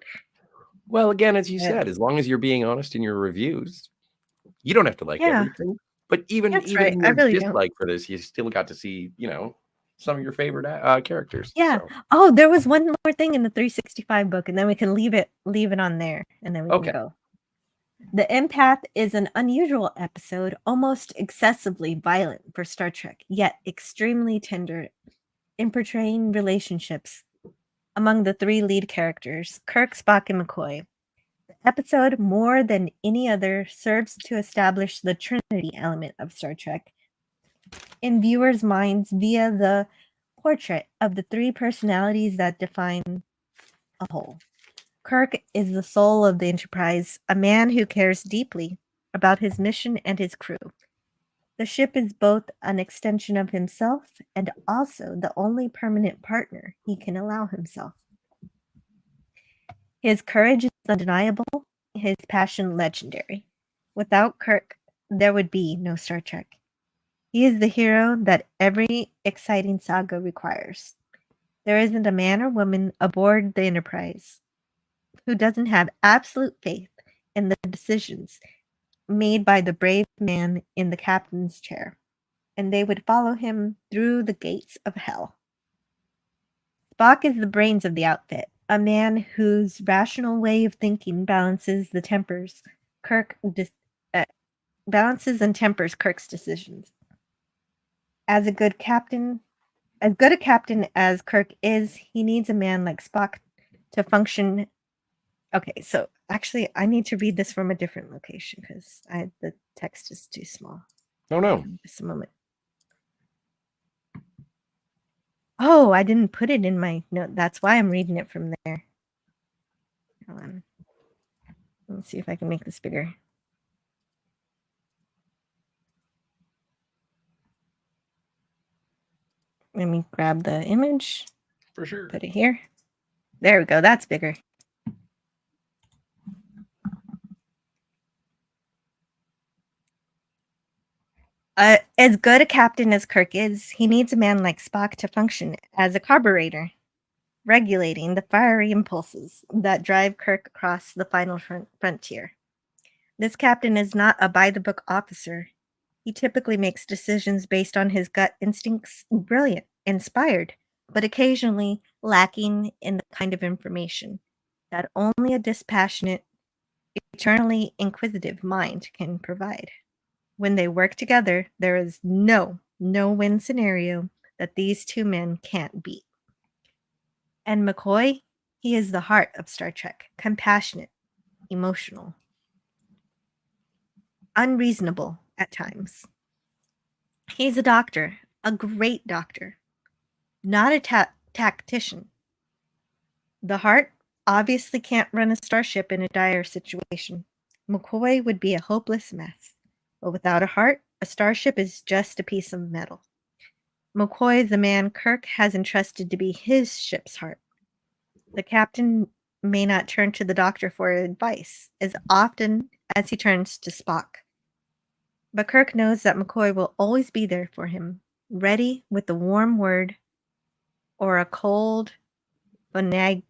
Well, again, as you said, as long as you're being honest in your reviews, you don't have to like everything. But even your dislike for this, you still got to see, some of your favorite characters. Yeah. So. Oh, there was one more thing in the 365 book, and then we can leave it on there, and then we can go. The Empath is an unusual episode, almost excessively violent for Star Trek, yet extremely tender in portraying relationships among the 3 lead characters, Kirk, Spock, and McCoy. The episode, more than any other, serves to establish the Trinity element of Star Trek in viewers' minds via the portrait of the 3 personalities that define a whole. Kirk is the soul of the Enterprise, a man who cares deeply about his mission and his crew. The ship is both an extension of himself and also the only permanent partner he can allow himself. His courage is undeniable, his passion legendary. Without Kirk, there would be no Star Trek. He is the hero that every exciting saga requires. There isn't a man or woman aboard the Enterprise who doesn't have absolute faith in the decisions made by the brave man in the captain's chair. and they would follow him through the gates of hell. Spock is the brains of the outfit, a man whose rational way of thinking balances and tempers Kirk's decisions. As good a captain as Kirk is, he needs a man like Spock to function. Okay, so actually, I need to read this from a different location because the text is too small. Oh no! Just a moment. Oh, I didn't put it in my note. That's why I'm reading it from there. Hold on. Let me see if I can make this bigger. Let me grab the image. For sure. Put it here. There we go. That's bigger. As good a captain as Kirk is, he needs a man like Spock to function as a carburetor, regulating the fiery impulses that drive Kirk across the final frontier. This captain is not a by-the-book officer. He typically makes decisions based on his gut instincts, brilliant, inspired, but occasionally lacking in the kind of information that only a dispassionate, eternally inquisitive mind can provide. When they work together, there is no win scenario that these two men can't beat. And McCoy, he is the heart of Star Trek, compassionate, emotional, unreasonable at times. He's a doctor, a great doctor, not a tactician. The heart obviously can't run a starship in a dire situation. McCoy would be a hopeless mess. But without a heart, a starship is just a piece of metal. McCoy, the man Kirk has entrusted to be his ship's heart. The captain may not turn to the doctor for advice as often as he turns to Spock. But Kirk knows that McCoy will always be there for him, ready with a warm word or a cold finagle's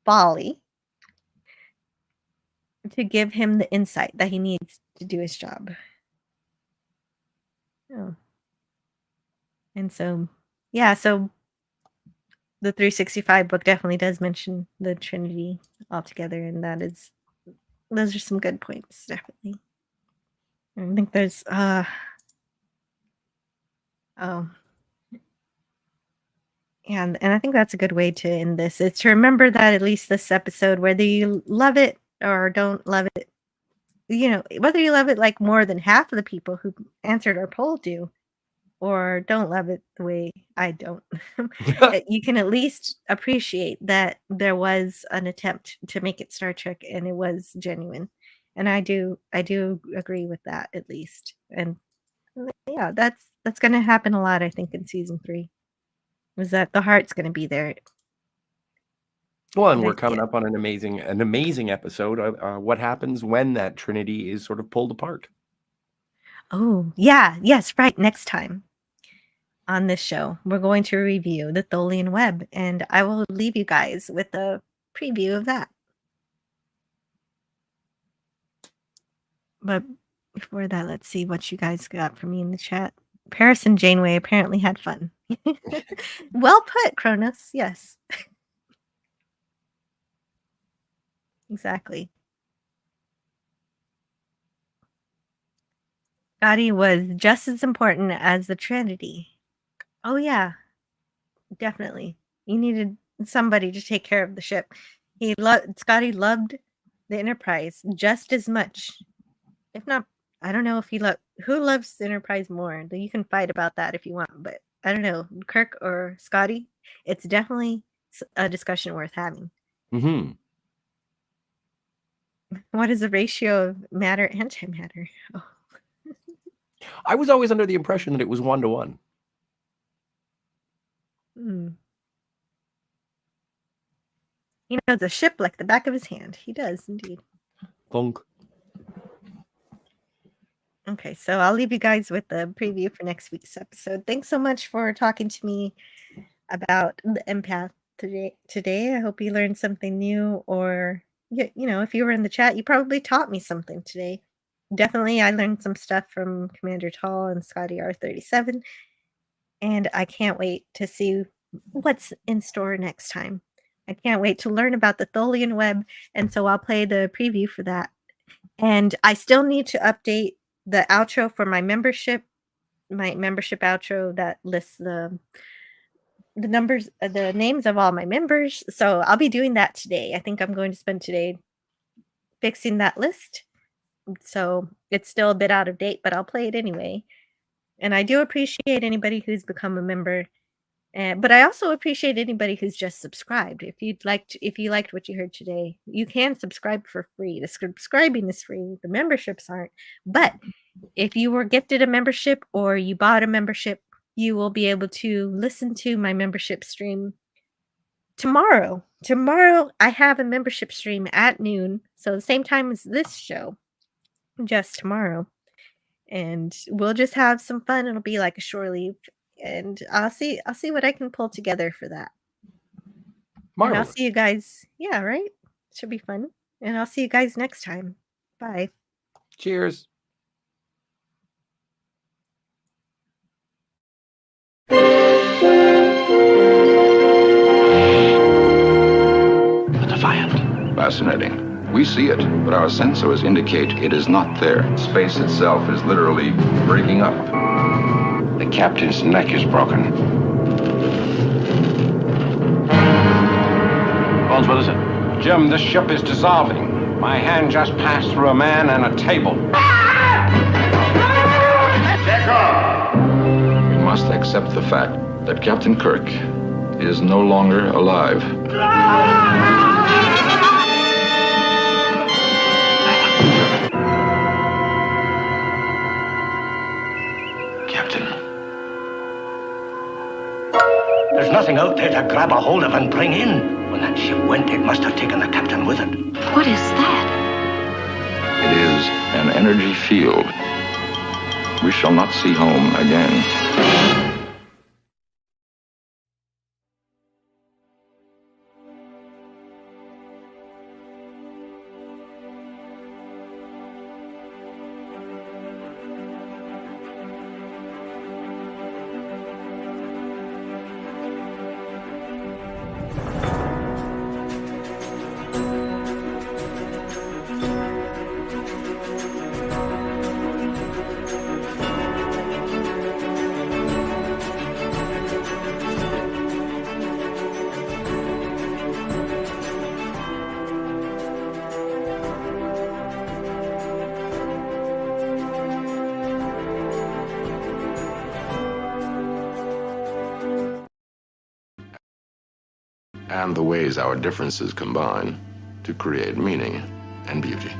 folly to give him the insight that he needs to do his job. Oh. And so, yeah, so the 365 book definitely does mention the Trinity altogether, and those are some good points, definitely. I think there's and I think that's a good way to end this. It's to remember that at least this episode, whether you love it or don't love it, whether you love it like more than half of the people who answered our poll do, or don't love it the way I don't, you can at least appreciate that there was an attempt to make it Star Trek and it was genuine. And I do agree with that, at least. And yeah, that's going to happen a lot, I think, in season 3. Was that the heart's going to be there. Well, and we're coming up on an amazing episode of what happens when that Trinity is sort of pulled apart. Oh, yeah. Yes, right. Next time on this show, we're going to review the Tholian Web, and I will leave you guys with a preview of that. But before that, let's see what you guys got for me in the chat. Paris and Janeway apparently had fun. Well put, Cronus. Yes. Exactly. Scotty was just as important as the Trinity. Oh, yeah. Definitely. You needed somebody to take care of the ship. Scotty loved the Enterprise just as much. If not, I don't know if who loves the Enterprise more. You can fight about that if you want, but I don't know, Kirk or Scotty. It's definitely a discussion worth having. Mm-hmm. What is the ratio of matter antimatter? Oh. I was always under the impression that it was 1-to-1. He knows a ship like the back of his hand. He does indeed. Thunk. Okay, so I'll leave you guys with the preview for next week's episode. Thanks so much for talking to me about the Empath today. I hope you learned something new, or if you were in the chat, you probably taught me something today. definitely I learned some stuff from Commander Tall and Scotty R37, and I can't wait to see what's in store next time. I can't wait to learn about the Tholian web, and so I'll play the preview for that. And I still need to update the outro for my membership outro that lists the numbers, the names of all my members. So I'll be doing that today. I think I'm going to spend today fixing that list. So it's still a bit out of date, but I'll play it anyway. And I do appreciate anybody who's become a member. But I also appreciate anybody who's just subscribed. If you liked what you heard today, you can subscribe for free. The subscribing is free. The memberships aren't. But if you were gifted a membership or you bought a membership, you will be able to listen to my membership stream tomorrow. Tomorrow I have a membership stream at noon, so the same time as this show, just tomorrow. And we'll just have some fun. It'll be like a shore leave. And I'll see what I can pull together for that. And I'll see you guys. Yeah, right? Should be fun. And I'll see you guys next time. Bye. Cheers. The Defiant. Fascinating. We see it, but our sensors indicate it is not there. Space itself is literally breaking up. The captain's neck is broken. Bones, what is it? Jim, this ship is dissolving. My hand just passed through a man and a table. We must accept the fact that Captain Kirk is no longer alive. There's nothing out there to grab a hold of and bring in. When that ship went, it must have taken the captain with it. What is that? It is an energy field. We shall not see home again. And the ways our differences combine to create meaning and beauty.